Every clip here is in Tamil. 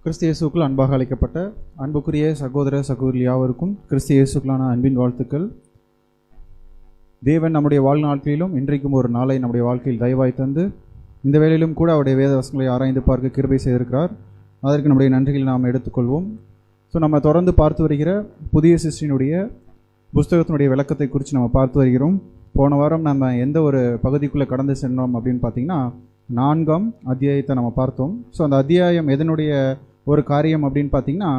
கிறிஸ்து இயேசுக்குள் அன்பாக அழைக்கப்பட்ட அன்புக்குரிய சகோதர சகோதரி யாவருக்கும் கிறிஸ்து இயேசுக்குள்ளான அன்பின் வாழ்த்துக்கள். தேவன் நம்முடைய வாழ்நாட்களிலும் இன்றைக்கும் ஒரு நாளை நம்முடைய வாழ்க்கையில் தயவாய் தந்து இந்த வேளையிலும் கூட அவருடைய வேத வசனங்களை ஆராய்ந்து பார்க்க கிருபை செய்திருக்கிறார். அதற்கு நம்முடைய நன்றிகளை நாம் எடுத்துக்கொள்வோம். நம்ம தொடர்ந்து பார்த்து வருகிற புதிய சிருஷ்டியினுடைய புஸ்தகத்தினுடைய விளக்கத்தை குறித்து நம்ம பார்த்து வருகிறோம். போன வாரம் நம்ம எந்த ஒரு பகுதிக்குள்ளே கடந்து சென்றோம் அப்படின்னு பார்த்தீங்கன்னா 4ஆம் அத்தியாயத்தை நம்ம பார்த்தோம். அந்த அத்தியாயம் எதனுடைய ஒரு காரியம் அப்படின்னு பார்த்தீங்கன்னா,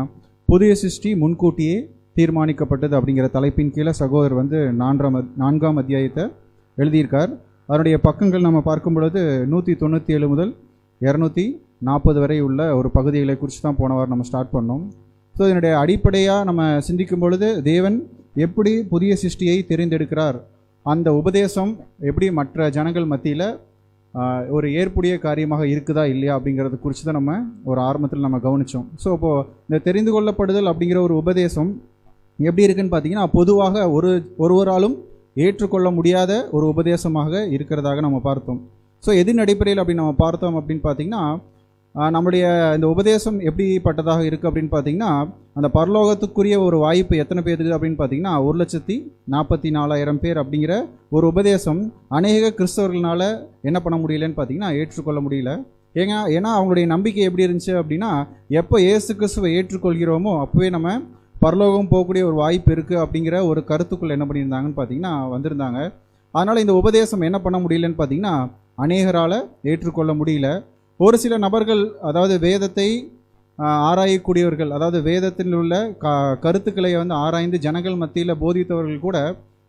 புதிய சிருஷ்டி முன்கூட்டியே தீர்மானிக்கப்பட்டது அப்படிங்கிற தலைப்பின் கீழே சகோதரர் 4ஆம் அத்தியாயத்தை எழுதியிருக்கார். அதனுடைய பக்கங்கள் நம்ம பார்க்கும் பொழுது 197 முதல் 240 வரை உள்ள ஒரு பகுதிகளை குறித்து தான் போன வாரம் நம்ம ஸ்டார்ட் பண்ணோம். இதனுடைய அடிப்படையாக நம்ம சிந்திக்கும் பொழுது தேவன் எப்படி புதிய சிருஷ்டியை தெரிந்தெடுக்கிறார், அந்த உபதேசம் எப்படி மற்ற ஜனங்கள் மத்தியில் ஒரு ஏற்புடைய காரியமாக இருக்குதா இல்லையா அப்படிங்கிறத குறித்து தான் நம்ம ஒரு ஆரம்பத்தில் நம்ம கவனித்தோம். இப்போது இந்த தெரிந்து கொள்ளப்படுதல் அப்படிங்கிற ஒரு உபதேசம் எப்படி இருக்குன்னு பார்த்தீங்கன்னா, பொதுவாக ஒருவராலும் ஏற்றுக்கொள்ள முடியாத ஒரு உபதேசமாக இருக்கிறதாக நம்ம பார்த்தோம். எதின் அடிப்படையில் அப்படி நம்ம பார்த்தோம் அப்படின்னு பார்த்தீங்கன்னா, நம்முடைய இந்த உபதேசம் எப்படிப்பட்டதாக இருக்குது அப்படின்னு பார்த்தீங்கன்னா, அந்த பரலோகத்துக்குரிய ஒரு வாய்ப்பு எத்தனை பேருக்கு அப்படின்னு பார்த்தீங்கன்னா 1,44,000 பேர் அப்படிங்கிற ஒரு உபதேசம் அநேக கிறிஸ்தவர்களால் என்ன பண்ண முடியலன்னு பார்த்தீங்கன்னா ஏற்றுக்கொள்ள முடியல. ஏன்னா அவங்களுடைய நம்பிக்கை எப்படி இருந்துச்சு அப்படின்னா, எப்போ இயேசு கிறிஸ்துவை ஏற்றுக்கொள்கிறோமோ அப்போவே நம்ம பரலோகம் போகக்கூடிய ஒரு வாய்ப்பு இருக்குது அப்படிங்கிற ஒரு கருத்துக்குள்ள என்ன பண்ணியிருந்தாங்கன்னு பார்த்தீங்கன்னா வந்திருந்தாங்க. அதனால் இந்த உபதேசம் என்ன பண்ண முடியலன்னு பார்த்தீங்கன்னா அநேகரால் ஏற்றுக்கொள்ள முடியல. ஒரு சில நபர்கள், அதாவது வேதத்தை ஆராயக்கூடியவர்கள், அதாவது வேதத்தில் உள்ள கருத்துக்களை ஆராய்ந்து ஜனங்கள் மத்தியில் போதித்தவர்கள் கூட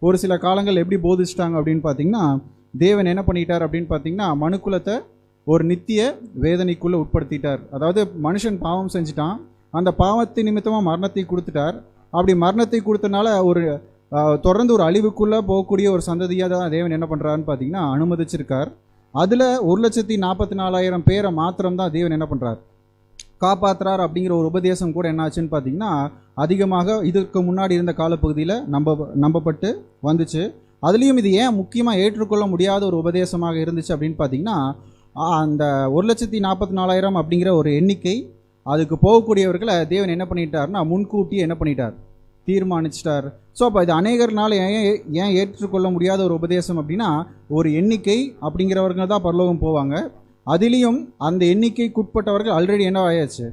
ஒரு சில காலங்கள் எப்படி போதிச்சிட்டாங்க அப்படின்னு பார்த்தீங்கன்னா, தேவன் என்ன பண்ணிட்டார் அப்படின்னு பார்த்தீங்கன்னா மனுக்குலத்தை ஒரு நித்திய வேதனைக்குள்ளே உட்படுத்திட்டார். அதாவது மனுஷன் பாவம் செஞ்சுட்டான், அந்த பாவத்தின் நிமித்தமாக மரணத்தை கொடுத்துட்டார். அப்படி மரணத்தை கொடுத்தனால ஒரு தொடர்ந்து ஒரு அழிவுக்குள்ளே போகக்கூடிய ஒரு சந்ததியாக தான் தேவன் என்ன பண்ணுறாருன்னு பார்த்தீங்கன்னா அனுமதிச்சிருக்கார். அதில் 1,44,000 பேரை மாத்திரம்தான் தேவன் என்ன பண்ணுறார், காப்பாற்றுறார். அப்படிங்கிற ஒரு உபதேசம் கூட என்னாச்சுன்னு பார்த்தீங்கன்னா அதிகமாக இதற்கு முன்னாடி இருந்த காலப்பகுதியில் நம்பப்பட்டு வந்துச்சு. அதுலேயும் இது ஏன் முக்கியமாக ஏற்றுக்கொள்ள முடியாத ஒரு உபதேசமாக இருந்துச்சு அப்படின்னு பார்த்தீங்கன்னா, அந்த 1,44,000 அப்படிங்கிற ஒரு எண்ணிக்கை, அதுக்கு போகக்கூடியவர்களை தேவன் என்ன பண்ணிட்டார்னா முன்கூட்டி என்ன பண்ணிட்டார், தீர்மானிச்சிட்டார். அப்போ இது அநேகர்னால ஏன் ஏற்றுக்கொள்ள முடியாத ஒரு உபதேசம் அப்படின்னா, ஒரு எண்ணிக்கை அப்படிங்கிறவங்க தான் பரலோகம் போவாங்க. அதிலையும் அந்த எண்ணிக்கைக்குட்பட்டவர்கள் ஆல்ரெடி என்ன ஆயாச்சு,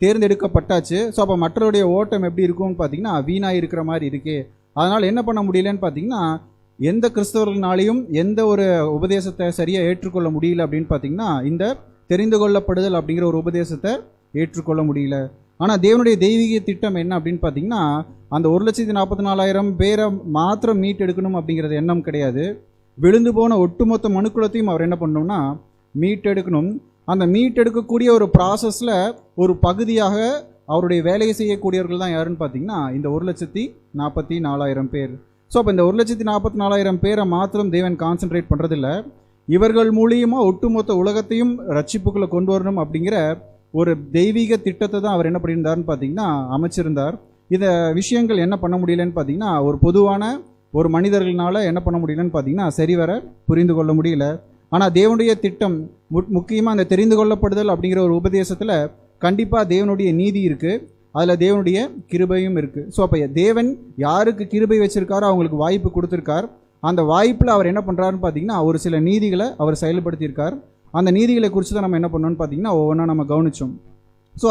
தேர்ந்தெடுக்கப்பட்டாச்சு. அப்போ மற்றவருடைய ஓட்டம் எப்படி இருக்கும்னு பார்த்தீங்கன்னா வீணாக இருக்கிற மாதிரி இருக்கே. அதனால் என்ன பண்ண முடியலன்னு பார்த்தீங்கன்னா, எந்த கிறிஸ்தவர்களாலையும் எந்த ஒரு உபதேசத்தை சரியாக ஏற்றுக்கொள்ள முடியல அப்படின்னு பார்த்தீங்கன்னா இந்த தெரிந்து கொள்ளப்படுதல் அப்படிங்கிற ஒரு உபதேசத்தை ஏற்றுக்கொள்ள முடியல. ஆனால் தேவனுடைய தெய்வீக திட்டம் என்ன அப்படின்னு பார்த்தீங்கன்னா, அந்த 1,44,000 பேரை மாத்திரம் மீட்டெடுக்கணும் அப்படிங்கிறது எண்ணம் கிடையாது. விழுந்து போன ஒட்டுமொத்த மனுக்குலத்தையும் அவர் என்ன பண்ணணும்னா மீட்டெடுக்கணும். அந்த மீட்டெடுக்கக்கூடிய ஒரு ப்ராசஸில் ஒரு பகுதியாக அவருடைய வேலையை செய்யக்கூடியவர்கள் தான் யாருன்னு பார்த்தீங்கன்னா இந்த 1,44,000 பேர். அப்போ இந்த 1,44,000 பேரை மாத்திரம் தேவன் கான்சென்ட்ரேட் பண்ணுறதில்ல, இவர்கள் மூலியமாக ஒட்டுமொத்த உலகத்தையும் ரட்சிப்புக்குள்ளே கொண்டு வரணும் அப்படிங்கிற ஒரு தெய்வீக திட்டத்தை தான் அவர் என்ன பண்ணியிருந்தார்னு பார்த்தீங்கன்னா அமைச்சிருந்தார். இந்த விஷயங்கள் என்ன பண்ண முடியலன்னு பார்த்தீங்கன்னா ஒரு பொதுவான ஒரு மனிதர்களால் என்ன பண்ண முடியலன்னு பார்த்தீங்கன்னா சரிவர புரிந்து கொள்ள முடியல. ஆனால் தேவனுடைய திட்டம் முக்கியமாக அந்த தெரிந்து கொள்ளப்படுதல் அப்படிங்கிற ஒரு உபதேசத்தில் கண்டிப்பாக தேவனுடைய நீதி இருக்குது, அதில் தேவனுடைய கிருபையும் இருக்குது. அப்போ தேவன் யாருக்கு கிருபை வச்சுருக்காரோ அவங்களுக்கு வாய்ப்பு கொடுத்துருக்கார். அந்த வாய்ப்பில் அவர் என்ன பண்ணுறாருன்னு பார்த்தீங்கன்னா ஒரு சில நீதிகளை அவர் செயல்படுத்தியிருக்கார். அந்த நீதிகளை குறித்து தான் நம்ம என்ன பண்ணோம்னு பார்த்தீங்கன்னா ஒவ்வொன்றா நம்ம கவனித்தோம்.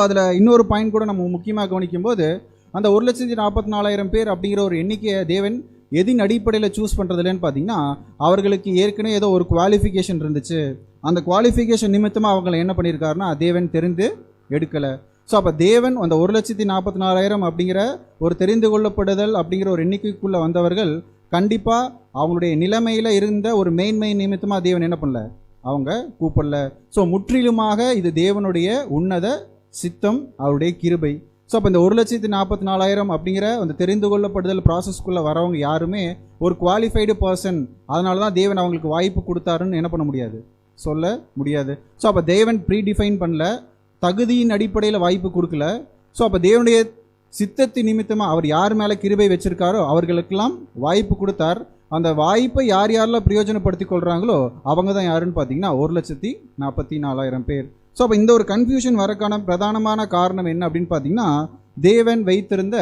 அதில் இன்னொரு பாயிண்ட் கூட நம்ம முக்கியமாக கவனிக்கும் போது, அந்த 1,44,000 பேர் அப்படிங்கிற ஒரு எண்ணிக்கையை தேவன் எதின் அடிப்படையில் சூஸ் பண்ணுறதுலன்னு பார்த்தீங்கன்னா, அவர்களுக்கு ஏற்கனவே ஏதோ ஒரு குவாலிஃபிகேஷன் இருந்துச்சு. அந்த குவாலிஃபிகேஷன் நிமித்தமாக அவங்களை என்ன பண்ணியிருக்காருன்னா தேவன் தெரிந்து எடுக்கலை. அப்போ தேவன் அந்த 1,44,000 அப்படிங்கிற ஒரு தெரிந்து கொள்ளப்படுதல் அப்படிங்கிற ஒரு எண்ணிக்கைக்குள்ளே வந்தவர்கள் கண்டிப்பாக அவங்களுடைய நிலைமையில் இருந்த ஒரு மேன்மை நிமித்தமாக தேவன் என்ன பண்ணல, அவங்க கூப்பிடல. முற்றிலுமாக இது தேவனுடைய உன்னத சித்தம், அவருடைய கிருபை. அப்போ இந்த 1,44,000 அப்படிங்கிற அந்த தெரிந்து கொள்ளப்படுதல் ப்ராசஸ்க்குள்ளே வரவங்க யாருமே ஒரு குவாலிஃபைடு பர்சன். அதனால தான் தேவன் அவங்களுக்கு வாய்ப்பு கொடுத்தாருன்னு என்ன பண்ண முடியாது, சொல்ல முடியாது. அப்போ தேவன் ப்ரீடிஃபைன் பண்ணல, தகுதியின் அடிப்படையில் வாய்ப்பு கொடுக்கல. அப்போ தேவனுடைய சித்தத்தின் நிமித்தமாக அவர் யார் மேலே கிருபை வச்சிருக்காரோ அவர்களுக்கெல்லாம் வாய்ப்பு கொடுத்தார். அந்த வாய்ப்பை யாரெல்லாம் பிரயோஜனப்படுத்தி கொள்கிறாங்களோ அவங்க தான் யாருன்னு பார்த்தீங்கன்னா 1,44,000 பேர். ஸோ அப்போ இந்த ஒரு கன்ஃபியூஷன் வரக்கான பிரதானமான காரணம் என்ன அப்படின்னு பார்த்தீங்கன்னா, தேவன் வைத்திருந்த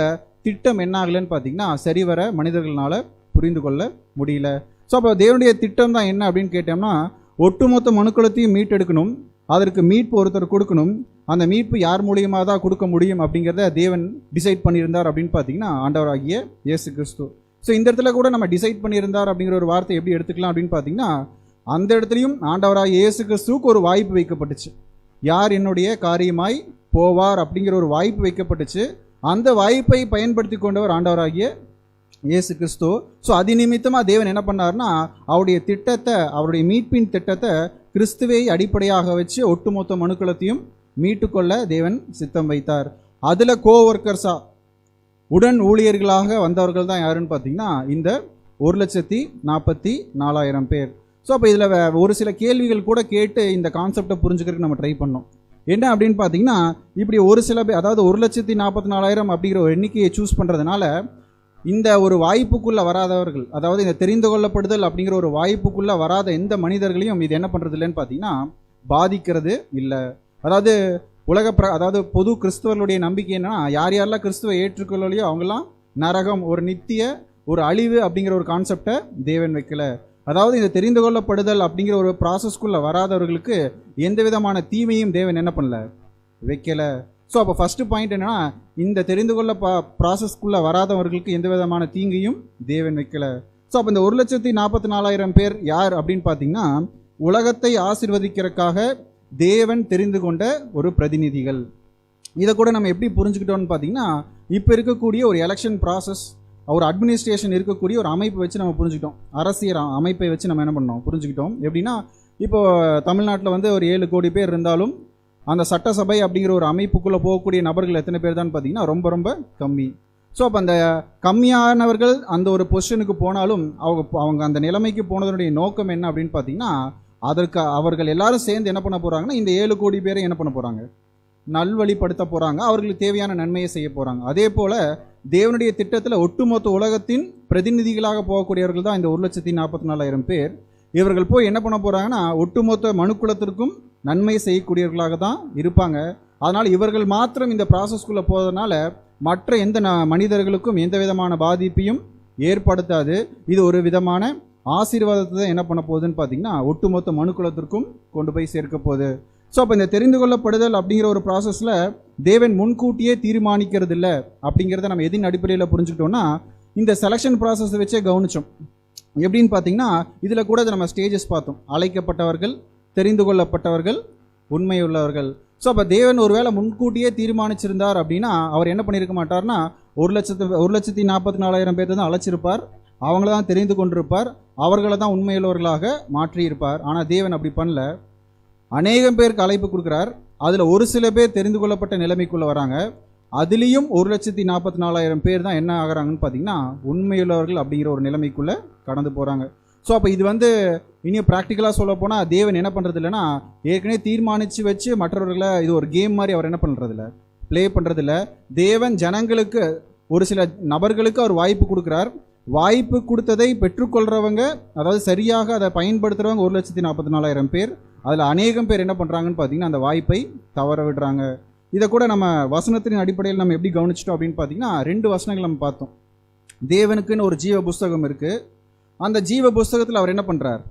திட்டம் என்ன ஆகலைன்னு பார்த்தீங்கன்னா, சரிவர மனிதர்களால் புரிந்து கொள்ள முடியல. ஸோ அப்போ தேவனுடைய திட்டம் தான் என்ன அப்படின்னு கேட்டோம்னா, ஒட்டுமொத்த மனுக்குலத்தையும் மீட்டெடுக்கணும், அதற்கு மீட்பு ஒருத்தர் கொடுக்கணும், அந்த மீட்பு யார் மூலியமாக தான் கொடுக்க முடியும் அப்படிங்கிறத தேவன் டிசைட் பண்ணியிருந்தார் அப்படின்னு பார்த்தீங்கன்னா ஆண்டவராகிய இயேசு கிறிஸ்து. ஸோ இந்த இடத்துல கூட நம்ம டிசைட் பண்ணியிருந்தார் அப்படிங்கிற ஒரு வார்த்தை எப்படி எடுத்துக்கலாம் அப்படின்னு பார்த்தீங்கன்னா, அந்த இடத்துலையும் ஆண்டவராகிய இயேசு கிறிஸ்துவுக்கு ஒரு வாய்ப்பு வைக்கப்பட்டுச்சு. யார் என்னுடைய காரியமாய் போவார் அப்படிங்கிற ஒரு வாய்ப்பு வைக்கப்பட்டுச்சு. அந்த வாய்ப்பை பயன்படுத்தி கொண்டவர் ஆண்டவராகிய இயேசு கிறிஸ்து. ஸோ அது நிமித்தமாக தேவன் என்ன பண்ணார்னா, அவருடைய திட்டத்தை, அவருடைய மீட்பின் திட்டத்தை கிறிஸ்துவை அடிப்படையாக வச்சு ஒட்டுமொத்த மனுக்குலத்தையும் மீட்டுக்கொள்ள தேவன் சித்தம் வைத்தார். அதில் கோவொர்க்கர்ஸா உடன் ஊழியர்களாக வந்தவர்கள் தான் யாருன்னு பார்த்தீங்கன்னா இந்த 1,44,000 பேர். ஸோ அப்போ இதில் ஒரு சில கேள்விகள் கூட கேட்டு இந்த கான்செப்டை புரிஞ்சுக்கிறதுக்கு நம்ம ட்ரை பண்ணோம். என்ன அப்படின்னு பார்த்தீங்கன்னா, இப்படி ஒரு சில பேர், அதாவது 1,44,000 அப்படிங்கிற ஒரு எண்ணிக்கையை சூஸ் பண்ணுறதுனால இந்த ஒரு வாய்ப்புக்குள்ளே வராதவர்கள், அதாவது இந்த தெரிந்து கொள்ளப்படுதல் அப்படிங்கிற ஒரு வாய்ப்புக்குள்ளே வராத எந்த மனிதர்களையும் இது என்ன பண்ணுறது இல்லைன்னு பார்த்தீங்கன்னா பாதிக்கிறது இல்லை. அதாவது அதாவது பொது கிறிஸ்தவர்களுடைய நம்பிக்கை என்னன்னா, யார் யாரெல்லாம் கிறிஸ்துவை ஏற்றுக்கொள்ளலையோ அவங்கெல்லாம் நரகம், ஒரு நித்திய ஒரு அழிவு அப்படிங்கிற ஒரு கான்செப்டை தேவன் வைக்கல. அதாவது இந்த தெரிந்து கொள்ளப்படுதல் அப்படிங்கிற ஒரு ப்ராசஸ்க்குள்ளே வராதவர்களுக்கு எந்த விதமான தீமையும் தேவன் என்ன பண்ணல, வைக்கல. ஸோ அப்போ ஃபஸ்ட்டு பாயிண்ட் என்னன்னா, இந்த தெரிந்து கொள்ள ப்ராசஸ்க்குள்ளே வராதவர்களுக்கு எந்த விதமான தீங்கையும் தேவன் வைக்கல. ஸோ அப்போ இந்த 1,44,000 பேர் யார் அப்படின்னு பார்த்தீங்கன்னா, உலகத்தை ஆசீர்வதிக்கிறதுக்காக தேவன் தெரிந்து கொண்ட ஒரு பிரதிநிதிகள். இதை கூட நம்ம எப்படி புரிஞ்சுக்கிட்டோம்னு பார்த்தீங்கன்னா, இப்போ இருக்கக்கூடிய ஒரு எலெக்ஷன் ப்ராசஸ், ஒரு அட்மினிஸ்ட்ரேஷன் இருக்கக்கூடிய ஒரு அமைப்பை வச்சு நம்ம புரிஞ்சுக்கிட்டோம். அரசியல் அமைப்பை வச்சு நம்ம என்ன பண்ணோம், புரிஞ்சுக்கிட்டோம். எப்படின்னா, இப்போ தமிழ்நாட்டில் வந்து ஒரு 7 கோடி பேர் இருந்தாலும் அந்த சட்டசபை அப்படிங்கிற ஒரு அமைப்புக்குள்ளே போகக்கூடிய நபர்கள் எத்தனை பேர் தான் பார்த்தீங்கன்னா ரொம்ப ரொம்ப கம்மி. ஸோ அப்போ அந்த கம்மியானவர்கள் அந்த ஒரு பொசிஷனுக்கு போனாலும் அவங்க அந்த நிலைமைக்கு போனதனுடைய நோக்கம் என்ன அப்படின்னு பார்த்தீங்கன்னா, அதற்கு அவர்கள் எல்லாரும் சேர்ந்து என்ன பண்ண போகிறாங்கன்னா, இந்த 7 கோடி பேரை என்ன பண்ண போகிறாங்க, நல்வழிப்படுத்த போகிறாங்க, அவர்களுக்கு தேவையான நன்மையை செய்ய போகிறாங்க. அதே போல் தேவனுடைய திட்டத்தில் ஒட்டுமொத்த உலகத்தின் பிரதிநிதிகளாக போகக்கூடியவர்கள் தான் இந்த 1,44,000 பேர். இவர்கள் போய் என்ன பண்ண போகிறாங்கன்னா, ஒட்டுமொத்த மனுக்குலத்திற்கும் நன்மை செய்யக்கூடியவர்களாக தான் இருப்பாங்க. அதனால் இவர்கள் மாத்திரம் இந்த ப்ராசஸ்குள்ளே போவதனால மற்ற எந்த மனிதர்களுக்கும் எந்த விதமான பாதிப்பையும் ஏற்படுத்தாது. இது ஒரு விதமான ஆசீர்வாதத்தை தான் என்ன பண்ண போகுதுன்னு பார்த்தீங்கன்னா ஒட்டுமொத்த மனுக்குலத்திற்கும் கொண்டு போய் சேர்க்க போகுது. ஸோ அப்போ இந்த தெரிந்து கொள்ளப்படுதல் அப்படிங்கிற ஒரு ப்ராசஸில் தேவன் முன்கூட்டியே தீர்மானிக்கிறது இல்லை அப்படிங்கிறத நம்ம எதின் அடிப்படையில் புரிஞ்சுக்கிட்டோம்னா, இந்த செலெக்ஷன் ப்ராசஸை வச்சே கவனித்தோம். எப்படின்னு பார்த்தீங்கன்னா, இதில் கூட நம்ம ஸ்டேஜஸ் பார்த்தோம். அழைக்கப்பட்டவர்கள், தெரிந்து கொள்ளப்பட்டவர்கள், உண்மையுள்ளவர்கள். ஸோ அப்போ தேவன் ஒருவேளை முன்கூட்டியே தீர்மானிச்சிருந்தார் அப்படின்னா அவர் என்ன பண்ணியிருக்க மாட்டார்னா, 1,44,000 பேர்த்தை தான் அழைச்சிருப்பார், அவங்கள தான் தெரிந்து கொண்டிருப்பார், அவர்களை தான் உண்மையுள்ளவர்களாக மாற்றியிருப்பார். ஆனால் தேவன் அப்படி பண்ணல. அநேகம் பேருக்கு அழைப்பு கொடுக்குறார். அதில் ஒரு சில பேர் தெரிந்து கொள்ளப்பட்ட நிலைமைக்குள்ளே வராங்க. அதுலேயும் 1,44,000 பேர் தான் என்ன ஆகிறாங்கன்னு பார்த்தீங்கன்னா உண்மையுள்ளவர்கள் அப்படிங்கிற ஒரு நிலைமைக்குள்ளே கடந்து போகிறாங்க. ஸோ அப்போ இது வந்து இனியும் ப்ராக்டிக்கலாக சொல்ல போனால் தேவன் என்ன பண்ணுறது இல்லைன்னா, ஏற்கனவே தீர்மானித்து வச்சு மற்றவர்களை இது ஒரு கேம் மாதிரி அவர் என்ன பண்ணுறதில்ல, ப்ளே பண்ணுறதில்ல. தேவன் ஜனங்களுக்கு, ஒரு சில நபர்களுக்கு அவர் வாய்ப்பு கொடுக்குறார். வாய்ப்பு கொடுத்ததை பெற்றுக்கொள்கிறவங்க, அதாவது சரியாக அதை பயன்படுத்துகிறவங்க 1,44,000 பேர். அதில் அநேகம் பேர் என்ன பண்ணுறாங்கன்னு பார்த்தீங்கன்னா அந்த வாய்ப்பை தவற விடுறாங்க. இதை கூட நம்ம வசனத்தின் அடிப்படையில் நம்ம எப்படி கவனிச்சிட்டோம் அப்படின்னு பார்த்தீங்கன்னா, 2 வசனங்கள் நம்ம பார்த்தோம். தேவனுக்குன்னு ஒரு ஜீவ புஸ்தகம் இருக்குது. அந்த ஜீவ புஸ்தகத்தில் அவர் என்ன பண்ணுறார்,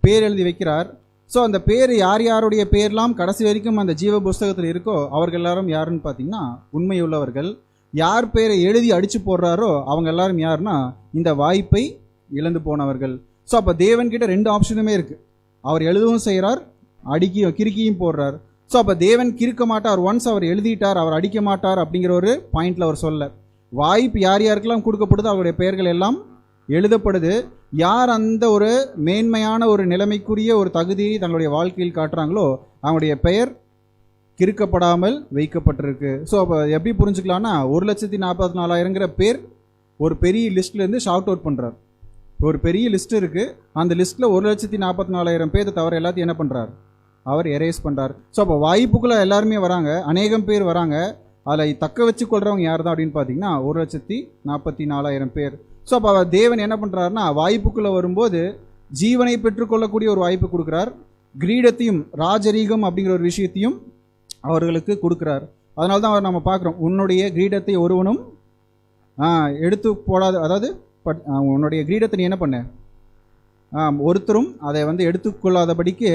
பேர் எழுதி வைக்கிறார். ஸோ அந்த பேர் யார் யாருடைய பேர்லாம் கடைசி வரைக்கும் அந்த ஜீவ புஸ்தகத்தில் இருக்கோ அவர்கள் எல்லாரும் யாருன்னு பார்த்தீங்கன்னா உண்மையுள்ளவர்கள். யார் பேரை எழுதி அடித்து போடுறாரோ அவங்க எல்லாரும் யாருன்னா இந்த வாய்ப்பை இழந்து போனவர்கள். ஸோ அப்போ தேவன்கிட்ட 2 ஆப்ஷனுமே இருக்குது. அவர் எழுதவும் செய்கிறார், கிறுக்கியும் போடுறார். ஸோ அப்போ தேவன் கிறுக்க மாட்டார். ஒன்ஸ் அவர் எழுதிட்டார், அவர் அடிக்க மாட்டார் அப்படிங்கிற ஒரு பாயிண்டில் அவர் சொல்ல, வாய்ப்பு யார் யாருக்கெல்லாம் கொடுக்கப்படுது அவருடைய பெயர்கள் எல்லாம் எழுதப்படுது. யார் அந்த ஒரு மேன்மையான ஒரு நிலைமைக்குரிய ஒரு தகுதியை தங்களுடைய வாழ்க்கையில் காட்டுறாங்களோ அவங்களுடைய பெயர் கிறுக்கப்படாமல் வைக்கப்பட்டிருக்கு. ஸோ அப்போ எப்படி புரிஞ்சுக்கலாம்னா, 1,44,000 பேர் ஒரு பெரிய லிஸ்ட்லேருந்து ஷார்ட் அவுட் பண்ணுறார். ஒரு பெரிய லிஸ்ட் இருக்குது, அந்த லிஸ்ட்டில் 1,44,000 பேர் தவிர எல்லாத்தையும் என்ன பண்ணுறார், அவர் எரேஸ் பண்ணுறார். ஸோ அப்போ வாய்ப்புக்குள்ளே எல்லாருமே வராங்க, அநேகம் பேர் வராங்க. அதில் தக்க வச்சு கொள்றவங்க யார் தான் அப்படின்னு பார்த்தீங்கன்னா 1,44,000 பேர். ஸோ அப்போ தேவன் என்ன பண்ணுறாருன்னா, வாய்ப்புக்குள்ளே வரும்போது ஜீவனை பெற்றுக்கொள்ளக்கூடிய ஒரு வாய்ப்பு கொடுக்குறார். கிரீடத்தையும் ராஜரீகம் அப்படிங்கிற ஒரு விஷயத்தையும் அவர்களுக்கு கொடுக்குறார். அதனால தான் அவர் நம்ம பார்க்குறோம், உன்னுடைய கிரீடத்தை ஒருவனும் எடுத்து போடாத, அதாவது உன்னுடைய கிரீடத்தை நீ என்ன பண்ண, ஒருத்தரும் அதை வந்து எடுத்துக்கொள்ளாதபடிக்கு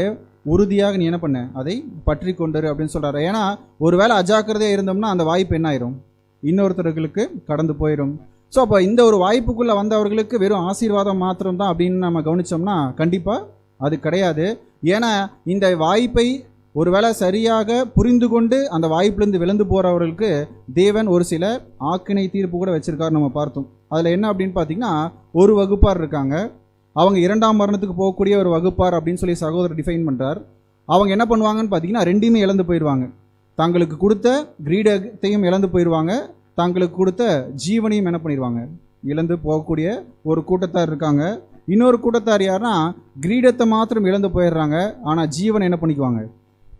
உறுதியாக நீ என்ன பண்ண, அதை பற்றி கொண்டரு அப்படின்னு சொல்கிறாரு. ஏன்னா ஒருவேளை அஜாக்கிரதையாக இருந்தோம்னா அந்த வாய்ப்பு என்ன ஆயிரும், இன்னொருத்தர்களுக்கு கடந்து போயிடும். ஸோ அப்போ இந்த ஒரு வாய்ப்புக்குள்ளே வந்தவர்களுக்கு வெறும் ஆசீர்வாதம் மாத்திரம் தான் அப்படின்னு நம்ம கவனித்தோம்னா கண்டிப்பாக அது கிடையாது. ஏன்னா இந்த வாய்ப்பை ஒருவேளை சரியாக புரிந்து கொண்டு அந்த வாய்ப்பிலிருந்து விழுந்து போகிறவர்களுக்கு தேவன் ஒரு சில ஆக்கினை தீர்ப்பு கூட வச்சிருக்காரு நம்ம பார்த்தோம். அதில் என்ன அப்படின்னு பார்த்தீங்கன்னா, ஒரு வகுப்பார் இருக்காங்க, அவங்க 2ஆம் மரணத்துக்கு போகக்கூடிய ஒரு வகுப்பார் அப்படின்னு சொல்லி சகோதரர் டிஃபைன் பண்ணுறார். அவங்க என்ன பண்ணுவாங்கன்னு பார்த்தீங்கன்னா, ரெண்டையுமே இழந்து போயிடுவாங்க. தங்களுக்கு கொடுத்த கிரீடத்தையும் இழந்து போயிடுவாங்க, தங்களுக்கு கொடுத்த ஜீவனையும் என்ன பண்ணிடுவாங்க, இழந்து போகக்கூடிய ஒரு கூட்டத்தார் இருக்காங்க. இன்னொரு கூட்டத்தார் யாருன்னா, கிரீடத்தை மாத்திரம் இழந்து போயிடுறாங்க, ஆனால் ஜீவனை என்ன பண்ணிக்குவாங்க,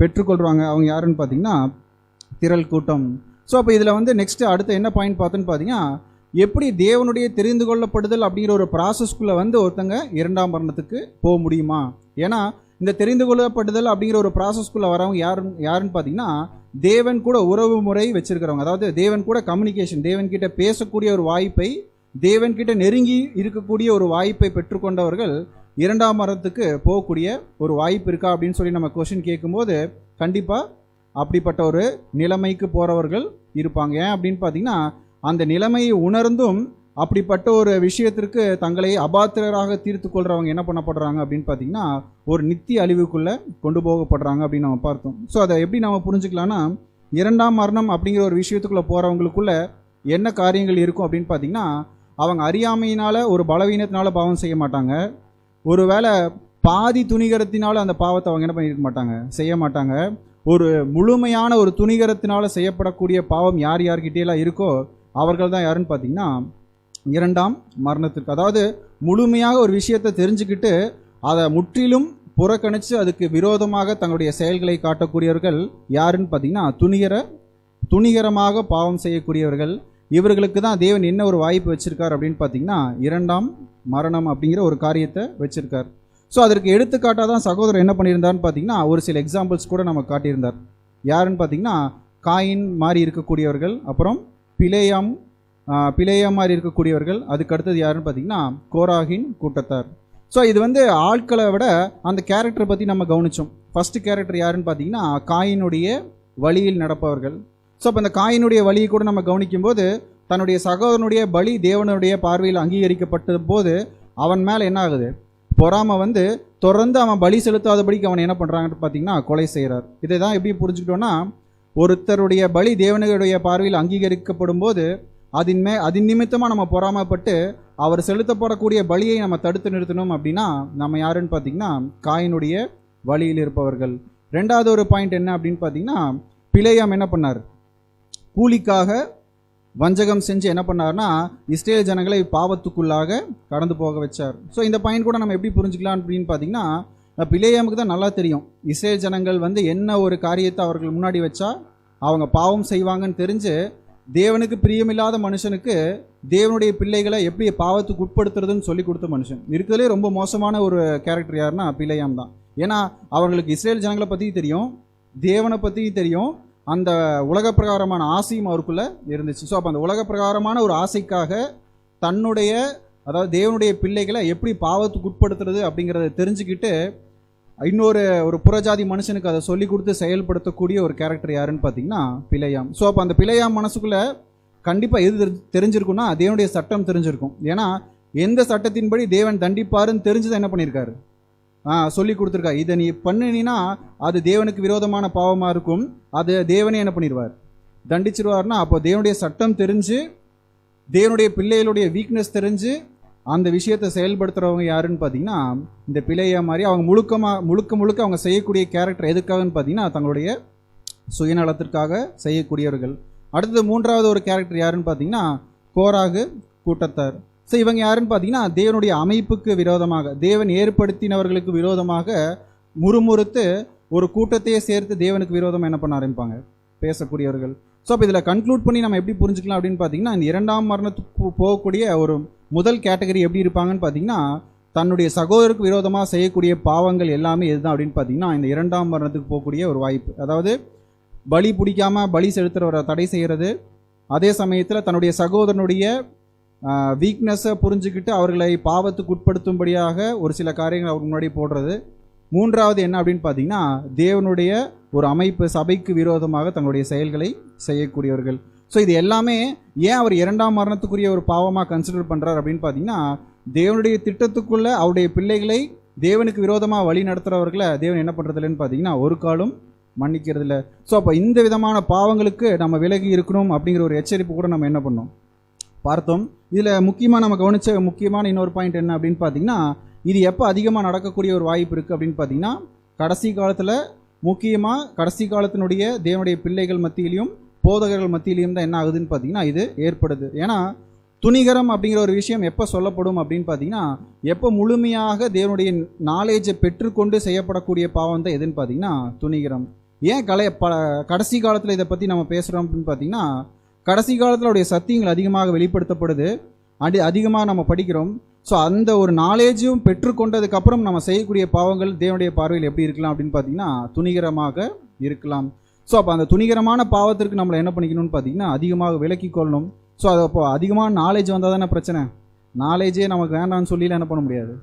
பெற்றுக்கொள்கிறாங்க. அவங்க யாருன்னு பார்த்தீங்கன்னா திரள் கூட்டம். ஸோ அப்போ இதில் வந்து நெக்ஸ்ட்டு அடுத்த என்ன பாயிண்ட் பார்த்துன்னு பார்த்தீங்கன்னா, எப்படி தேவனுடைய தெரிந்து கொள்ளப்படுதல் அப்படிங்கிற ஒரு ப்ராசஸ்க்குள்ளே வந்து ஒருத்தங்க 2ஆம் மரணத்துக்கு போக முடியுமா. ஏன்னா இந்த தெரிந்து கொள்ளப்படுதல் அப்படிங்கிற ஒரு ப்ராசஸ்க்குள்ளே வரவங்க யாருன்னு பார்த்தீங்கன்னா, தேவன் கூட உறவு முறை வச்சிருக்கிறவங்க, அதாவது தேவன் கூட கம்யூனிகேஷன், தேவன்கிட்ட பேசக்கூடிய ஒரு வாய்ப்பை, தேவன்கிட்ட நெருங்கி இருக்கக்கூடிய ஒரு வாய்ப்பை பெற்றுக்கொண்டவர்கள் 2ஆம் மரணத்துக்கு போகக்கூடிய ஒரு வாய்ப்பு இருக்கா அப்படின்னு சொல்லி நம்ம கொஸ்டின் கேட்கும்போது கண்டிப்பாக அப்படிப்பட்ட ஒரு நிலைமைக்கு போகிறவர்கள் இருப்பாங்க. ஏன் அப்படின்னு பார்த்தீங்கன்னா, அந்த நிலைமையை உணர்ந்தும் அப்படிப்பட்ட ஒரு விஷயத்திற்கு தங்களை அபாத்திரராக தீர்த்து கொள்றவங்க என்ன பண்ணப்படுறாங்க அப்படின்னு பார்த்தீங்கன்னா, ஒரு நித்திய அழிவுக்குள்ளே கொண்டு போகப்படுறாங்க அப்படின்னு நம்ம பார்த்தோம். ஸோ அதை எப்படி நம்ம புரிஞ்சுக்கலாம்னா, 2ஆம் மரணம் அப்படிங்கிற ஒரு விஷயத்துக்குள்ளே போகிறவங்களுக்குள்ள என்ன காரியங்கள் இருக்கும் அப்படின்னு பார்த்தீங்கன்னா, அவங்க அறியாமையினால் ஒரு பலவீனத்தினால பாவம் செய்ய மாட்டாங்க. ஒருவேளை பாதி துணிகரத்தினால அந்த பாவத்தை அவங்க என்ன பண்ணியிருக்க மாட்டாங்க, செய்ய மாட்டாங்க. ஒரு முழுமையான ஒரு துணிகரத்தினால செய்யப்படக்கூடிய பாவம் யார் யார்கிட்டேலாம் இருக்கோ அவர்கள் தான் யாருன்னு பார்த்தீங்கன்னா 2ஆம் மரணத்திற்கு, அதாவது முழுமையாக ஒரு விஷயத்தை தெரிஞ்சுக்கிட்டு அதை முற்றிலும் புறக்கணித்து அதுக்கு விரோதமாக தங்களுடைய செயல்களை காட்டக்கூடியவர்கள் யாருன்னு பார்த்தீங்கன்னா துணிகரமாக பாவம் செய்யக்கூடியவர்கள். இவர்களுக்கு தான் தேவன் என்ன ஒரு வாய்ப்பு வச்சிருக்கார் அப்படின்னு பார்த்தீங்கன்னா, 2ஆம் மரணம் அப்படிங்கிற ஒரு காரியத்தை வச்சிருக்கார். ஸோ அதற்கு எடுத்துக்காட்டாக தான் சகோதரர் என்ன பண்ணியிருந்தார்னு பார்த்தீங்கன்னா, ஒரு சில எக்ஸாம்பிள்ஸ் கூட நம்ம காட்டியிருந்தார். யாருன்னு பார்த்தீங்கன்னா, காயின் மாதிரி இருக்கக்கூடியவர்கள், அப்புறம் பிலேயாம் மாதிரி இருக்கக்கூடியவர்கள், அதுக்கு அடுத்தது யாருன்னு பார்த்தீங்கன்னா கோராகின் கூட்டத்தார். ஸோ இது வந்து ஆட்களை விட அந்த கேரக்டரை பற்றி நம்ம கவனித்தோம். ஃபஸ்ட்டு கேரக்டர் யாருன்னு பார்த்தீங்கன்னா காயினுடைய வழியில் நடப்பவர்கள். ஸோ அப்போ அந்த காயினுடைய வழியை கூட நம்ம கவனிக்கும்போது, தன்னுடைய சகோதரனுடைய பலி தேவனுடைய பார்வையில் அங்கீகரிக்கப்பட்ட போது அவன் மேலே என்ன ஆகுது, பொறாமை வந்து தொடர்ந்து அவன் பலி செலுத்தாதபடிக்கு அவன் என்ன பண்ணுறாங்கன்னு பார்த்தீங்கன்னா கொலை செய்கிறார். இதை தான் எப்படி புரிஞ்சுக்கிட்டோன்னா, ஒருத்தருடைய பலி தேவனுடைய பார்வையில் அங்கீகரிக்கப்படும் போது அதன் நிமித்தமாக நம்ம பொறாமைப்பட்டு அவர் செலுத்தப்படக்கூடிய பலியை நம்ம தடுத்து நிறுத்தணும். அப்படின்னா நம்ம யாருன்னு பார்த்தீங்கன்னா காயினுடைய வழியில் இருப்பவர்கள். ரெண்டாவது ஒரு பாயிண்ட் என்ன அப்படின்னு பார்த்தீங்கன்னா, பிலேயாம் என்ன பண்ணார், கூலிக்காக வஞ்சகம் செஞ்சு என்ன பண்ணார்னா இஸ்ரேல் ஜனங்களை பாவத்துக்குள்ளாக கடந்து போக வச்சார். ஸோ இந்த பாயிண்ட் கூட நம்ம எப்படி புரிஞ்சுக்கலாம் அப்படின்னு பார்த்தீங்கன்னா, பிலேயாமுக்கு தான் நல்லா தெரியும் இஸ்ரேல் ஜனங்கள் வந்து என்ன ஒரு காரியத்தை அவர்கள் முன்னாடி வச்சா அவங்க பாவம் செய்வாங்கன்னு தெரிஞ்சு, தேவனுக்கு பிரியமில்லாத மனுஷனுக்கு தேவனுடைய பிள்ளைகளை எப்படி பாவத்துக்கு உட்படுத்துறதுன்னு சொல்லி கொடுத்த மனுஷன். இருக்கிறதுலே ரொம்ப மோசமான ஒரு கேரக்டர் யாருன்னா பிலேயாம் தான். ஏன்னா அவங்களுக்கு இஸ்ரேல் ஜனங்களை பற்றி தெரியும், தேவனை பற்றி தெரியும், அந்த உலக பிரகாரமான ஆசையும் அவருக்குள்ள இருந்துச்சு. ஸோ அப்போ அந்த உலக பிரகாரமான ஒரு ஆசைக்காக தன்னுடைய, அதாவது தேவனுடைய பிள்ளைகளை எப்படி பாவத்துக்கு உட்படுத்துறது அப்படிங்கிறத தெரிஞ்சுக்கிட்டு ஒரு புறஜாதி மனுஷனுக்கு அதை சொல்லி கொடுத்து செயல்படுத்தக்கூடிய ஒரு கேரக்டர் யாருன்னு பார்த்தீங்கன்னா பிலேயாம். ஸோ அப்போ அந்த பிலேயாம் மனசுக்குள்ள கண்டிப்பாக எது தெரிஞ்சிருக்குன்னா தேவனுடைய சட்டம் தெரிஞ்சிருக்கும். ஏன்னா எந்த சட்டத்தின்படி தேவன் தண்டிப்பாருன்னு தெரிஞ்சுதான் என்ன பண்ணியிருக்காரு, சொல்லி கொடுத்துருக்கா. இதை நீ பண்ணினா அது தேவனுக்கு விரோதமான பாவமாக இருக்கும், அது தேவனே என்ன பண்ணிடுவார், தண்டிச்சிருவார்னா. அப்போ தேவனுடைய சட்டம் தெரிஞ்சு தேவனுடைய பிள்ளைகளுடைய வீக்னஸ் தெரிஞ்சு அந்த விஷயத்தை செயல்படுத்துகிறவங்க யாருன்னு பார்த்தீங்கன்னா இந்த பிள்ளையா மாதிரி. அவங்க முழுக்க அவங்க செய்யக்கூடிய கேரக்டர் எதுக்காகன்னு பார்த்தீங்கன்னா தங்களுடைய சுயநலத்திற்காக செய்யக்கூடியவர்கள். அடுத்தது மூன்றாவது ஒரு கேரக்டர் யாருன்னு பார்த்தீங்கன்னா கோராகு கூட்டத்தார். ஸோ இவங்க யாருன்னு பார்த்தீங்கன்னா தேவனுடைய அமைப்புக்கு விரோதமாக, தேவன் ஏற்படுத்தினவர்களுக்கு விரோதமாக முறுமுறுத்து ஒரு கூட்டத்தையே சேர்த்து தேவனுக்கு விரோதமாக என்ன பண்ண ஆரம்பிப்பாங்க, பேசக்கூடியவர்கள். ஸோ அப்போ இதில் கன்க்ளூட் பண்ணி நம்ம எப்படி புரிஞ்சுக்கலாம் அப்படின்னு பார்த்தீங்கன்னா, இந்த 2ஆம் மரணத்துக்கு போகக்கூடிய ஒரு முதல் கேட்டகரி எப்படி இருப்பாங்கன்னு பார்த்தீங்கன்னா தன்னுடைய சகோதரருக்கு விரோதமாக செய்யக்கூடிய பாவங்கள் எல்லாமே எதுதான் அப்படின்னு பார்த்தீங்கன்னா இந்த இரண்டாம் மரணத்துக்கு போகக்கூடிய ஒரு வாய்ப்பு. அதாவது பலி பிடிக்காமல் பலி செலுத்துறவரை தடை செய்கிறது, அதே சமயத்தில் தன்னுடைய சகோதரனுடைய வீக்னஸை புரிஞ்சுக்கிட்டு அவர்களை பாவத்துக்கு உட்படுத்தும்படியாக ஒரு சில காரியங்கள் அவருக்கு முன்னாடி போடுறது. மூன்றாவது என்ன அப்படின்னு பார்த்தீங்கன்னா தேவனுடைய ஒரு அமைப்பு சபைக்கு விரோதமாக தங்களுடைய செயல்களை செய்யக்கூடியவர்கள். ஸோ இது எல்லாமே ஏன் அவர் இரண்டாம் மரணத்துக்குரிய ஒரு பாவமாக கன்சிடர் பண்ணுறார் அப்படின்னு பார்த்தீங்கன்னா தேவனுடைய திட்டத்துக்குள்ளே அவருடைய பிள்ளைகளை தேவனுக்கு விரோதமாக வழி நடத்துகிறவர்களை தேவன் என்ன பண்ணுறதில்லன்னு பார்த்தீங்கன்னா ஒரு காலம் மன்னிக்கிறது இல்லை. ஸோ அப்போ இந்த விதமான பாவங்களுக்கு நம்ம விலகி இருக்கணும் அப்படிங்கிற ஒரு எச்சரிப்பு கூட நம்ம என்ன பண்ணோம் பார்த்தோம். இதில் முக்கியமாக நம்ம கவனித்த முக்கியமான இன்னொரு பாயிண்ட் என்ன அப்படின்னு பார்த்தீங்கன்னா இது எப்போ அதிகமாக நடக்கக்கூடிய ஒரு வாய்ப்பு இருக்குது அப்படின்னு பார்த்தீங்கன்னா கடைசி காலத்தில், முக்கியமாக கடைசி காலத்தினுடைய தேவனுடைய பிள்ளைகள் மத்தியிலையும் போதகர்கள் மத்தியிலையும் தான் என்ன ஆகுதுன்னு பார்த்தீங்கன்னா இது ஏற்படுது. ஏன்னா துணிகரம் அப்படிங்கிற ஒரு விஷயம் எப்போ சொல்லப்படும் அப்படின்னு பார்த்தீங்கன்னா எப்போ முழுமையாக தேவனுடைய நாலேஜை பெற்றுக்கொண்டு செய்யப்படக்கூடிய பாவம் தான் எதுன்னு பார்த்தீங்கன்னா துணிகரம். ஏன் கடைசி காலத்தில் இதை பற்றி நம்ம பேசுகிறோம் அப்படின்னு பார்த்தீங்கன்னா கடைசி காலத்தில் அவருடைய சத்தியங்கள் அதிகமாக வெளிப்படுத்தப்படுது, அதிகமாக நம்ம படிக்கிறோம். ஸோ அந்த ஒரு நாலேஜும் பெற்றுக்கொண்டதுக்கப்புறம் நம்ம செய்யக்கூடிய பாவங்கள் தேவனுடைய பார்வையில் எப்படி இருக்கலாம் அப்படின்னு பார்த்தீங்கன்னா துணிகரமாக இருக்கலாம். ஸோ அப்போ அந்த துணிகரமான பாவத்திற்கு நம்மளை என்ன பண்ணிக்கணும்னு பார்த்தீங்கன்னா அதிகமாக விலக்கி கொள்ளணும். ஸோ அது அப்போ அதிகமான நாலேஜ் வந்தால் தானே பிரச்சனை. நாலேஜே நமக்கு வேண்டாம்னு சொல்லிலாம் என்ன பண்ண முடியாது,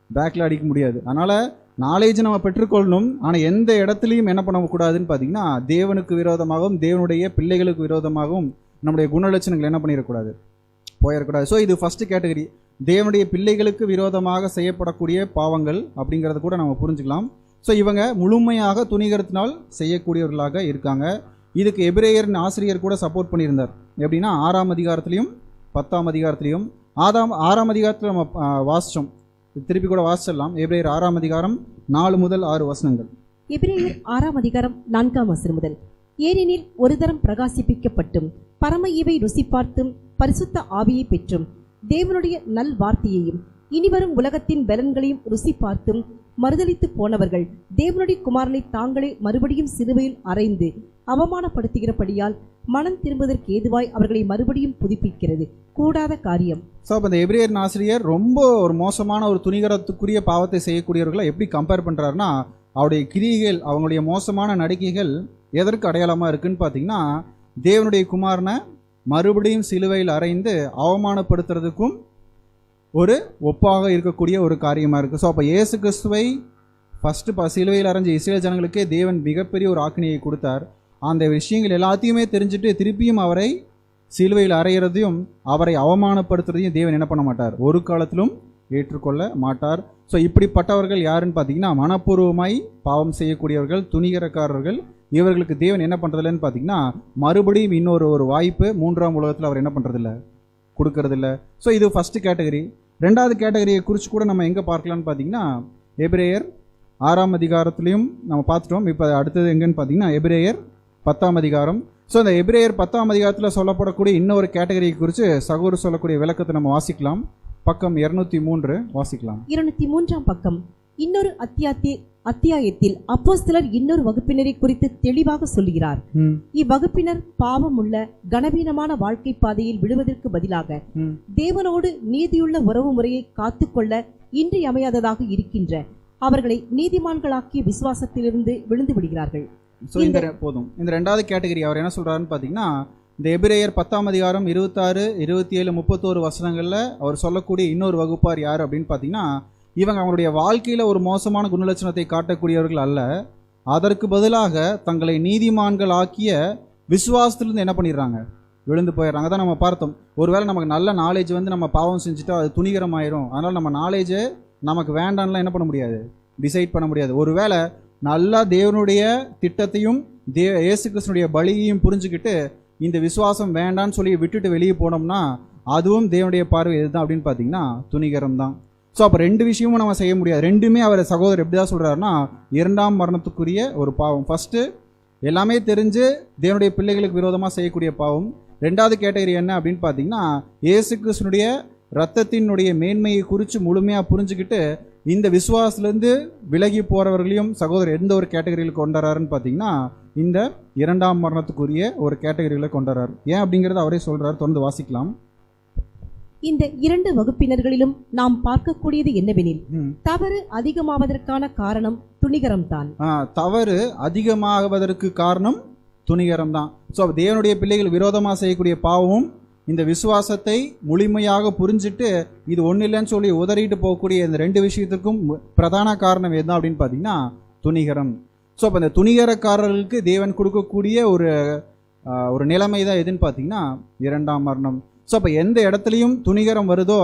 பேக்கில் அடிக்க முடியாது. அதனால் நாலேஜ் நம்ம பெற்றுக்கொள்ளணும். ஆனால் எந்த இடத்துலையும் என்ன பண்ணக்கூடாதுன்னு பார்த்தீங்கன்னா தேவனுக்கு விரோதமாகவும் தேவனுடைய பிள்ளைகளுக்கு விரோதமாகவும் நம்முடைய குணலட்சணங்கள் என்ன பண்ணிடக்கூடாது, போயிடக்கூடாது. ஸோ இது ஃபஸ்ட்டு கேட்டகரி, தேவனுடைய பிள்ளைகளுக்கு விரோதமாக செய்யப்படக்கூடிய பாவங்கள் அப்படிங்கிறத கூட நம்ம புரிஞ்சுக்கலாம். ஸோ இவங்க முழுமையாக துணிகரத்தினால் செய்யக்கூடியவர்களாக இருக்காங்க. இதுக்கு எபிரேயரின் ஆசிரியர் கூட சப்போர்ட் பண்ணியிருந்தார். எப்படின்னா 6ஆம் அதிகாரத்திலையும் 10ஆம் அதிகாரத்திலையும் 6ஆம் அதிகாரத்தில் நம்ம வாசித்தோம், திருப்பி கூட வாசிச்சிடலாம். எபிரேயர் 6ஆம் அதிகாரம் 4 முதல் 6 வசனங்கள். எபிரேயர் 6ஆம் அதிகாரம் 4ஆம் வசனம் முதல். ஏனெனில் ஒரு தரம் பிரகாசிப்பிக்கப்பட்டும் பரம ஈவை ருசி பார்த்தும் பரிசுத்த ஆவியை பெற்றும் தேவனுடைய நல் வார்த்தையையும் இனிவரும் உலகத்தின் பலன்களையும் ருசி பார்த்தும் மறுதலித்து போனவர்கள் தேவனுடைய குமாரனை தாங்களே மறுபடியும் சிலுவையில் அறைந்து அவமானப்படுத்துகிறபடியால் மனம் திரும்புவதற்கு ஏதுவாய் அவர்களை மறுபடியும் புதுப்பிக்கிறது கூடாத காரியம். ஸோ அப்போ இந்த எபிரேயர் ஆசிரியர் ரொம்ப ஒரு மோசமான ஒரு துணிகரத்துக்குரிய பாவத்தை செய்யக்கூடியவர்களை எப்படி கம்பேர் பண்ணுறாருன்னா அவருடைய கிரியைகள், அவங்களுடைய மோசமான நடிக்கைகள் எதற்கு அடையாளமாக இருக்குன்னு பார்த்தீங்கன்னா தேவனுடைய குமாரனை மறுபடியும் சிலுவையில் அறைந்து அவமானப்படுத்துறதுக்கும் ஒரு ஒப்பாக இருக்கக்கூடிய ஒரு காரியமாக இருக்குது. ஸோ அப்போ இயேசு கிறிஸ்துவை ஃபஸ்ட்டு சிலுவையில் அரைஞ்ச இஸ்ரேல் ஜனங்களுக்கே தேவன் மிகப்பெரிய ஒரு ஆக்கினையை கொடுத்தார். அந்த விஷயங்கள் எல்லாத்தையுமே தெரிஞ்சுட்டு திருப்பியும் அவரை சிலுவையில் அறையிறதையும் அவரை அவமானப்படுத்துறதையும் தேவன் என்ன பண்ண மாட்டார், ஒரு காலத்திலும் ஏற்றுக்கொள்ள மாட்டார். ஸோ இப்படிப்பட்டவர்கள் யாருன்னு பார்த்தீங்கன்னா மனப்பூர்வமாய் பாவம் செய்யக்கூடியவர்கள், துணிகரக்காரர்கள். இவர்களுக்கு தேவன் என்ன பண்ணுறதில்லன்னு பார்த்தீங்கன்னா மறுபடியும் இன்னொரு வாய்ப்பு 3ஆம் உலகத்தில் அவர் என்ன பண்ணுறதில்ல, கொடுக்கறதில்ல. ஸோ இது ஃபஸ்ட்டு கேட்டகரி. ரெண்டாவது கேட்டகரியை குறித்து கூட நம்ம எங்கே பார்க்கலான்னு பார்த்தீங்கன்னா எபிரேயர் 6ஆம் அதிகாரத்துலையும் நம்ம பார்த்துட்டோம். இப்போ அடுத்தது எங்கன்னு பார்த்தீங்கன்னா எபிரேயர் 10ஆம் அதிகாரம். ஸோ இந்த எபிரேயர் 10ஆம் அதிகாரத்தில் சொல்லப்படக்கூடிய இன்னொரு கேட்டகரியை குறித்து சகோதரர் சொல்லக்கூடிய விளக்கத்தை நம்ம வாசிக்கலாம். பக்கம் 203 வாசிக்கலாம். 203ஆம் பக்கம். இன்னொரு அத்தியாயத்தில் அப்போஸ்தலர் இன்னொரு வகுப்பினரை குறித்து தெளிவாக சொல்கிறார். இவ்வகுப்பினர் பாவம் உள்ள கனவீனமான வாழ்க்கை பாதையில் விழுவதற்கு பதிலாக தேவனோடு நீதியுள்ள உறவு முறையை காத்துக்கொள்ள இன்றியமையாததாக இருக்கின்ற அவர்களை நீதிமான்களாக்கிய விசுவாசத்திலிருந்து விழுந்து விடுகிறார்கள். போதும். இந்த ரெண்டாவது கேட்டகரி அவர் என்ன சொல்றாருன்னு பார்த்தீங்கன்னா இந்த எபிரேயர் 10ஆம் அதிகாரம் 26, 27, 31 வசனங்களில் அவர் சொல்லக்கூடிய இன்னொரு வகுப்பார் யார் அப்படின்னு பார்த்தீங்கன்னா இவங்க அவங்களுடைய வாழ்க்கையில் ஒரு மோசமான குணலட்சணத்தை காட்டக்கூடியவர்கள் அல்ல, அதற்கு பதிலாக தங்களை நீதிமான்கள் ஆக்கிய விசுவாசத்திலிருந்து என்ன பண்ணிடுறாங்க, விழுந்து போயிடுறாங்க. தான் நம்ம பார்த்தோம். ஒருவேளை நமக்கு நல்ல நாலேஜ் வந்து நம்ம பாவம் செஞ்சுட்டா அது துணிகரமாயிரும். அதனால் நம்ம நாலேஜை நமக்கு வேண்டான்லாம் என்ன பண்ண முடியாது, டிசைட் பண்ண முடியாது. ஒருவேளை நல்லா தேவனுடைய திட்டத்தையும் இயேசு கிறிஸ்துனுடைய பலியையும் புரிஞ்சுக்கிட்டு இந்த விசுவாசம் வேண்டான்னு சொல்லி விட்டுட்டு வெளியே போனோம்னா அதுவும் தேவனுடைய பார்வை எதுதான் அப்படின்னு பார்த்தீங்கன்னா துணிகரம் தான். ஸோ அப்போ ரெண்டு விஷயமும் நம்ம செய்ய முடியாது. ரெண்டுமே அவர் சகோதரர் எப்படி தான் சொல்கிறாருன்னா இரண்டாம் மரணத்துக்குரிய ஒரு பாவம். ஃபஸ்ட்டு எல்லாமே தெரிஞ்சு தேவனுடைய பிள்ளைகளுக்கு விரோதமாக செய்யக்கூடிய பாவம். ரெண்டாவது கேட்டகரி என்ன அப்படின்னு பார்த்தீங்கன்னா இயேசு கிறிஸ்துனுடைய ரத்தத்தினுடைய மேன்மையை குறித்து முழுமையாக புரிஞ்சுக்கிட்டு இந்த விசுவாசத்துலேருந்து விலகி போகிறவர்களையும் சகோதரர் எந்த ஒரு கேட்டகரியில் கொண்டாடுறாருன்னு பார்த்தீங்கன்னா இந்த இரண்டாம் மரணத்துக்குரிய ஒரு கேட்டகரியில் கொண்டாடுறாரு. ஏன் அப்படிங்கிறத அவரே சொல்கிறார். தொடர்ந்து வாசிக்கலாம். இந்த இரண்டு வகுப்பினர்களிலும் நாம் பார்க்கக்கூடியது என்னவெனில், தவறு அதிகமாவதற்கான காரணம் துணிகரம்தான். தவறு அதிகமாவதற்கு காரணம் துணிகரம் தான். ஸோ தேவனுடைய பிள்ளைகள் விரோதமாக செய்யக்கூடிய பாவமும் இந்த விசுவாசத்தை முழுமையாக புரிஞ்சுட்டு இது ஒன்றும் இல்லைன்னு சொல்லி உதறிட்டு போகக்கூடிய இந்த ரெண்டு விஷயத்துக்கும் பிரதான காரணம் எதுதான் அப்படின்னு பார்த்தீங்கன்னா துணிகரம். ஸோ அப்போ இந்த துணிகரக்காரர்களுக்கு தேவன் கொடுக்கக்கூடிய ஒரு நிலைமை தான் எதுன்னு பார்த்தீங்கன்னா இரண்டாம் மரணம். ஸோ அப்போ எந்த இடத்துலையும் துணிகரம் வருதோ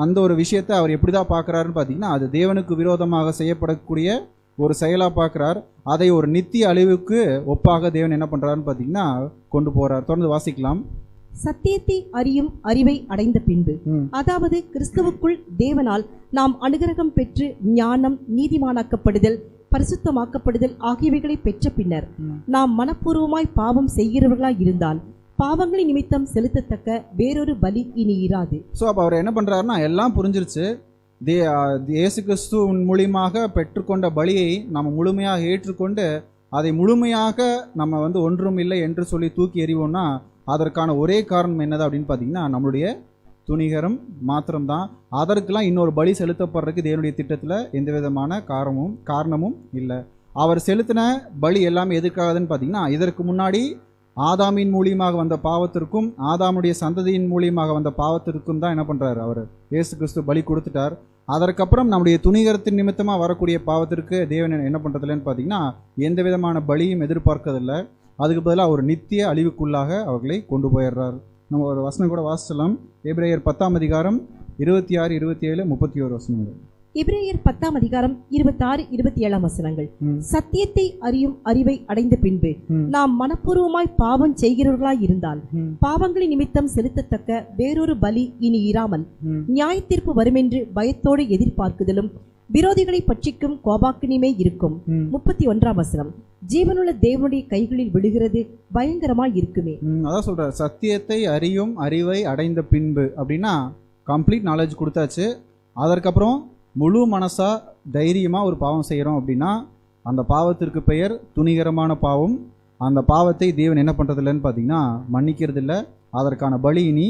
அந்த ஒரு விஷயத்தை அவர் எப்படி தான் பார்க்குறாருன்னு பார்த்தீங்கன்னா அது தேவனுக்கு விரோதமாக செய்யப்படக்கூடிய ஒரு செயலாக பார்க்குறார். அதை ஒரு நித்திய அழிவுக்கு ஒப்பாக தேவன் என்ன பண்ணுறாருன்னு பார்த்தீங்கன்னா கொண்டு போகிறார். தொடர்ந்து வாசிக்கலாம். சத்தியத்தை அறியும் அறிவை அடைந்த பின்பு, அதாவது கிறிஸ்துவுக்குள் தேவனால் நாம் அனுகிரகம் பெற்று ஞானம், நீதிமானாக்கப்படுதல், பரிசுத்தமாக்கப்படுதல் ஆகியவைகளை பெற்ற பின்னர் நாம் மனப்பூர்வமாய் பாவம் செய்கிறவர்களாய் இருந்தால் பாவங்களின் நிமித்தம் செலுத்தத்தக்க வேறொரு பலி இனி இராது. ஸோ அப்போ அவர் என்ன பண்ணுறாருன்னா எல்லாம் புரிஞ்சிருச்சு. இயேசு கிறிஸ்து மூலியமாக பெற்றுக்கொண்ட பலியை நம்ம முழுமையாக ஏற்றுக்கொண்டு அதை முழுமையாக நம்ம ஒன்றும் இல்லை என்று சொல்லி தூக்கி எறிவோம்னா அதற்கான ஒரே காரணம் என்னது அப்படின்னு பார்த்தீங்கன்னா நம்மளுடைய துணிகரம் மாத்திரம்தான். அதற்கெல்லாம் இன்னொரு பலி செலுத்தப்படுறதுக்கு தேவனுடைய திட்டத்தில் எந்த விதமான காரணமும் இல்லை. அவர் செலுத்தின பலி எல்லாமே எதுக்காகதுன்னு பார்த்தீங்கன்னா இதற்கு முன்னாடி ஆதாமின் மூலியமாக வந்த பாவத்திற்கும் ஆதாமுடைய சந்ததியின் மூலியமாக வந்த பாவத்திற்கும் தான் என்ன பண்ணுறாரு, அவர் இயேசு கிறிஸ்து பலி கொடுத்துட்டார். அதற்கப்புறம் நம்முடைய துணிகரத்தின் நிமித்தமாக வரக்கூடிய பாவத்திற்கு தேவன் என்ன பண்ணுறதில்லன்னு பார்த்தீங்கன்னா எந்த விதமான பலியும் எதிர்பார்க்கறதில்லை. அதுக்கு பதிலாக ஒரு நித்திய அழிவுக்குள்ளாக அவர்களை கொண்டு போயிடுறார். நம்ம ஒரு வசனம் கூட வாசிச்சலாம். எபிரேயர் 10ஆம் அதிகாரம் 26, 27, 31 வசனங்கள். எபிரேயர் 10ஆம் அதிகாரம் 26, 27 வசனங்கள். சத்தியத்தை அறியும் அறிவை அடைந்த பின்பு நாம் மனப்பூர்வமாய் பாவம் செய்கிறவர்களாய் இருந்தால் பாவங்களின் நிமித்தம் செலுத்தத்தக்க வேறொரு பலி இனி இராமல் நியாயத்தீர்ப்பு வருமென்று பயத்தோடு எதிர்பார்க்குதலும் விரோதிகளை பட்சிக்கும் கோபாக்கினிமே இருக்கும். 31ஆம் வசனம். ஜீவனுள்ள தேவனுடைய கைகளில் விழுகிறது பயங்கரமாய் இருக்குமே. அதான் சொல்ற, சத்தியத்தை அறியும் அறிவை அடைந்த பின்பு அப்படின்னா கம்ப்ளீட் நாலேஜ் கொடுத்தாச்சு. அதற்கப்புறம் முழு மனசா தைரியமா ஒரு பாவம் செய்யறோம் அப்படின்னா அந்த பாவத்திற்கு பெயர் துணிகரமான பாவம். அந்த பாவத்தை தேவன் என்ன பண்றது இல்லைன்னு பார்த்தீங்கன்னா மன்னிக்கிறது இல்லை. அதற்கான பலி இனி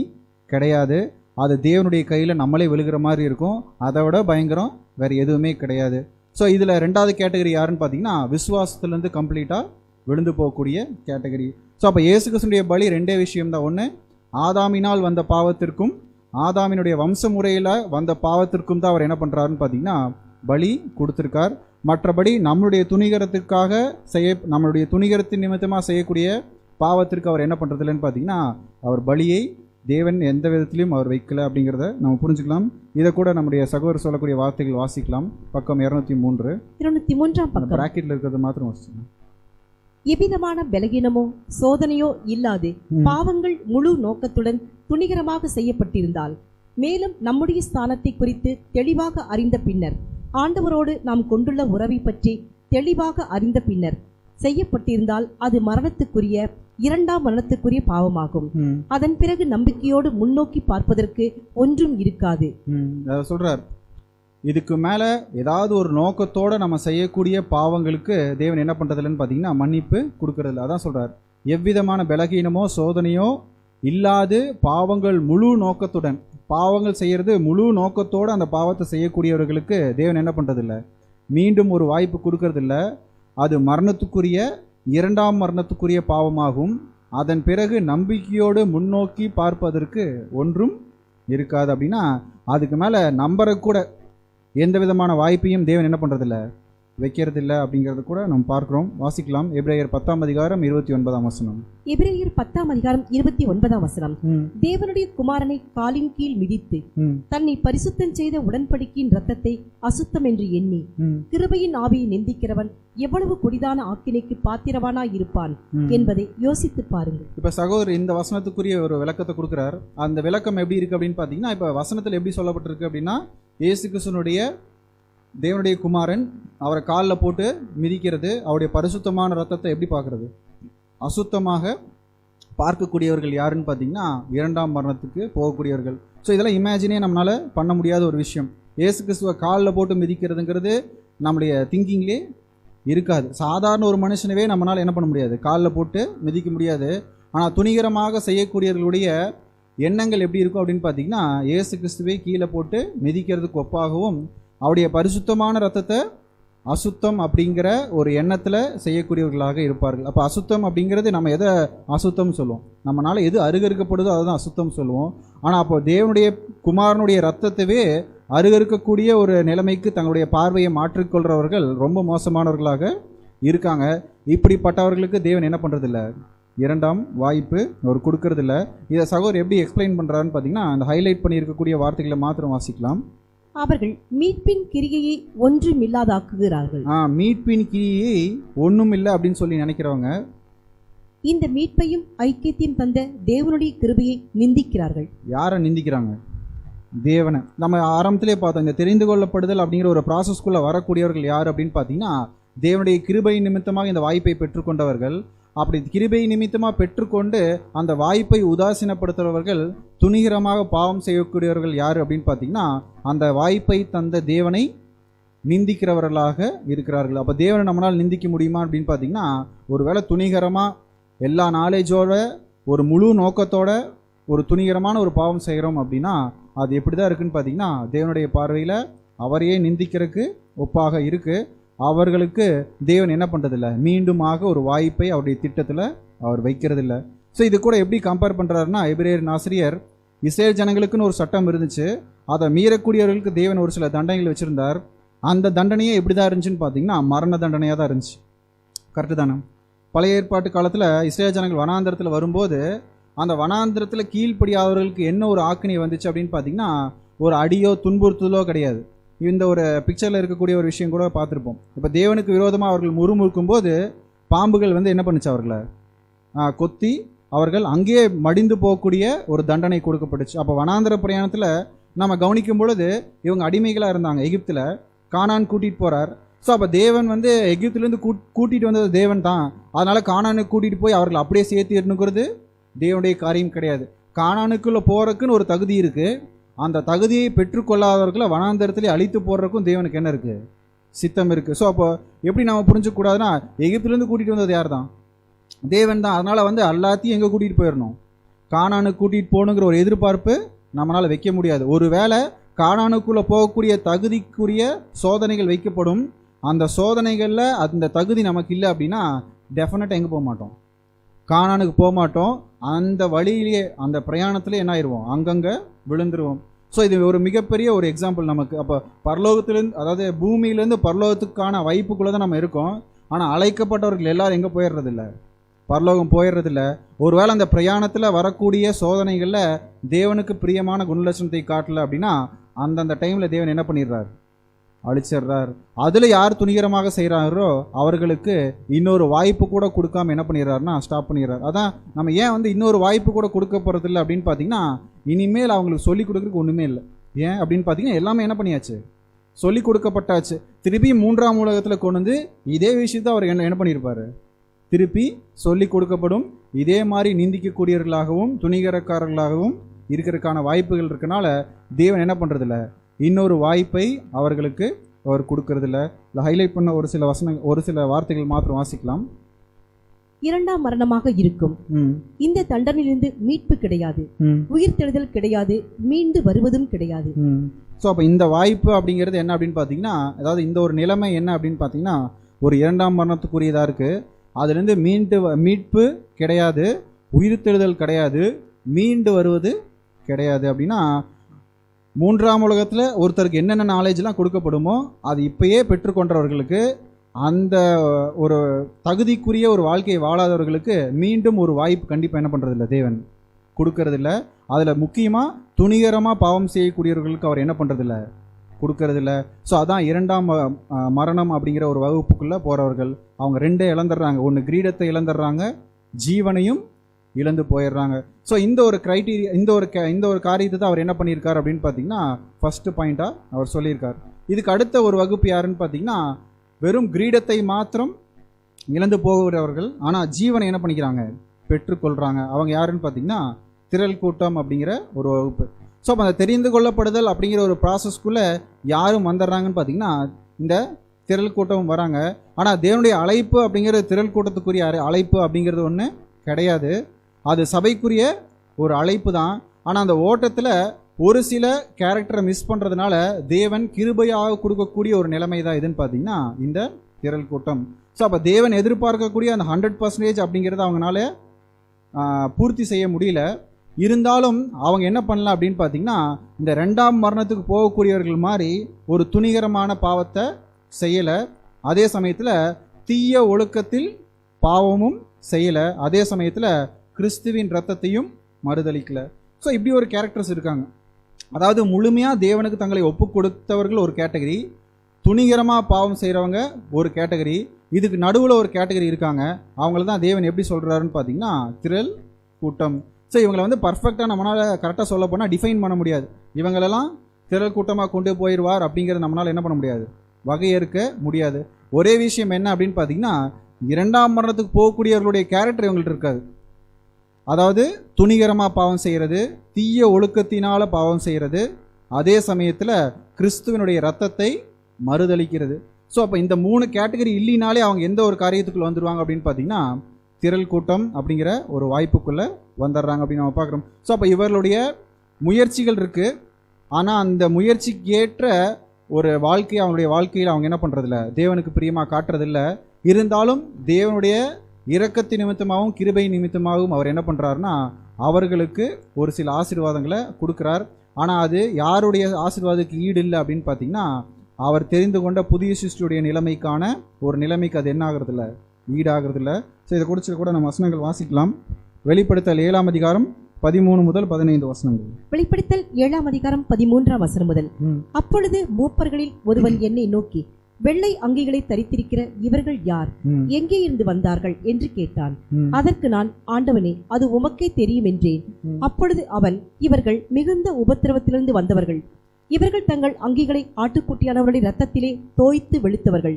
கிடையாது. அது தேவனுடைய கையில் நம்மளே விழுகிற மாதிரி இருக்கும். அதை விட பயங்கரம் வேறு எதுவுமே கிடையாது. ஸோ இதில் ரெண்டாவது கேட்டகரி யாருன்னு பார்த்தீங்கன்னா விசுவாசத்துலேருந்து கம்ப்ளீட்டாக விழுந்து போகக்கூடிய கேட்டகரி. ஸோ அப்போ இயேசு கிறிஸ்துடைய பலி ரெண்டே விஷயம்தான். ஒன்று, ஆதாமினால் வந்த பாவத்திற்கும் ஆதாமினுடைய வம்ச முறையில் வந்த பாவத்திற்கும் தான் அவர் என்ன பண்ணுறாருன்னு பார்த்தீங்கன்னா பலி கொடுத்துருக்கார். மற்றபடி நம்மளுடைய துணிகரத்துக்காக நம்மளுடைய துணிகரத்தின் நிமித்தமாக செய்யக்கூடிய பாவத்திற்கு அவர் என்ன பண்ணுறது இல்லைன்னு பார்த்தீங்கன்னா அவர் பலியை தேவன் எந்த விதத்திலையும் அவர் வைக்கல அப்படிங்கிறத நம்ம புரிஞ்சுக்கலாம். இதை கூட நம்முடைய சகோதரர் சொல்லக்கூடிய வார்த்தைகள் வாசிக்கலாம். பக்கம் 203 பிராக்கெட்ல இருக்கிறது மாத்திரம் வாசிக்கலாம். எவ்விதமான பலகீனமோ சோதனையோ இல்லாது பாவங்கள் முழு நோக்கத்துடன் துணிகரமாக செய்யப்பட்டிருந்தால், மேலும் நம்முடைய ஸ்தானத்தை குறித்து தெளிவாக அறிந்த பின்னர், ஆண்டவரோடு நாம் கொண்டுள்ள உறவை பற்றி தெளிவாக அறிந்த பின்னர் செய்யப்பட்டிருந்தால் அது மரணத்துக்குரிய இரண்டாம் மரணத்துக்குரிய பாவமாகும். அதன் பிறகு நம்பிக்கையோடு முன்னோக்கி பார்ப்பதற்கு ஒன்றும் இருக்காது. சொல்றார், இதுக்கு மேல ஏதாவது ஒரு நோக்கத்தோட நம்ம செய்யக்கூடிய பாவங்களுக்கு தேவன் என்ன பண்றதுலன்னு பாத்தீங்கன்னா மன்னிப்பு கொடுக்கறதில்ல. அதான் சொல்றார், எவ்விதமான பலகீனமோ சோதனையோ இல்லாது பாவங்கள் முழு நோக்கத்துடன், பாவங்கள் செய்யறது முழு நோக்கத்தோட அந்த பாவத்தை செய்யக்கூடியவர்களுக்கு தேவன் என்ன பண்றதில்ல, மீண்டும் ஒரு வாய்ப்பு கொடுக்கறதில்ல. அது மரணத்துக்குரிய இரண்டாம் மரணத்துக்குரிய பாவமாகும். அதன் பிறகு நம்பிக்கையோடு முன்னோக்கி பார்ப்பதற்கு ஒன்றும் இருக்காது. அப்படின்னா அதுக்கு மேலே நம்பரை எந்த விதமான வாய்ப்பையும் தேவன் என்ன பண்ணுறதில்ல, வைக்கிறதில்ல அப்படிங்கிறது கூட நம்ம பார்க்கிறோம். வாசிக்கலாம். எபிரேயர் 10ஆம் அதிகாரம் 29ஆம் வசனம். எபிரேயர் 10ஆம் அதிகாரம் 29ஆம் வசனம். தேவனுடைய குமாரனை காலின் கீழ் மிதித்து தன்னை பரிசுத்தம் செய்த உடன்படிக்கையின் இரத்தத்தை அசுத்தம் என்று எண்ணி கிருபையின் ஆவியை நிந்திக்கிறவன் எவ்வளவு கொடிதான ஆக்கினைக்கு பாத்திரவானாய் இருப்பான் என்பதை யோசித்து பாருங்கள். இப்ப சகோதரர் இந்த வசனத்துக்குரிய ஒரு விளக்கத்தை கொடுக்கிறார். அந்த விளக்கம் எப்படி இருக்கு அப்படின்னு பாத்தீங்கன்னா, இப்ப வசனத்தில் எப்படி சொல்லப்பட்டிருக்கு அப்படின்னா, இயேசு கிறிஸ்துவினுடைய தேவனுடைய குமாரன் அவரை காலில் போட்டு மிதிக்கிறது, அவருடைய பரிசுத்தமான ரத்தத்தை எப்படி பார்க்கறது, அசுத்தமாக பார்க்கக்கூடியவர்கள் யாருன்னு பார்த்தீங்கன்னா இரண்டாம் மரணத்துக்கு போகக்கூடியவர்கள். ஸோ இதெல்லாம் இமேஜினே நம்மளால பண்ண முடியாத ஒரு விஷயம். இயேசு கிறிஸ்துவை காலில் போட்டு மிதிக்கிறதுங்கிறது நம்முடைய திங்கிங்லேயே இருக்காது. சாதாரண ஒரு மனுஷனவே நம்மளால் என்ன பண்ண முடியாது, காலில் போட்டு மிதிக்க முடியாது. ஆனால் துணிகரமாக செய்யக்கூடியவர்களுடைய எண்ணங்கள் எப்படி இருக்கும் அப்படின்னு பார்த்தீங்கன்னா இயேசு கிறிஸ்துவை கீழே போட்டு மிதிக்கிறதுக்கு ஒப்பாகவும் அவருடைய பரிசுத்தமான ரத்தத்தை அசுத்தம் அப்படிங்கிற ஒரு எண்ணத்தில் செய்யக்கூடியவர்களாக இருப்பார்கள். அப்போ அசுத்தம் அப்படிங்கிறது நம்ம எதை அசுத்தம் சொல்லுவோம்? நம்மளால எது அருகறுக்கப்படுதோ அதை தான் அசுத்தம் சொல்லுவோம். ஆனால் அப்போ தேவனுடைய குமாரனுடைய ரத்தத்தையே அருகறுக்கக்கூடிய ஒரு நிலைமைக்கு தங்களுடைய பார்வையை மாற்றிக்கொள்கிறவர்கள் ரொம்ப மோசமானவர்களாக இருக்காங்க. இப்படிப்பட்டவர்களுக்கு தேவன் என்ன பண்ணுறதில்ல, இரண்டாம் வாய்ப்பு அவர் கொடுக்கறதில்ல. இதை சகோதரர் எப்படி எக்ஸ்பிளைன் பண்ணுறாருன்னு பார்த்தீங்கன்னா அந்த ஹைலைட் பண்ணியிருக்கக்கூடிய வார்த்தைகளை மாத்திரம் வாசிக்கலாம். அவர்கள் மீட்பின் கிரியையை ஒன்றுமில்லாதாக்குகிறார்கள். மீட்பின் கிரியை ஒன்றும் இல்லை அப்படின்னு சொல்லி நினைக்கிறவங்க இந்த மீட்பையும் ஐக்கியத்தையும் தந்த தேவனுடைய கிருபையை நிந்திக்கிறார்கள். யாரை நிந்திக்கிறாங்க? தேவனை. நம்ம ஆரம்பத்திலே பார்த்தோம், இந்த தெரிந்து கொள்ளப்படுதல் அப்படிங்கிற ஒரு ப்ராசஸ்குள்ளே வரக்கூடியவர்கள் யார் அப்படின்னு பார்த்தீங்கன்னா தேவனுடைய கிருபை நிமித்தமாக இந்த வாய்ப்பை பெற்றுக்கொண்டவர்கள். அப்படி கிருபை நிமித்தமாக பெற்றுக்கொண்டு அந்த வாய்ப்பை உதாசீனப்படுத்துகிறவர்கள், துணிகரமாக பாவம் செய்யக்கூடியவர்கள் யார் அப்படின்னு பார்த்தீங்கன்னா அந்த வாய்ப்பை தந்த தேவனை நிந்திக்கிறவர்களாக இருக்கிறார்கள். அப்போ தேவனை நம்மளால் நிந்திக்க முடியுமா அப்படின்னு பார்த்தீங்கன்னா ஒருவேளை துணிகரமாக எல்லா நாலேஜோட ஒரு முழு நோக்கத்தோட ஒரு துணிகரமான ஒரு பாவம் செய்கிறோம் அப்படின்னா அது எப்படி தான் இருக்குன்னு பார்த்தீங்கன்னா தேவனுடைய பார்வையில் அவரையே நிந்திக்கிறதுக்கு ஒப்பாக இருக்குது. அவர்களுக்கு தேவன் என்ன பண்ணுறதில்ல, மீண்டுமாக ஒரு வாய்ப்பை அவருடைய திட்டத்தில் அவர் வைக்கிறதில்ல. ஸோ இது கூட எப்படி கம்பேர் பண்ணுறாருன்னா எபிரேயர் ஆசிரியர் இஸ்ரேல் ஜனங்களுக்குன்னு ஒரு சட்டம் இருந்துச்சு, அதை மீறக்கூடியவர்களுக்கு தேவன் ஒரு சில தண்டனைகள் வச்சுருந்தார். அந்த தண்டனையே எப்படி தான் இருந்துச்சுன்னு பார்த்தீங்கன்னா மரண தண்டனையாக தான் இருந்துச்சு. கரெக்டு தானே? பழைய ஏற்பாட்டு காலத்தில் இஸ்ரேல் ஜனங்கள் வனாந்திரத்தில் வரும்போது அந்த வனாந்திரத்தில் கீழ்ப்படியாதவர்களுக்கு என்ன ஒரு ஆக்கினை வந்துச்சு அப்படின்னு பார்த்தீங்கன்னா ஒரு அடியோ துன்புறுத்தலோ கிடையாது. இந்த ஒரு பிக்சரில் இருக்கக்கூடிய ஒரு விஷயம் கூட பார்த்துருப்போம். இப்போ தேவனுக்கு விரோதமாக அவர்கள் முறுமுறுக்கும் போது பாம்புகள் என்ன பண்ணுச்சு, அவர்களை கொத்தி அவர்கள் அங்கேயே மடிந்து போகக்கூடிய ஒரு தண்டனை கொடுக்கப்பட்டுச்சு. அப்போ வனாந்திர பிரயாணத்தில் நம்ம கவனிக்கும் பொழுது இவங்க அடிமைகளாக இருந்தாங்க எகிப்தில். கானான் கூட்டிகிட்டு போகிறார். ஸோ அப்போ தேவன் எகிப்திலேருந்து கூட்டிகிட்டு வந்தது தேவன் தான். அதனால் கானானுக்கு கூட்டிகிட்டு போய் அவர்கள் அப்படியே சேர்த்துனுங்கிறது தேவனுடைய காரியம் கிடையாது. கானானுக்குள்ளே போகிறதுக்குன்னு ஒரு தகுதி இருக்குது. அந்த தகுதியை பெற்றுக்கொள்ளாதவர்களை வனாந்தரத்திலே அழித்து போடுறதுக்கும் தேவனுக்கு என்ன இருக்குது, சித்தம் இருக்குது. ஸோ அப்போ எப்படி நம்ம புரிஞ்சுக்கூடாதுன்னா எகிப்திலேருந்து கூட்டிகிட்டு வந்தது யார் தான்? தேவன் தான். அதனால் எல்லாத்தையும் எங்கே கூட்டிகிட்டு போயிடணும், கானானுக்கு கூட்டிகிட்டு போகணுங்கிற ஒரு எதிர்பார்ப்பு நம்மளால் வைக்க முடியாது. ஒருவேளை கானானுக்குள்ளே போகக்கூடிய தகுதிக்குரிய சோதனைகள் வைக்கப்படும். அந்த சோதனைகளில் அந்த தகுதி நமக்கு இல்லை அப்படின்னா டெஃபினட்டாக எங்கே போக மாட்டோம், கானானுக்கு போக மாட்டோம். அந்த வழியிலேயே அந்த பிரயாணத்திலே என்ன ஆயிடுவோம், அங்கங்கே விழுந்துருவோம். ஸோ இது ஒரு மிகப்பெரிய ஒரு எக்ஸாம்பிள் நமக்கு. அப்போ பரலோகத்திலேருந்து, அதாவது பூமியிலேருந்து பரலோகத்துக்கான வாய்ப்புக்குள்ளே தான் நம்ம இருக்கோம். ஆனால் அழைக்கப்பட்டவர்கள் எல்லாரும் எங்கே போயிடுறதில்ல, பரலோகம் போயிடுறதில்ல. ஒருவேளை அந்த பிரயாணத்தில் வரக்கூடிய சோதனைகளில் தேவனுக்கு பிரியமான குணலட்சணத்தை காட்டலை அப்படின்னா அந்தந்த டைமில் தேவன் என்ன பண்ணிடுறார், அழிச்சிடுறார். அதில் யார் துணிகரமாக செய்கிறாரோ அவர்களுக்கு இன்னொரு வாய்ப்பு கூட கொடுக்காம என்ன பண்ணிடுறாருன்னா ஸ்டாப் பண்ணிடுறாரு. அதான் நம்ம ஏன் இன்னொரு வாய்ப்பு கூட கொடுக்க போகிறதில்ல அப்படின்னு பார்த்தீங்கன்னா இனிமேல் அவங்களுக்கு சொல்லிக் கொடுக்குறதுக்கு ஒன்றுமே இல்லை. ஏன் அப்படின்னு பார்த்தீங்கன்னா எல்லாமே என்ன பண்ணியாச்சு, சொல்லிக் கொடுக்கப்பட்டாச்சு. திருப்பி மூன்றாம் உலகத்தில் கொண்டு இதே விஷயத்தை அவர் என்ன பண்ணியிருப்பார், திருப்பி சொல்லிக் கொடுக்கப்படும். இதே மாதிரி நிந்திக்கக்கூடியவர்களாகவும் துணிகரக்காரர்களாகவும் இருக்கிறதுக்கான வாய்ப்புகள் இருக்கனால தேவன் என்ன பண்ணுறதில்ல, இன்னொரு வாய்ப்பை அவர்களுக்கு அவர் கொடுக்கறதில்ல. ஹைலைட் பண்ண ஒரு சில வார்த்தைகள் மாத்திரம் வாசிக்கலாம். இரண்டாம் மரணமாக இருக்கும். இந்த தண்டனையிலிருந்து மீட்பு கிடையாது, உயிர் தெழுதல் கிடையாது, மீண்டு வருவதும் கிடையாது. ஸோ அப்போ இந்த வாய்ப்பு அப்படிங்கிறது என்ன அப்படின்னு பார்த்தீங்கன்னா, அதாவது இந்த ஒரு நிலைமை என்ன அப்படின்னு பார்த்தீங்கன்னா ஒரு இரண்டாம் மரணத்துக்குரியதாக இருக்குது. அதுலேருந்து மீட்பு கிடையாது, உயிர் தெழுதல் கிடையாது, மீண்டு வருவது கிடையாது. அப்படின்னா மூன்றாம் உலகத்தில் ஒருத்தருக்கு என்னென்ன நாலேஜ்லாம் கொடுக்கப்படுமோ அது இப்பயே பெற்றுக்கொண்டவர்களுக்கு, அந்த ஒரு தகுதிக்குரிய ஒரு வாழ்க்கையை வாழாதவர்களுக்கு மீண்டும் ஒரு வாய்ப்பு கண்டிப்பாக என்ன பண்ணுறதில்ல, தேவன் கொடுக்கறதில்ல. அதில் முக்கியமாக துணிகரமாக பாவம் செய்யக்கூடியவர்களுக்கு அவர் என்ன பண்ணுறதில்ல, கொடுக்கறதில்ல. ஸோ அதான் இரண்டாம் மரணம் அப்படிங்கிற ஒரு வகுப்புக்குள்ளே போகிறவர்கள். அவங்க ரெண்டே இழந்துடுறாங்க. ஒன்று கிரீடத்தை இழந்துடுறாங்க, ஜீவனையும் இழந்து போயிடுறாங்க. ஸோ இந்த ஒரு கிரைட்டீரியா, இந்த ஒரு காரியத்தை தான் அவர் என்ன பண்ணியிருக்கார் அப்படின்னு பார்த்தீங்கன்னா ஃபஸ்ட்டு பாயிண்ட்டாக அவர் சொல்லியிருக்கார். இதுக்கு அடுத்த ஒரு வகுப்பு யாருன்னு பார்த்தீங்கன்னா வெறும் கிரீடத்தை மாத்திரம் இழந்து போகிறவர்கள், ஆனால் ஜீவனை என்ன பண்ணிக்கிறாங்க, பெற்றுக்கொள்கிறாங்க. அவங்க யாருன்னு பார்த்தீங்கன்னா திரள் கூட்டம் அப்படிங்கிற ஒரு வகுப்பு. ஸோ அப்போ அந்த தெரிந்து கொள்ளப்படுதல் அப்படிங்கிற ஒரு ப்ராசஸ்க்குள்ளே யாரும் வந்துடுறாங்கன்னு பார்த்தீங்கன்னா இந்த திரள் கூட்டம் வராங்க. ஆனால் தேவனுடைய அழைப்பு அப்படிங்கிறது திரள் கூட்டத்துக்குரிய அழைப்பு அப்படிங்கிறது ஒன்று கிடையாது. அது சபைக்குரிய ஒரு அழைப்பு தான். ஆனால் அந்த ஓட்டத்தில் ஒரு சில கேரக்டரை மிஸ் பண்ணுறதுனால தேவன் கிருபையாக கொடுக்கக்கூடிய ஒரு நிலைமை தான் எதுன்னு பார்த்தீங்கன்னா இந்த திரள் கூட்டம். ஸோ அப்போ தேவன் எதிர்பார்க்கக்கூடிய அந்த 100% அப்படிங்கிறத அவங்களால பூர்த்தி செய்ய முடியல. இருந்தாலும் அவங்க என்ன பண்ணலாம் அப்படின்னு பார்த்தீங்கன்னா, இந்த 2ஆம் மரணத்துக்கு போகக்கூடியவர்கள் மாதிரி ஒரு துணிகரமான பாவத்தை செய்யலை, அதே சமயத்தில் தீய ஒழுக்கத்தில் பாவமும் செய்யலை, அதே சமயத்தில் கிறிஸ்துவின் இரத்தத்தையும் மறுதளிக்கலை. ஸோ இப்படி ஒரு கேரக்டர்ஸ் இருக்காங்க. அதாவது முழுமையாக தேவனுக்கு தங்களை ஒப்பு கொடுத்தவர்கள் ஒரு கேட்டகரி, துணிகரமாக பாவம் செய்கிறவங்க ஒரு கேட்டகரி, இதுக்கு நடுவில் ஒரு கேட்டகரி இருக்காங்க. அவங்கள தான் தேவன் எப்படி சொல்கிறாருன்னு பார்த்தீங்கன்னா திரள் கூட்டம். ஸோ இவங்களை வந்து பர்ஃபெக்டாக நம்மளால் கரெக்டாக சொல்ல போனால் டிஃபைன் பண்ண முடியாது. இவங்களெல்லாம் திரள் கூட்டமாக கொண்டு போயிடுவார் அப்படிங்கிறத நம்மளால் என்ன பண்ண முடியாது, வகையறுக்க முடியாது. ஒரே விஷயம் என்ன அப்படின்னு பார்த்தீங்கன்னா, 2ஆம் மரணத்துக்கு போகக்கூடியவர்களுடைய கேரக்டர் இவங்கள்ட்ட இருக்காது. அதாவது துணிகரமாக பாவம் செய்கிறது, தீய ஒழுக்கத்தினால் பாவம் செய்கிறது, அதே சமயத்தில் கிறிஸ்துவனுடைய இரத்தத்தை மறுதளிக்கிறது. ஸோ அப்போ இந்த 3 கேட்டகரி இல்லைனாலே அவங்க எந்த ஒரு காரியத்துக்குள்ள வந்துடுவாங்க அப்படின்னு பார்த்தீங்கன்னா திரள் கூட்டம் அப்படிங்கிற ஒரு வாய்ப்புக்குள்ளே வந்துடுறாங்க அப்படின்னு நம்ம பார்க்குறோம். ஸோ அப்போ இவர்களுடைய முயற்சிகள் இருக்குது, ஆனால் அந்த முயற்சிக்கு ஏற்ற ஒரு வாழ்க்கையை அவங்களுடைய வாழ்க்கையில் அவங்க என்ன பண்ணுறதில்ல, தேவனுக்கு பிரியமாக காட்டுறதில்ல. இருந்தாலும் தேவனுடைய இரக்கத்தின் நிமித்தமாகவும் கிருபை நிமித்தமாகவும் அவர் என்ன பண்ணுறாருன்னா அவர்களுக்கு ஒரு சில ஆசீர்வாதங்களை கொடுக்குறார். ஆனால் அது யாருடைய ஆசீர்வாதத்துக்கு ஈடு இல்லை அப்படின்னு பார்த்தீங்கன்னா, அவர் தெரிந்து கொண்ட புதிய சிருஷ்டியுடைய நிலைமைக்கான ஒரு நிலைமைக்கு அது என்ன ஆகிறதில்ல, ஈடாகிறதில்ல. ஸோ இதை குறித்து கூட நம்ம வசனங்கள் வாசிக்கலாம். வெளிப்படுத்தல் 7ஆம் அதிகாரம் 13 முதல் 15 வசனங்கள். வெளிப்படுத்தல் 7ஆம் அதிகாரம் 13ஆம் வசனம் முதல். அப்பொழுது மூப்பர்களில் ஒருவன் என்னை நோக்கி, வெள்ளை அங்கிகளை தரித்திருக்கிற இவர்கள் யார், எங்கே இருந்து வந்தார்கள் என்று கேட்டான். அதற்கு நான், ஆண்டவனே, அது உமக்கே தெரியும் என்றேன். அப்பொழுது அவன், இவர்கள் மிகுந்த உபத்திரவத்திலிருந்து வந்தவர்கள். இவர்கள் தங்கள் அங்கிகளை ஆட்டுக்குட்டியானவருடைய இரத்தத்திலே தோய்த்து வெளுத்தவர்கள்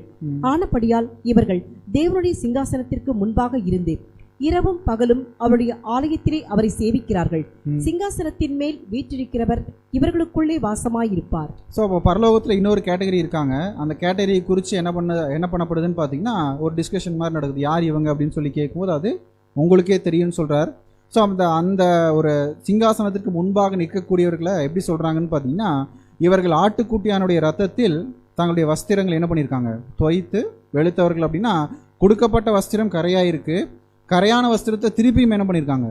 ஆனபடியால் இவர்கள் தேவனுடைய சிங்காசனத்திற்கு முன்பாக இருந்து இரவும் பகலும் அவருடைய ஆலயத்திலே அவரை சேவிக்கிறார்கள். சிங்காசனத்தின் மேல் வீற்றிருக்கிறவர் இவர்களுக்குள்ளே வாசமாயிருப்பார். ஸோ அப்போ பரலோகத்தில் இன்னொரு கேட்டகரி இருக்காங்க. அந்த கேட்டகரி குறித்து என்ன பண்ணப்படுதுன்னு பார்த்தீங்கன்னா ஒரு டிஸ்கஷன் மாதிரி நடக்குது. யார் இவங்க அப்படின்னு சொல்லி கேட்கும்போது அது உங்களுக்கே தெரியும்னு சொல்கிறார். ஸோ அந்த ஒரு சிங்காசனத்திற்கு முன்பாக நிற்கக்கூடியவர்களை எப்படி சொல்கிறாங்கன்னு பார்த்தீங்கன்னா, இவர்கள் ஆட்டுக்குட்டியானுடைய ரத்தத்தில் தங்களுடைய வஸ்திரங்கள் என்ன பண்ணியிருக்காங்க, துவைத்து வெளுத்தவர்கள். அப்படின்னா கொடுக்கப்பட்ட வஸ்திரம் கரையாக இருக்குது, கரையான வஸ்திரத்தை திருப்பியும் என்ன பண்ணியிருக்காங்க,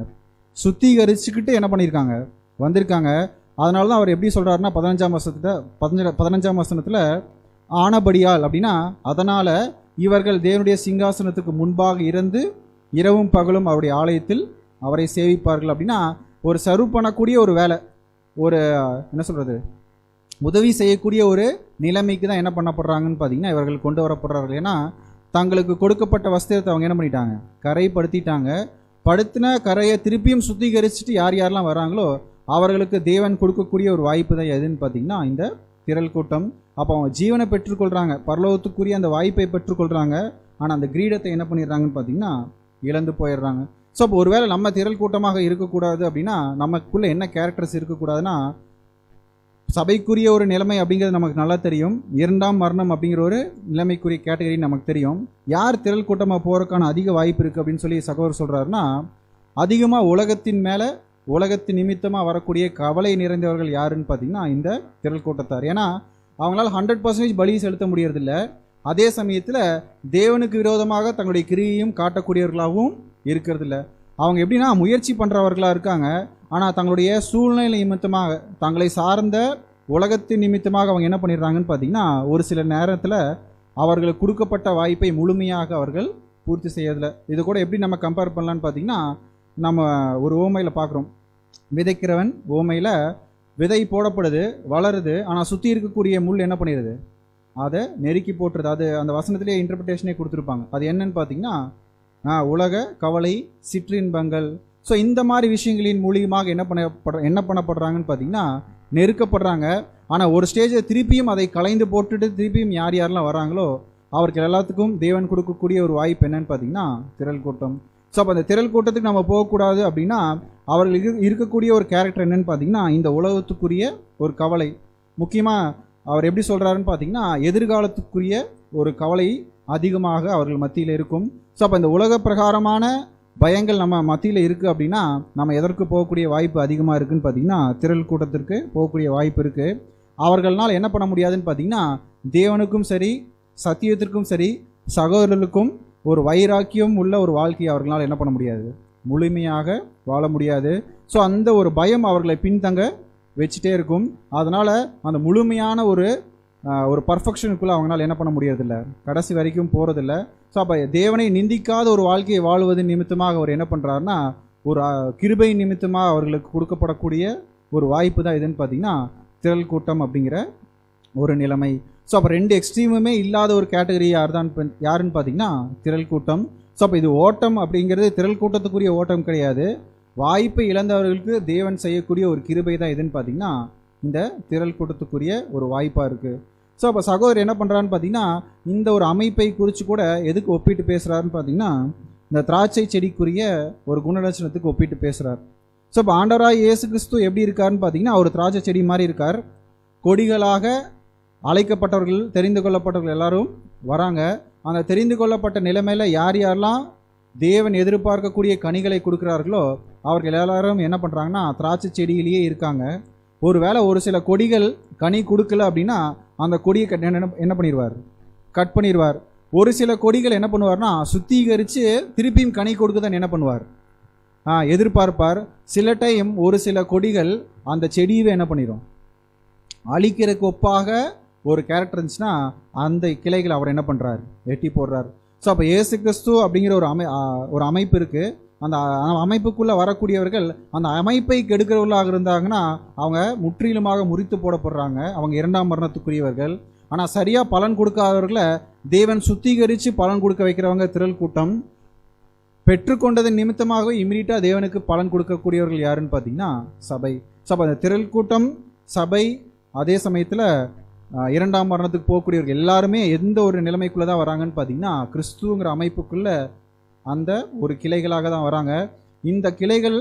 சுத்திகரிச்சுக்கிட்டு என்ன பண்ணியிருக்காங்க, வந்திருக்காங்க. அதனால தான் அவர் எப்படி சொல்கிறாருன்னா 15ஆம் வசனத்தில் ஆனபடியால் அப்படின்னா அதனால் இவர்கள் தேவனுடைய சிங்காசனத்துக்கு முன்பாக இருந்து இரவும் பகலும் அவருடைய ஆலயத்தில் அவரை சேவிப்பார்கள். அப்படின்னா ஒரு சர்வ் பண்ணக்கூடிய ஒரு வேலை, ஒரு என்ன சொல்கிறது, உதவி செய்யக்கூடிய ஒரு நிலைமைக்கு தான் என்ன பண்ணப்படுறாங்கன்னு பார்த்தீங்கன்னா இவர்கள் கொண்டு வரப்படுறார்கள். ஏன்னா தங்களுக்கு கொடுக்கப்பட்ட வஸ்திரத்தை அவங்க என்ன பண்ணிட்டாங்க, கரைப்படுத்திட்டாங்க. படுத்தின கரையை திருப்பியும் சுத்திகரிச்சுட்டு யார் யாரெல்லாம் வராங்களோ அவர்களுக்கு தேவன் கொடுக்கக்கூடிய ஒரு வாய்ப்பு தான் எதுன்னு பார்த்தீங்கன்னா இந்த திரள் கூட்டம். அப்போ அவங்க ஜீவனை பெற்றுக்கொள்கிறாங்க, பரலோகத்துக்குரிய அந்த வாய்ப்பை பெற்றுக்கொள்கிறாங்க. ஆனால் அந்த கிரீடத்தை என்ன பண்ணிடுறாங்கன்னு பார்த்தீங்கன்னா இழந்து போயிடுறாங்க. ஸோ அப்போ ஒருவேளை நம்ம திரள் கூட்டமாக இருக்கக்கூடாது அப்படின்னா நமக்குள்ளே என்ன கேரக்டர்ஸ் இருக்கக்கூடாதுன்னா, சபைக்குரிய ஒரு நிலைமை அப்படிங்கிறது நமக்கு நல்லா தெரியும். 2ஆம் மரணம் அப்படிங்கிற ஒரு நிலைமைக்குரிய கேட்டகரி நமக்கு தெரியும். யார் திரள் கூட்டமாக போகிறதுக்கான அதிக வாய்ப்பு இருக்குது அப்படின்னு சொல்லி சகோதரர் சொல்கிறாருன்னா, அதிகமாக உலகத்தின் மேலே உலகத்தின் நிமித்தமாக வரக்கூடிய கவலை நிறைந்தவர்கள் யாருன்னு பார்த்தீங்கன்னா இந்த திரள் கூட்டத்தார். ஏன்னா அவங்களால 100% பலி செலுத்த முடியறதில்ல, அதே சமயத்தில் தேவனுக்கு விரோதமாக தங்களுடைய கிரியையும் காட்டக்கூடியவர்களாகவும் இருக்கிறதில்ல. அவங்க எப்படின்னா முயற்சி பண்ணுறவர்களாக இருக்காங்க, ஆனால் தங்களுடைய சூழ்நிலை நிமித்தமாக தங்களை சார்ந்த உலகத்தின் நிமித்தமாக அவங்க என்ன பண்ணிடுறாங்கன்னு பார்த்தீங்கன்னா ஒரு சில நேரத்தில் அவர்களுக்கு கொடுக்கப்பட்ட வாய்ப்பை முழுமையாக அவர்கள் பூர்த்தி செய்யறதில்ல. இது கூட எப்படி நம்ம கம்பேர் பண்ணலான்னு பார்த்தீங்கன்னா, நம்ம ஒரு ஓமையில் பார்க்குறோம். விதைக்கிறவன் ஓமையில் விதை போடப்படுது, வளருது, ஆனால் சுற்றி இருக்கக்கூடிய முள் என்ன பண்ணிடுது, அதை நெருக்கி போட்டுருது. அது அந்த வசனத்திலே இன்டர்பிரிட்டேஷனே கொடுத்துருப்பாங்க. அது என்னன்னு பார்த்தீங்கன்னா உலக கவலை, சிற்றின்பங்கள். ஸோ இந்த மாதிரி விஷயங்களின் மூலியமாக என்ன பண்ணப்படுறாங்கன்னு பார்த்தீங்கன்னா நெருக்கப்படுறாங்க. ஆனால் ஒரு ஸ்டேஜை திருப்பியும் அதை கலைந்து போட்டுட்டு திருப்பியும் யார் யாரெல்லாம் வராங்களோ அவர்கள் எல்லாத்துக்கும் தேவன் கொடுக்கக்கூடிய ஒரு வாய்ப்பு என்னன்னு பார்த்தீங்கன்னா திரள் கூட்டம். ஸோ அப்போ அந்த திரள் கூட்டத்துக்கு நம்ம போகக்கூடாது அப்படின்னா அவர்களுக்கு இருக்கக்கூடிய ஒரு கேரக்டர் என்னன்னு பார்த்தீங்கன்னா இந்த உலகத்துக்குரிய ஒரு கவலை. முக்கியமாக அவர் எப்படி சொல்கிறாருன்னு பார்த்தீங்கன்னா எதிர்காலத்துக்குரிய ஒரு கவலை அதிகமாக அவர்கள் மத்தியில் இருக்கும். ஸோ அப்போ இந்த உலக பிரகாரமான பயங்கள் நம்ம மத்தியில் இருக்குது அப்படின்னா நம்ம எதற்கு போகக்கூடிய வாய்ப்பு அதிகமாக இருக்குதுன்னு பார்த்தீங்கன்னா திரள் கூட்டத்திற்கு போகக்கூடிய வாய்ப்பு இருக்குது. அவர்களால் என்ன பண்ண முடியாதுன்னு பார்த்தீங்கன்னா தேவனுக்கும் சரி சத்தியத்திற்கும் சரி சகோதரர்களுக்கும் ஒரு வைராக்கியம் உள்ள ஒரு வாழ்க்கையை அவர்களால் என்ன பண்ண முடியாது, முழுமையாக வாழ முடியாது. ஸோ அந்த ஒரு பயம் அவர்களை பின்தங்க வச்சுட்டே இருக்கும். அதனால் அந்த முழுமையான ஒரு பர்ஃபெக்ஷனுக்குள்ளே அவங்களால என்ன பண்ண முடியறதில்ல, கடைசி வரைக்கும் போகிறதில்ல. ஸோ அப்போ தேவனை நிந்திக்காத ஒரு வாழ்க்கையை வாழ்வதன் நிமித்தமாக அவர் என்ன பண்ணுறாருன்னா ஒரு கிருபை நிமித்தமாக அவர்களுக்கு கொடுக்கப்படக்கூடிய ஒரு வாய்ப்பு தான் எதுன்னு பார்த்தீங்கன்னா திரள் கூட்டம் அப்படிங்கிற ஒரு நிலைமை. ஸோ அப்போ ரெண்டு எக்ஸ்ட்ரீமுமே இல்லாத ஒரு கேட்டகரி யாருன்னு பார்த்தீங்கன்னா திரள் கூட்டம். ஸோ அப்போ இது ஓட்டம் அப்படிங்கிறது திரள் கூட்டத்துக்குரிய ஓட்டம் கிடையாது. வாய்ப்பை இழந்தவர்களுக்கு தேவன் செய்யக்கூடிய ஒரு கிருபை தான் எதுன்னு பார்த்தீங்கன்னா இந்த திரள் கூட்டத்துக்குரிய ஒரு வாய்ப்பாக இருக்குது. ஸோ அப்போ சகோதரர் என்ன பண்ணுறான்னு பார்த்தீங்கன்னா இந்த ஒரு அமைப்பை குறித்து கூட எதுக்கு ஒப்பிட்டு பேசுகிறாருன்னு பார்த்தீங்கன்னா இந்த திராட்சை செடிக்குரிய ஒரு குணலட்சணத்துக்கு ஒப்பிட்டு பேசுகிறார். ஸோ இப்போ ஆண்டவராய் இயேசு கிறிஸ்து எப்படி இருக்காருன்னு பார்த்தீங்கன்னா ஒரு திராட்சை செடி மாதிரி இருக்கார். கொடிகளாக அழைக்கப்பட்டவர்கள் தெரிந்து கொள்ளப்பட்டவர்கள் எல்லாரும் வராங்க. அந்த தெரிந்து கொள்ளப்பட்ட நிலைமையில் யார் யாரெல்லாம் தேவன் எதிர்பார்க்கக்கூடிய கனிகளை கொடுக்குறார்களோ அவர்கள் எல்லாரும் என்ன பண்ணுறாங்கன்னா திராட்சை செடியிலேயே இருக்காங்க. ஒருவேளை ஒரு சில கொடிகள் கனி கொடுக்கல அப்படின்னா அந்த கொடியை என்ன பண்ணிடுவார், கட் பண்ணிடுவார். ஒரு சில கொடிகள் என்ன பண்ணுவார்னா சுத்திகரித்து திருப்பியும் கனி கொடுக்க தான் என்ன பண்ணுவார், எதிர்பார்ப்பார். சில டைம் ஒரு சில கொடிகள் அந்த செடியவே என்ன பண்ணிடும், அழிக்கிறதுக்கு ஒப்பாக ஒரு கேரக்டர் இருந்துச்சுன்னா அந்த கிளைகள் அவர் என்ன பண்ணுறார், வெட்டி போடுறார். ஸோ அப்போ இயேசு கிறிஸ்து அப்படிங்கிற ஒரு அமைப்பு இருக்குது. அந்த அமைப்புக்குள்ளே வரக்கூடியவர்கள் அந்த அமைப்பை கெடுக்கிறவர்களாக இருந்தாங்கன்னா அவங்க முற்றிலுமாக முறித்து போடப்படுறாங்க, அவங்க இரண்டாம் மரணத்துக்குரியவர்கள். ஆனால் சரியாக பலன் கொடுக்காதவர்களை தேவன் சுத்திகரித்து பலன் கொடுக்க வைக்கிறவங்க திரள் கூட்டம். பெற்றுக்கொண்டதன் நிமித்தமாக இமிடியட்டாக தேவனுக்கு பலன் கொடுக்கக்கூடியவர்கள் யாருன்னு பார்த்தீங்கன்னா சபை. ஸோ அந்த திரள் கூட்டம் சபை அதே சமயத்தில் இரண்டாம் மரணத்துக்கு போகக்கூடியவர்கள் எல்லாருமே எந்த ஒரு நிலைமைக்குள்ளே தான் வராங்கன்னு பார்த்தீங்கன்னா கிறிஸ்துங்கிற அமைப்புக்குள்ளே அந்த ஒரு கிளைகளாக தான் வராங்க. இந்த கிளைகள்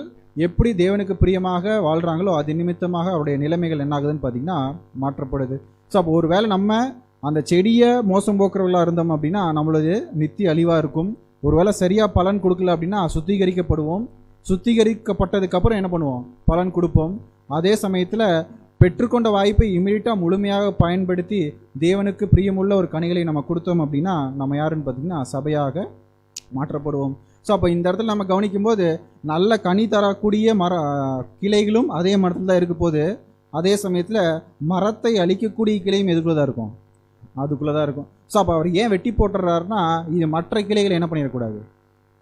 எப்படி தேவனுக்கு பிரியமாக வாழ்கிறாங்களோ அது நிமித்தமாக அவருடைய நிலைமைகள் என்ன ஆகுதுன்னு பார்த்தீங்கன்னா மாற்றப்படுது. ஸோ அப்போ ஒரு வேளை நம்ம அந்த செடியை மோசம் போக்குறவர்களாக இருந்தோம் அப்படின்னா நம்மளது நித்திய அழிவாக இருக்கும். ஒருவேளை சரியாக பலன் கொடுக்கல அப்படின்னா சுத்திகரிக்கப்படுவோம். சுத்திகரிக்கப்பட்டதுக்கப்புறம் என்ன பண்ணுவோம், பலன் கொடுப்போம். அதே சமயத்தில் பெற்றுக்கொண்ட வாய்ப்பை இமீடியட்டாக முழுமையாக பயன்படுத்தி தேவனுக்கு பிரியமுள்ள ஒரு கனிகளை நம்ம கொடுத்தோம் அப்படின்னா நம்ம யாருன்னு பார்த்தீங்கன்னா சபையாக மாற்றப்படுவோம். ஸோ அப்போ இந்த இடத்துல நம்ம கவனிக்கும்போது நல்ல கனி தரக்கூடிய கிளைகளும் அதே மரத்தில் தான் இருக்க போது, அதே சமயத்தில் மரத்தை அழிக்கக்கூடிய கிளையும் எதுக்குள்ளே தான் இருக்கும், அதுக்குள்ளே தான் இருக்கும். ஸோ அப்போ அவர் ஏன் வெட்டி போட்டுறாருன்னா இது மற்ற கிளைகளை என்ன பண்ணிடக்கூடாது,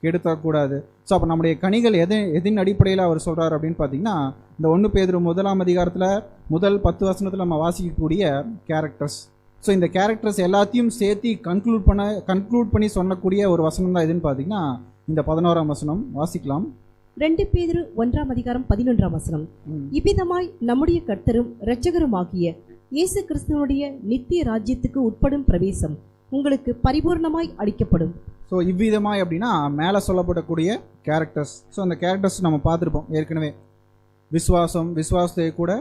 கெடுத்தக்கூடாது. ஸோ அப்போ நம்முடைய கனிகள் எதின் அடிப்படையில் அவர் சொல்கிறார் அப்படின்னு பார்த்தீங்கன்னா இந்த 1 பேதுரு 1ஆம் அதிகாரத்தில் முதல் 10 வசனத்தில் நம்ம வாசிக்கக்கூடிய கேரக்டர்ஸ். ஸோ இந்த கேரக்டர்ஸ் எல்லாத்தையும் சேர்த்து கன்க்ளூட் பண்ணி சொல்லக்கூடிய ஒரு வசனம் தான் எதுன்னு பார்த்தீங்கன்னா இந்த 11ஆம் வசனம் வாசிக்கலாம். 2 பேதுரு 1ஆம் அதிகாரம் 11ஆம் வசனம். இவ்விதமாய் நம்முடைய கர்த்தரும் இரட்சகருமாகிய இயேசு கிறிஸ்துவனுடைய நித்திய ராஜ்யத்துக்கு உட்படும் பிரவேசம் உங்களுக்கு பரிபூர்ணமாய் அளிக்கப்படும். ஸோ இவ்விதமாய் அப்படின்னா மேலே சொல்லப்படக்கூடிய கேரக்டர்ஸ். ஸோ அந்த கேரக்டர்ஸ் நம்ம பார்த்துருப்போம் ஏற்கனவே. விசுவாசத்தை கூட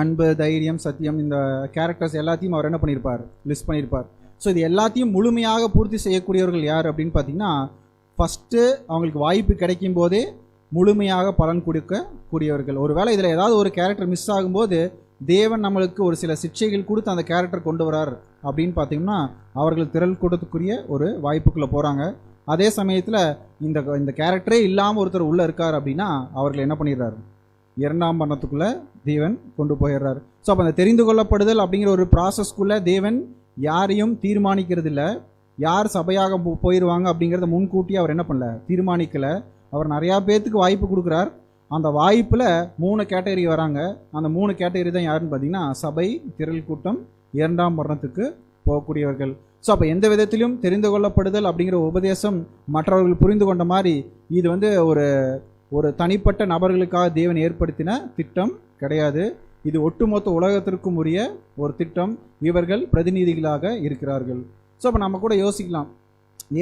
அன்பு, தைரியம், சத்தியம், இந்த கேரக்டர்ஸ் எல்லாத்தையும் அவர் என்ன பண்ணியிருப்பார், லிஸ்ட் பண்ணியிருப்பார். ஸோ இது எல்லாத்தையும் முழுமையாக பூர்த்தி செய்யக்கூடியவர்கள் யார் அப்படின்னு பார்த்தீங்கன்னா ஃபஸ்ட்டு அவங்களுக்கு வாய்ப்பு கிடைக்கும் போதே முழுமையாக பலன் கொடுக்கக்கூடியவர்கள். ஒருவேளை இதில் ஏதாவது ஒரு கேரக்டர் மிஸ் ஆகும்போது தேவன் நம்மளுக்கு ஒரு சில சிக்ஷைகள் கொடுத்து அந்த கேரக்டர் கொண்டு வரார் அப்படின்னு பார்த்தீங்கன்னா அவர்கள் திரள் கூட்டத்துக்குரிய ஒரு வாய்ப்புக்குள்ளே போகிறாங்க. அதே சமயத்தில் இந்த கேரக்டரே இல்லாமல் ஒருத்தர் உள்ளே இருக்கார் அப்படின்னா அவர்கள் என்ன பண்ணிடுறாரு, இரண்டாம் மரணத்துக்குள்ளே தேவன் கொண்டு போயிடுறாரு. ஸோ அப்போ அந்த தெரிந்து கொள்ளப்படுதல் அப்படிங்கிற ஒரு ப்ராசஸ்க்குள்ளே தேவன் யாரையும் தீர்மானிக்கிறது இல்லை. யார் சபையாக போயிடுவாங்க அப்படிங்கிறத முன்கூட்டி அவர் என்ன பண்ணல, தீர்மானிக்கலை. அவர் நிறையா பேர்த்துக்கு வாய்ப்பு கொடுக்குறார். அந்த வாய்ப்பில் 3 கேட்டகரி வராங்க. அந்த 3 கேட்டகரி தான் யாருன்னு பார்த்தீங்கன்னா சபை, திரள் கூட்டம், இரண்டாம் மரணத்துக்கு போகக்கூடியவர்கள். ஸோ அப்போ எந்த விதத்திலும் தெரிந்து கொள்ளப்படுதல் அப்படிங்கிற உபதேசம் மற்றவர்கள் புரிந்து கொண்ட மாதிரி இது ஒரு தனிப்பட்ட நபர்களுக்காக தேவன் ஏற்படுத்தின திட்டம் கிடையாது. இது ஒட்டுமொத்த உலகத்திற்கும் உரிய ஒரு திட்டம். இவர்கள் பிரதிநிதிகளாக இருக்கிறார்கள். ஸோ அப்போ நம்ம கூட யோசிக்கலாம்,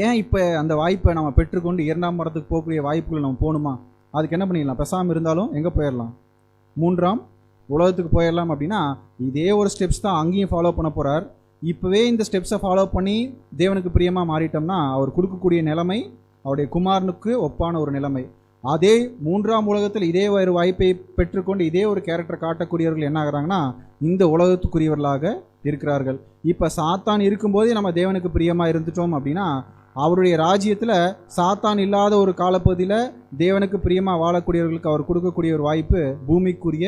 ஏன் இப்போ அந்த வாய்ப்பை நம்ம பெற்றுக்கொண்டு இரண்டாம் மரணத்துக்கு போகக்கூடிய வாய்ப்புகள் நம்ம போகணுமா? அதுக்கு என்ன பண்ணிடலாம், பேசாமல் இருந்தாலும் எங்கே போயிடலாம், 3ஆம் உலகத்துக்கு போயிடலாம். அப்படின்னா இதே ஒரு ஸ்டெப்ஸ் தான் அங்கேயும் ஃபாலோ பண்ண போகிறார். இப்போவே இந்த ஸ்டெப்ஸை ஃபாலோ பண்ணி தேவனுக்கு பிரியமாக மாறிட்டோம்னா அவர் கொடுக்கக்கூடிய நிலைமை அவருடைய குமாரனுக்கு ஒப்பான ஒரு நிலைமை. அதே மூன்றாம் உலகத்தில் இதே ஒரு வாய்ப்பை பெற்றுக்கொண்டு இதே ஒரு கேரக்டர் காட்டக்கூடியவர்கள் என்ன ஆகிறாங்கன்னா இந்த உலகத்துக்குரியவர்களாக இருக்கிறார்கள். இப்போ சாத்தான் இருக்கும்போதே நம்ம தேவனுக்கு பிரியமாக இருந்துட்டோம் அப்படின்னா அவருடைய ராஜ்யத்தில் சாத்தான் இல்லாத ஒரு காலப்பகுதியில் தேவனுக்கு பிரியமாக வாழக்கூடியவர்களுக்கு அவர் கொடுக்கக்கூடிய ஒரு வாய்ப்பு பூமிக்குரிய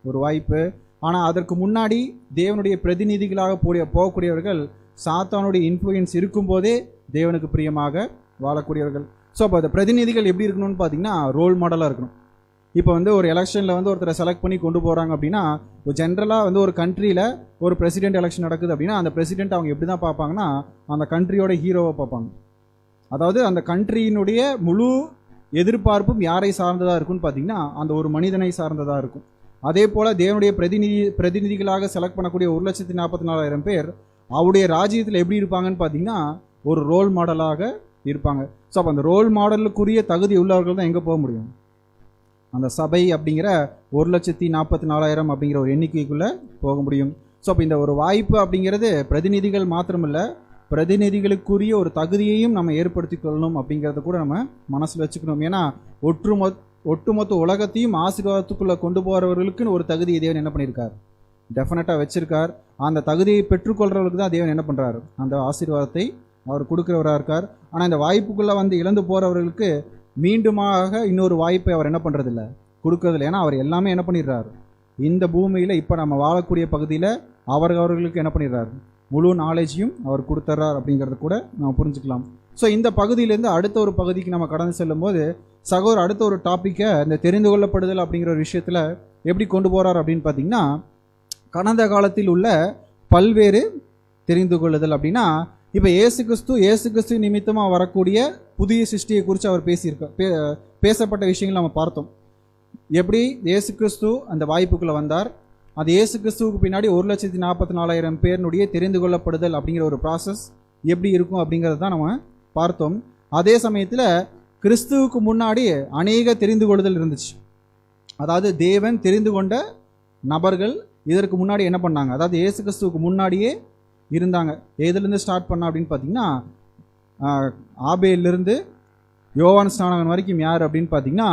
ஒரு வாய்ப்பு. ஆனால் அதற்கு முன்னாடி தேவனுடைய பிரதிநிதிகளாக போகக்கூடியவர்கள் சாத்தானுடைய இன்ஃப்ளூயன்ஸ் இருக்கும்போதே தேவனுக்கு பிரியமாக வாழக்கூடியவர்கள். ஸோ அப்போ அந்த பிரதிநிதிகள் எப்படி இருக்கணும்னு பார்த்தீங்கன்னா ரோல் மாடலாக இருக்கணும். இப்போ ஒரு எலெக்ஷனில் ஒருத்தரை செலக்ட் பண்ணி கொண்டு போகிறாங்க அப்படின்னா ஜென்ரலாக ஒரு கண்ட்ரியில் ஒரு பிரசிடென்ட் எலெக்ஷன் நடக்குது அப்படின்னா அந்த பிரசிடென்ட் அவங்க எப்படி தான் பார்ப்பாங்கன்னா அந்த கண்ட்ரியோட ஹீரோவை பார்ப்பாங்க. அதாவது அந்த கண்ட்ரியினுடைய முழு எதிர்பார்ப்பும் யாரை சார்ந்ததாக இருக்குன்னு பார்த்தீங்கன்னா அந்த ஒரு மனிதனை சார்ந்ததாக இருக்கும். அதே போல் தேவனுடைய பிரதிநிதிகளாக செலக்ட் பண்ணக்கூடிய 1,44,000 பேர் அவருடைய ராஜ்யத்தில் எப்படி இருப்பாங்கன்னு பார்த்தீங்கன்னா ஒரு ரோல் மாடலாக இருப்பாங்க. ஸோ அப்போ அந்த ரோல் மாடலுக்குரிய தகுதி உள்ளவர்கள் தான் எங்கே போக முடியும்? அந்த சபை அப்படிங்கிற 1,44,000 அப்படிங்கிற ஒரு எண்ணிக்கைக்குள்ளே போக முடியும். ஸோ அப்போ இந்த ஒரு வாய்ப்பு அப்படிங்கிறது பிரதிநிதிகள் மாத்திரமில்லை, பிரதிநிதிகளுக்குரிய ஒரு தகுதியையும் நம்ம ஏற்படுத்தி கொள்ளணும் அப்படிங்கிறத கூட நம்ம மனசில் வச்சுக்கணும். ஏன்னா ஒட்டுமொத்த உலகத்தையும் ஆசீர்வாதத்துக்குள்ளே கொண்டு போகிறவர்களுக்குன்னு ஒரு தகுதியை தேவன் என்ன பண்ணியிருக்கார்? டெஃபினட்டாக வச்சிருக்கார். அந்த தகுதியை பெற்றுக்கொள்றவர்களுக்கு தான் தேவன் என்ன பண்ணுறாரு? அந்த ஆசீர்வாதத்தை அவர் கொடுக்குறவராக இருக்கார். ஆனால் இந்த வாய்ப்புக்குள்ளே இழந்து போகிறவர்களுக்கு மீண்டுமாக இன்னொரு வாய்ப்பை அவர் என்ன பண்ணுறதில்ல, கொடுக்கறதில்ல. ஏன்னா அவர் எல்லாமே என்ன பண்ணிடுறாரு? இந்த பூமியில் இப்போ நம்ம வாழக்கூடிய பகுதியில் அவர்களுக்கு என்ன பண்ணிடுறாரு? முழு நாலேஜையும் அவர் கொடுத்துட்றார் அப்படிங்கிறத கூட நம்ம புரிஞ்சுக்கலாம். ஸோ இந்த பகுதியிலேருந்து அடுத்த ஒரு பகுதிக்கு நம்ம கடந்து செல்லும் போது சகோதரர் அடுத்த ஒரு டாப்பிக்கை இந்த தெரிந்து கொள்ளப்படுதல் அப்படிங்கிற ஒரு விஷயத்தில் எப்படி கொண்டு போகிறார் அப்படின்னு பார்த்தீங்கன்னா கடந்த காலத்தில் உள்ள பல்வேறு தெரிந்து கொள்ளுதல் அப்படின்னா இப்போ இயேசு கிறிஸ்து நிமித்தமாக வரக்கூடிய புதிய சிருஷ்டியை குறித்து அவர் பேசப்பட்ட விஷயங்கள் நம்ம பார்த்தோம். எப்படி இயேசு கிறிஸ்து அந்த வாய்ப்புக்குள்ளே வந்தார், அது இயேசு கிறிஸ்துவுக்கு பின்னாடி 1,44,000 பேருடைய தெரிந்து கொள்ளப்படுதல் அப்படிங்கிற ஒரு ப்ராசஸ் எப்படி இருக்கும் அப்படிங்கிறத தான் நம்ம பார்த்தோம். அதே சமயத்தில் கிறிஸ்துவுக்கு முன்னாடி அநேக தெரிந்து கொள்ளுதல் இருந்துச்சு. அதாவது தேவன் தெரிந்து கொண்ட நபர்கள் இதற்கு முன்னாடி என்ன பண்ணாங்க, அதாவது இயேசு கிறிஸ்துவுக்கு முன்னாடியே இருந்தாங்க. எதுலேருந்து ஸ்டார்ட் பண்ண அப்படின்னு பார்த்தீங்கன்னா ஆபேலிருந்து யோவான் ஸ்நானகன் வரைக்கும் யார் அப்படின்னு பார்த்தீங்கன்னா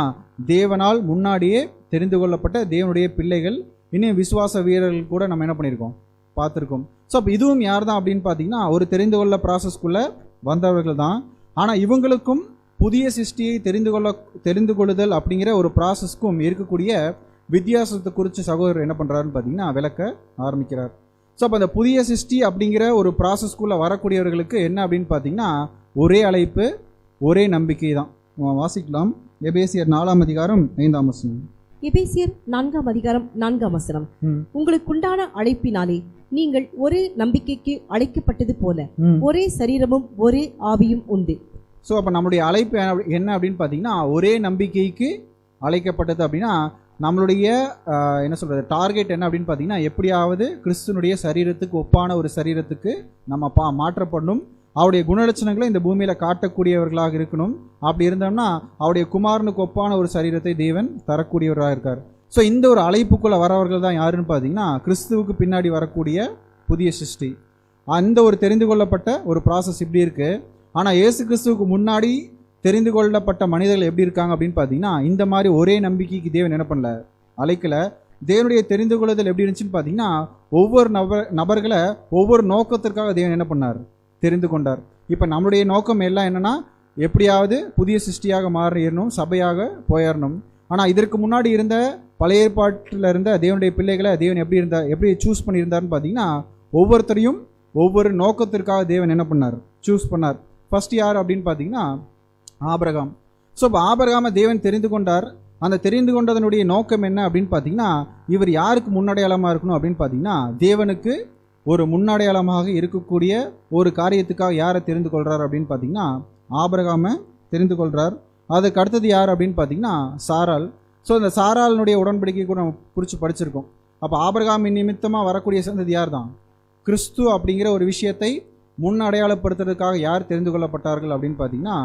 தேவனால் முன்னாடியே தெரிந்து கொள்ளப்பட்ட தேவனுடைய பிள்ளைகள், இன்னும் விசுவாச வீரர்கள் கூட நம்ம என்ன பண்ணியிருக்கோம், பார்த்துருக்கோம். ஸோ அப்போ இதுவும் யார் தான் அப்படின்னு பார்த்தீங்கன்னா ஒரு தெரிந்து கொள்ள ப்ராசஸ்க்குள்ளே வந்தவர்கள் தான். ஆனால் இவங்களுக்கும் புதிய சிருஷ்டியை தெரிந்து கொள்ளுதல் அப்படிங்கிற ஒரு ப்ராசஸ்க்கும் இருக்கக்கூடிய வித்தியாசத்தை குறித்து சகோதரர் என்ன பண்ணுறாருன்னு பார்த்தீங்கன்னா விளக்க ஆரம்பிக்கிறார். ஸோ அப்போ அந்த புதிய சிருஷ்டி அப்படிங்கிற ஒரு ப்ராசஸ்க்குள்ளே வரக்கூடியவர்களுக்கு என்ன அப்படின்னு பார்த்தீங்கன்னா ஒரே அழைப்பு, ஒரே நம்பிக்கை தான். வாசிக்கலாம். எபேசியர் 4ஆம் அதிகாரம் 5ஆம் வசனம். எபேசியர் 4ஆம் அதிகாரம் 4ஆம் வசனம். உங்களுக்குண்டான அழைப்பினாலே நீங்கள் ஒரே நம்பிக்கைக்கு அழைக்கப்பட்டது போல ஒரே சரீரமும் ஒரே ஆவியும் உண்டு. ஸோ அப்போ நம்மளுடைய அழைப்பு என்ன அப்படின்னு பார்த்தீங்கன்னா ஒரே நம்பிக்கைக்கு அழைக்கப்பட்டது. அப்படின்னா நம்மளுடைய என்ன சொல்கிறது டார்கெட் என்ன அப்படின்னு பார்த்தீங்கன்னா எப்படியாவது கிறிஸ்துனுடைய சரீரத்துக்கு ஒப்பான ஒரு சரீரத்துக்கு நம்ம மாற்றப்படணும். அவருடைய குணலட்சணங்களை இந்த பூமியில் காட்டக்கூடியவர்களாக இருக்கணும். அப்படி இருந்தோம்னா அவருடைய குமாரனுக்கு ஒப்பான ஒரு சரீரத்தை தேவன் தரக்கூடியவராக இருக்கார். ஸோ இந்த ஒரு அழைப்புக்குள்ளே வரவர்கள் தான் யாருன்னு பார்த்தீங்கன்னா கிறிஸ்துவுக்கு பின்னாடி வரக்கூடிய புதிய சிருஷ்டி. அந்த ஒரு தெரிந்து கொள்ளப்பட்ட ஒரு ப்ராசஸ் இப்படி இருக்குது. ஆனால் இயேசு கிறிஸ்துவுக்கு முன்னாடி தெரிந்து கொள்ளப்பட்ட மனிதர்கள் எப்படி இருக்காங்க அப்படின்னு பார்த்தீங்கன்னா இந்த மாதிரி ஒரே நம்பிக்கைக்கு தேவன் என்ன பண்ணல, அழைக்கலை. தேவனுடைய தெரிந்து கொள்ளுதல் எப்படி இருந்துச்சுன்னு பார்த்தீங்கன்னா ஒவ்வொரு நபர்களை ஒவ்வொரு நோக்கத்திற்காக தேவன் என்ன பண்ணார், தெரிந்து கொண்டார். இப்போ நம்மளுடைய நோக்கம் எல்லாம் என்னென்னா எப்படியாவது புதிய சிருஷ்டியாக மாறிடணும், சபையாக போயிடணும். ஆனால் இதற்கு முன்னாடி இருந்த பழைய ஏற்பாட்டில் இருந்த தேவனுடைய பிள்ளைகளை தேவன் எப்படி சூஸ் பண்ணியிருந்தார்னு பார்த்தீங்கன்னா ஒவ்வொருத்தரையும் ஒவ்வொரு நோக்கத்திற்காக தேவன் என்ன பண்ணார், சூஸ் பண்ணார். ஃபர்ஸ்ட் யார் அப்படின்னு பார்த்தீங்கன்னா ஆபிரகாம். ஸோ இப்போ ஆபிரகாமை தேவன் தெரிந்து கொண்டார். அந்த தெரிந்து கொண்டதனுடைய நோக்கம் என்ன அப்படின்னு பார்த்தீங்கன்னா இவர் யாருக்கு முன்னடையாளமாக இருக்கணும் அப்படின்னு பார்த்தீங்கன்னா தேவனுக்கு ஒரு முன்னடையாளமாக இருக்கக்கூடிய ஒரு காரியத்துக்காக யாரை தெரிந்து கொள்கிறார் அப்படின்னு பார்த்தீங்கன்னா ஆபிரகாமை தெரிந்து கொள்கிறார். அதுக்கு அடுத்தது யார் அப்படின்னு பார்த்தீங்கன்னா சாராள். ஸோ இந்த சாராளினுடைய உடன்படிக்கை கூட நம்ம படிச்சிருக்கோம். அப்போ ஆபிரகாமின் நிமித்தமாக வரக்கூடிய சந்ததி யார் தான், கிறிஸ்து அப்படிங்கிற ஒரு விஷயத்தை முன் அடையாளப்படுத்துறதுக்காக யார் தெரிந்து கொள்ளப்பட்டார்கள் அப்படின்னு பார்த்தீங்கன்னா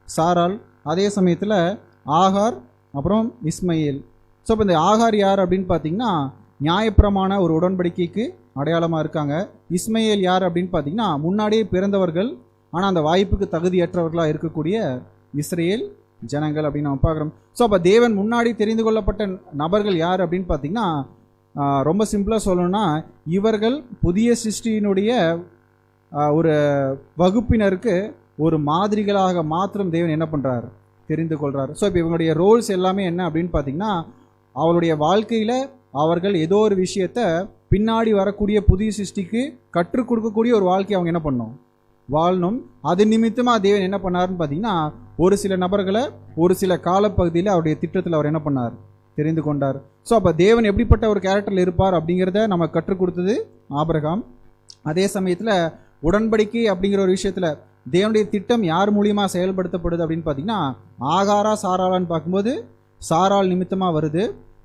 சாராள். அதே சமயத்தில் ஆகார், அப்புறம் இஸ்மையேல். ஸோ இப்போ இந்த ஆகார் யார் அப்படின்னு பார்த்தீங்கன்னா நியாயப்பிரமாண ஒரு உடன்படிக்கைக்கு அடையாளமாக இருக்காங்க. இஸ்மையேல் யார் அப்படின்னு பார்த்தீங்கன்னா முன்னாடியே பிறந்தவர்கள் ஆனால் அந்த வாய்ப்புக்கு தகுதியற்றவர்களாக இருக்கக்கூடிய இஸ்ரேல் ஜனங்கள் அப்படின்னு நம்ம பார்க்குறோம். ஸோ அப்போ தேவன் முன்னாடி தெரிந்து கொள்ளப்பட்ட நபர்கள் யார் அப்படின்னு பார்த்தீங்கன்னா, ரொம்ப சிம்பிளாக சொல்லணும்னா, இவர்கள் புதிய சிருஷ்டியினுடைய ஒரு வகுப்பினருக்கு ஒரு மாதிரிகளாக மாத்திரம் தேவன் என்ன பண்ணுறார், தெரிந்து கொள்கிறார். ஸோ இப்போ இவங்களுடைய ரோல்ஸ் எல்லாமே என்ன அப்படின்னு பார்த்தீங்கன்னா, அவருடைய வாழ்க்கையில் அவர்கள் ஏதோ ஒரு விஷயத்தை பின்னாடி வரக்கூடிய புதிய சிருஷ்டிக்கு கற்றுக் கொடுக்கக்கூடிய ஒரு வாழ்க்கையை அவங்க என்ன பண்ணணும், வாழணும். அது நிமித்தமாக தேவன் என்ன பண்ணாருன்னு பார்த்தீங்கன்னா, ஒரு சில நபர்களை ஒரு சில காலப்பகுதியில் அவருடைய திட்டத்தில் அவர் என்ன பண்ணார், தெரிந்து கொண்டார். ஸோ அப்போ தேவன் எப்படிப்பட்ட ஒரு கேரக்டரில் இருப்பார் அப்படிங்கிறத நம்ம கற்றுக் கொடுத்தது ஆபிரகாம். அதே சமயத்தில் உடன்படிக்கை அப்படிங்கிற ஒரு விஷயத்தில் தேவனுடைய திட்டம் யார் மூலியமாக செயல்படுத்தப்படுது அப்படின்னு பார்த்தீங்கன்னா, ஆகாரா சாராளான்னு பார்க்கும்போது சாராள் நிமித்தமாக வருது.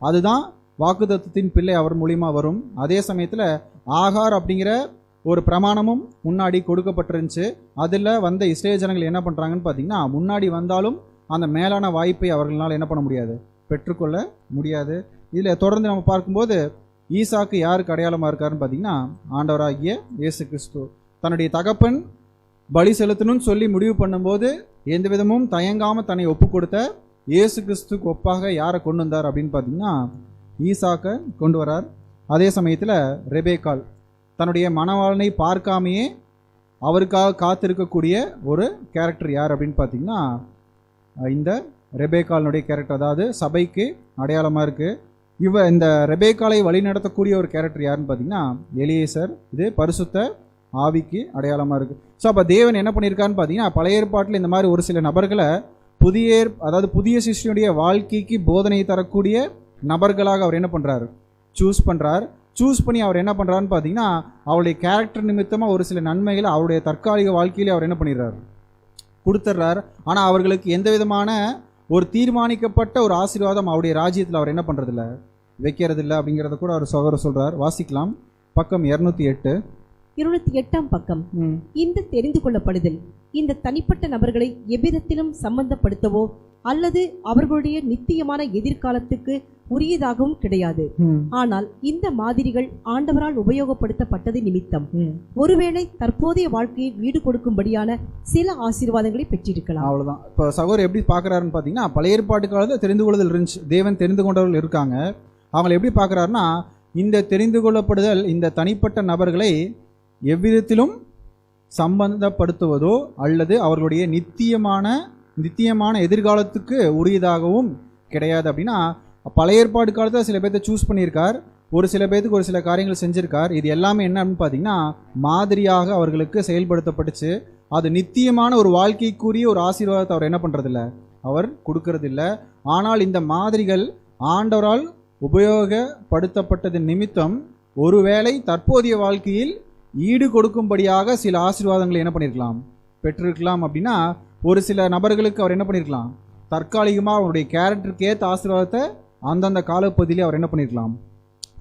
அதுதான் வாக்குத்தத்தத்தின் பிள்ளை அவர் மூலியமாக வரும். அதே சமயத்தில் ஆகார் அப்படிங்கிற ஒரு பிரமாணமும் முன்னாடி கொடுக்கப்பட்டிருந்துச்சு. அதில் வந்த இஸ்ரேல் ஜனங்கள் என்ன பண்ணுறாங்கன்னு பார்த்தீங்கன்னா, முன்னாடி வந்தாலும் அந்த மேலான வாய்ப்பை அவர்களால் என்ன பண்ண முடியாது, பெற்றுக்கொள்ள முடியாது. இதில் தொடர்ந்து நம்ம பார்க்கும்போது ஈசாக்கு யாருக்கு அடையாளமாக இருக்காருன்னு பார்த்தீங்கன்னா, ஆண்டவராகிய இயேசு கிறிஸ்து. தன்னுடைய தகப்பன் பலி செலுத்தணும்னு சொல்லி முடிவு பண்ணும்போது எந்த விதமும் தயங்காமல் தன்னை ஒப்பு கொடுத்த இயேசு கிறிஸ்துக்கு ஒப்பாக யாரை கொண்டு வந்தார் அப்படின்னு பார்த்தீங்கன்னா, ஈசாக்கை கொண்டு வரார். அதே சமயத்தில் ரெபேக்காள் தன்னுடைய மணவாளனை பார்க்காமையே அவருக்காக காத்திருக்கக்கூடிய ஒரு கேரக்டர் யார் அப்படின்னு பார்த்தீங்கன்னா, இந்த ரெபேக்காளினுடைய கேரக்டர், அதாவது சபைக்கு அடையாளமாக இருக்குது. இந்த ரெபேக்காளை வழிநடத்தக்கூடிய ஒரு கேரக்டர் யாருன்னு பார்த்தீங்கன்னா எலியேசர். இது பரிசுத்த ஆவிக்கு அடையாளமாக இருக்குது. ஸோ அப்போ தேவன் என்ன பண்ணியிருக்காருன்னு பார்த்தீங்கன்னா, பழைய ஏற்பாட்டில் இந்த மாதிரி ஒரு சில நபர்களை புதிய சிஷ்யனுடைய வாழ்க்கைக்கு போதனை தரக்கூடிய நபர்களாக அவர் என்ன பண்ணுறாரு, சூஸ் பண்ணுறார். சூஸ் பண்ணி அவர் என்ன பண்ணுறாருன்னு பார்த்தீங்கன்னா, அவருடைய கேரக்டர் நிமித்தமாக ஒரு சில நன்மைகளை அவருடைய தற்காலிக வாழ்க்கையிலே அவர் என்ன பண்ணிடுறாரு, கொடுத்துட்றார். ஆனால் அவர்களுக்கு எந்த விதமான ஒரு தீர்மானிக்கப்பட்ட ஒரு ஆசீர்வாதம் அவருடைய ராஜ்யத்தில் அவர் என்ன பண்ணுறதில்ல, வைக்கிறதில்லை அப்படிங்கிறத கூட அவர் சகோதரர் சொல்கிறார். வாசிக்கலாம், பக்கம் 208. 208 பக்கம். இந்த தெரிந்து கொள்ளப்படுதல் இந்த தனிப்பட்ட நபர்களை எவ்விதத்திலும் சம்பந்தப்படுத்தவோ அல்லது அவர்களுடைய நித்தியமான எதிர்காலத்துக்கு உரியதாகவும் கிடையாது. ஆனால் இந்த மாதிரிகள் ஆண்டவரால் உபயோகப்படுத்தப்பட்டது நிமித்தம் ஒருவேளை தற்போதைய வாழ்க்கையை ஈடு கொடுக்கும்படியான சில ஆசீர்வாதங்களை பெற்றிருக்கலாம். அவ்வளவுதான். இப்போ சகோதரர் எப்படி பார்க்கறாருன்னு பார்த்தீங்கன்னா, பழைய ஏற்பாட்டு காலத்தில் தெரிந்து கொள்ளுதல் இருந்துச்சு, தேவன் தெரிந்து கொண்டவர்கள் இருக்காங்க. அவங்களை எப்படி பார்க்கறாருன்னா, இந்த தெரிந்து கொள்ளப்படுதல் இந்த தனிப்பட்ட நபர்களை எவ்விதத்திலும் சம்பந்தப்படுத்துவதோ அல்லது அவர்களுடைய நித்தியமான எதிர்காலத்துக்கு உரியதாகவும் கிடையாது. அப்படின்னா பழைய ஏற்பாடு காலத்தில் சில பேர்த்த சூஸ் பண்ணியிருக்கார், ஒரு சில பேர்த்துக்கு ஒரு சில காரியங்கள் செஞ்சிருக்கார். இது எல்லாமே என்ன அப்படின்னு பார்த்தீங்கன்னா, மாதிரியாக அவர்களுக்கு செயல்படுத்தப்பட்டுச்சு. அது நித்தியமான ஒரு வாழ்க்கைக்குரிய ஒரு ஆசீர்வாதத்தை அவர் என்ன பண்ணுறதில்ல, அவர் கொடுக்கறதில்ல. ஆனால் இந்த மாதிரிகள் ஆண்டவரால் உபயோகப்படுத்தப்பட்டது நிமித்தம் ஒருவேளை தற்போதைய வாழ்க்கையில் ஈடு கொடுக்கும்படியாக சில ஆசீர்வாதங்களை என்ன பண்ணியிருக்கலாம், பெற்றிருக்கலாம். அப்படின்னா ஒரு சில நபர்களுக்கு அவர் என்ன பண்ணியிருக்கலாம், தற்காலிகமாக அவருடைய கேரக்டருக்கு ஏற்ற ஆசீர்வாதத்தை அந்தந்த காலப்பகுதியிலே அவர் என்ன பண்ணியிருக்கலாம்,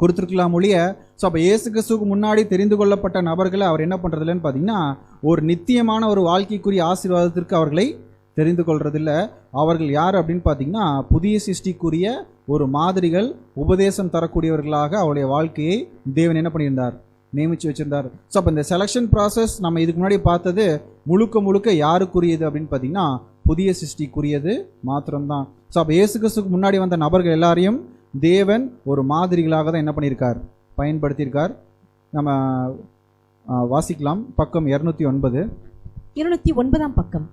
கொடுத்துருக்கலாம் ஒழிய. ஸோ அப்போ இயேசு கிறிஸ்துவுக்கு முன்னாடி தெரிந்து கொள்ளப்பட்ட நபர்களை அவர் என்ன பண்ணுறதில்லன்னு பார்த்தீங்கன்னா, ஒரு நித்தியமான ஒரு வாழ்க்கைக்குரிய ஆசீர்வாதத்திற்கு அவர்களை தெரிந்து கொள்றதில்ல. அவர்கள் யார் அப்படின்னு பார்த்தீங்கன்னா, புதிய சிருஷ்டிக்குரிய ஒரு மாதிரிகள், உபதேசம் தரக்கூடியவர்களாக அவருடைய வாழ்க்கையை தேவன் என்ன பண்ணியிருந்தார், நியமித்து வச்சிருந்தார். ஸோ அப்போ இந்த செலெக்ஷன் ப்ராசஸ் நம்ம இதுக்கு முன்னாடி பார்த்தது முழுக்க யாருக்குரியது அப்படின்னு பார்த்தீங்கன்னா, புதிய சிருஷ்டிக்குரியது மாத்திரம்தான். ஸோ அப்போ இயேசு கிறிஸ்துவுக்கு முன்னாடி வந்த நபர்கள் எல்லாரையும் தேவன் ஒரு மாதிரிகளாக தான் என்ன பண்ணியிருக்கார், பயன்படுத்தியிருக்கார். நம்ம வாசிக்கலாம், பக்கம் 209. 209 பக்கம்.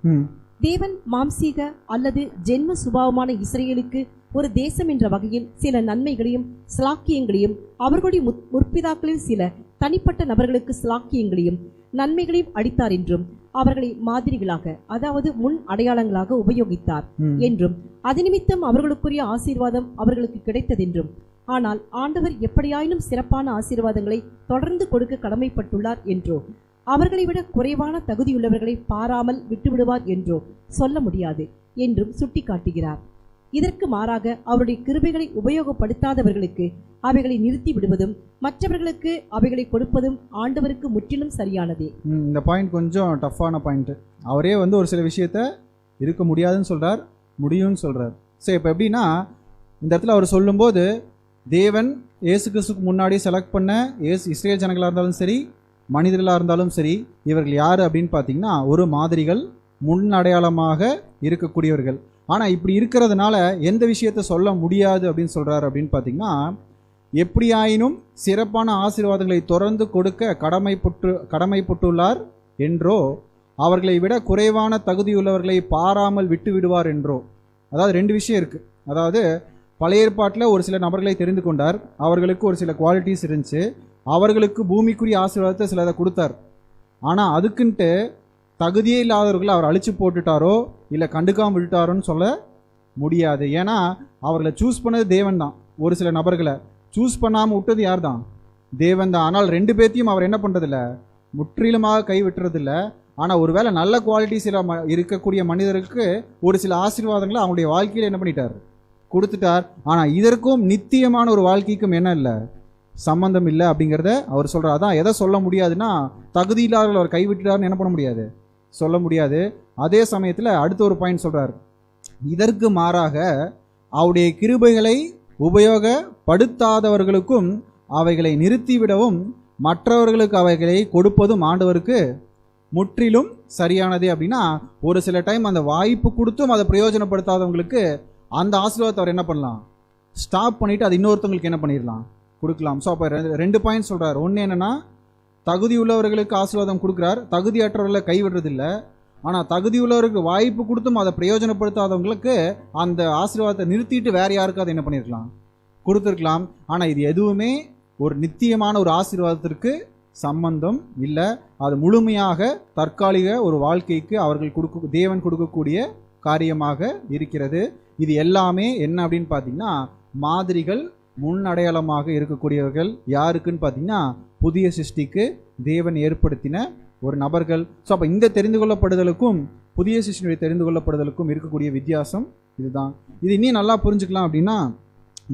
தேவன் மாம்சீக அல்லது ஜென்ம சுபாவமான இஸ்ரேலுக்கு ஒரு தேசம் என்ற வகையில் சில நன்மைகளையும் ஸ்லாக்கியங்களையும், அவர்களுடைய முற்பிதாக்களில் சில தனிப்பட்ட நபர்களுக்கு ஸ்லாக்கியங்களையும் நன்மைகளையும் அளித்தார் என்றும், அவர்களை மாதிரிகளாக அதாவது முன் அடையாளங்களாக உபயோகித்தார் என்றும், அது நிமித்தம் அவர்களுக்குரிய ஆசீர்வாதம் அவர்களுக்கு கிடைத்ததென்றும், ஆனால் ஆண்டவர் எப்படியாயினும் சிறப்பான ஆசீர்வாதங்களை தொடர்ந்து கொடுக்க கடமைப்பட்டுள்ளார் என்றோ, அவர்களை விட குறைவான தகுதியுள்ளவர்களை பாராமல் விட்டுவிடுவார் என்றோ சொல்ல முடியாது என்றும் சுட்டிக்காட்டுகிறார். இதற்கு மாறாக அவருடைய கிருபைகளை உபயோகப்படுத்தாதவர்களுக்கு அவைகளை நிறுத்தி விடுவதும் மற்றவர்களுக்கு அவைகளை கொடுப்பதும் ஆண்டவருக்கு முற்றிலும் சரியானதே. இந்த பாயிண்ட் கொஞ்சம் டஃப்பான பாயிண்ட். அவரே ஒரு சில விஷயத்த இருக்க முடியாதுன்னு சொல்றார், முடியும்னு சொல்றார். சரி, இப்போ எப்படின்னா இந்த இடத்துல அவர் சொல்லும்போது, தேவன் இயேசு கிறிஸ்துக்கு முன்னாடி செலக்ட் பண்ண இஸ்ரேல் ஜனங்களாக இருந்தாலும் சரி, மனிதர்களாக இருந்தாலும் சரி, இவர்கள் யார் அப்படின்னு பார்த்தீங்கன்னா, ஒரு மாதிரிகள், முன் அடையாளமாக இருக்கக்கூடியவர்கள். ஆனால் இப்படி இருக்கிறதுனால எந்த விஷயத்த சொல்ல முடியாது அப்படின்னு சொல்கிறார் அப்படின்னு பார்த்தீங்கன்னா, எப்படியாயினும் சிறப்பான ஆசீர்வாதங்களை தொடர்ந்து கொடுக்க கடமைப்பட்டுள்ளார் என்றோ, அவர்களை விட குறைவான தகுதியுள்ளவர்களை பாராமல் விட்டு விடுவார் என்றோ. அதாவது ரெண்டு விஷயம் இருக்குது. அதாவது பழைய ஏற்பாட்டில் ஒரு சில நபர்களை தெரிந்து கொண்டார், அவர்களுக்கு ஒரு சில குவாலிட்டிஸ் இருந்துச்சு, அவர்களுக்கு பூமிக்குரிய ஆசீர்வாதத்தை சிலதை கொடுத்தார். ஆனால் அதுக்குன்ட்டு தகுதியே இல்லாதவர்களை அவர் அழிச்சு போட்டுட்டாரோ இல்லை கண்டுக்காமல் விட்டுட்டாரோன்னு சொல்ல முடியாது. ஏன்னா அவர்களை சூஸ் பண்ணது தேவன் தான். ஒரு சில நபர்களை சூஸ் பண்ணாமல் விட்டது யார் தான்? தேவன் தான். ஆனால் ரெண்டு பேர்த்தையும் அவர் என்ன பண்ணுறதில்ல, முற்றிலுமாக கை விட்டுறதில்ல. ஆனால் ஒருவேளை நல்ல குவாலிட்டிஸ் இருக்கக்கூடிய மனிதருக்கு ஒரு சில ஆசீர்வாதங்களை அவங்களுடைய வாழ்க்கையில் என்ன பண்ணிட்டார், கொடுத்துட்டார். ஆனால் இதற்கும் நித்தியமான ஒரு வாழ்க்கைக்கும் என்ன இல்லை, சம்பந்தம் இல்லை அப்படிங்கிறத அவர் சொல்கிறார். அதான் எதை சொல்ல முடியாதுன்னா, தகுதி இல்லாதவர்கள் அவர் கைவிட்டுட்டார்னு என்ன பண்ண முடியாது, சொல்ல முடியாது. அதே சமயத்தில் அடுத்த ஒரு பாயிண்ட் சொல்கிறார், இதற்கு மாறாக அவருடைய கிருபைகளை உபயோகப்படுத்தாதவர்களுக்கும் அவைகளை நிறுத்திவிடவும் மற்றவர்களுக்கு அவைகளை கொடுப்பதும் ஆண்டவருக்கு முற்றிலும் சரியானதே. அப்படின்னா ஒரு சில டைம் அந்த வாய்ப்பு கொடுத்தும் அதை பிரயோஜனப்படுத்தாதவங்களுக்கு அந்த ஆசீர்வாதத்தை அவர் என்ன பண்ணலாம், ஸ்டாப் பண்ணிவிட்டு அது இன்னொருத்தவங்களுக்கு என்ன பண்ணிடலாம், கொடுக்கலாம். ஸோ அப்போ ரெண்டு பாயிண்ட் சொல்கிறார். ஒன்று என்னென்னா, தகுதி உள்ளவர்களுக்கு ஆசீர்வாதம் கொடுக்குறார், தகுதியற்றவர்களை கைவிடுறதில்லை. ஆனால் தகுதி உள்ளவருக்கு வாய்ப்பு கொடுத்தும் அதை பிரயோஜனப்படுத்தாதவங்களுக்கு அந்த ஆசீர்வாதத்தை நிறுத்திட்டு வேறு யாருக்கு அதை என்ன பண்ணியிருக்கலாம், கொடுத்துருக்கலாம். ஆனால் இது எதுவுமே ஒரு நித்தியமான ஒரு ஆசீர்வாதத்திற்கு சம்பந்தம் இல்லை. அது முழுமையாக தற்காலிக ஒரு வாழ்க்கைக்கு அவர்கள் தேவன் கொடுக்கக்கூடிய காரியமாக இருக்கிறது. இது எல்லாமே என்ன அப்படின்னு பார்த்தீங்கன்னா, மாதிரிகள், முன் அடையாளமாக இருக்கக்கூடியவர்கள். யாருக்குன்னு பார்த்தீங்கன்னா, புதிய சிருஷ்டிக்கு தேவன் ஏற்படுத்தின ஒரு நபர்கள். ஸோ அப்போ இந்த தெரிந்து கொள்ளப்படுதலுக்கும் புதிய சிருஷ்டியுடைய தெரிந்து கொள்ளப்படுதலுக்கும் இருக்கக்கூடிய வித்தியாசம் இதுதான். இது இன்னும் நல்லா புரிஞ்சுக்கலாம் அப்படின்னா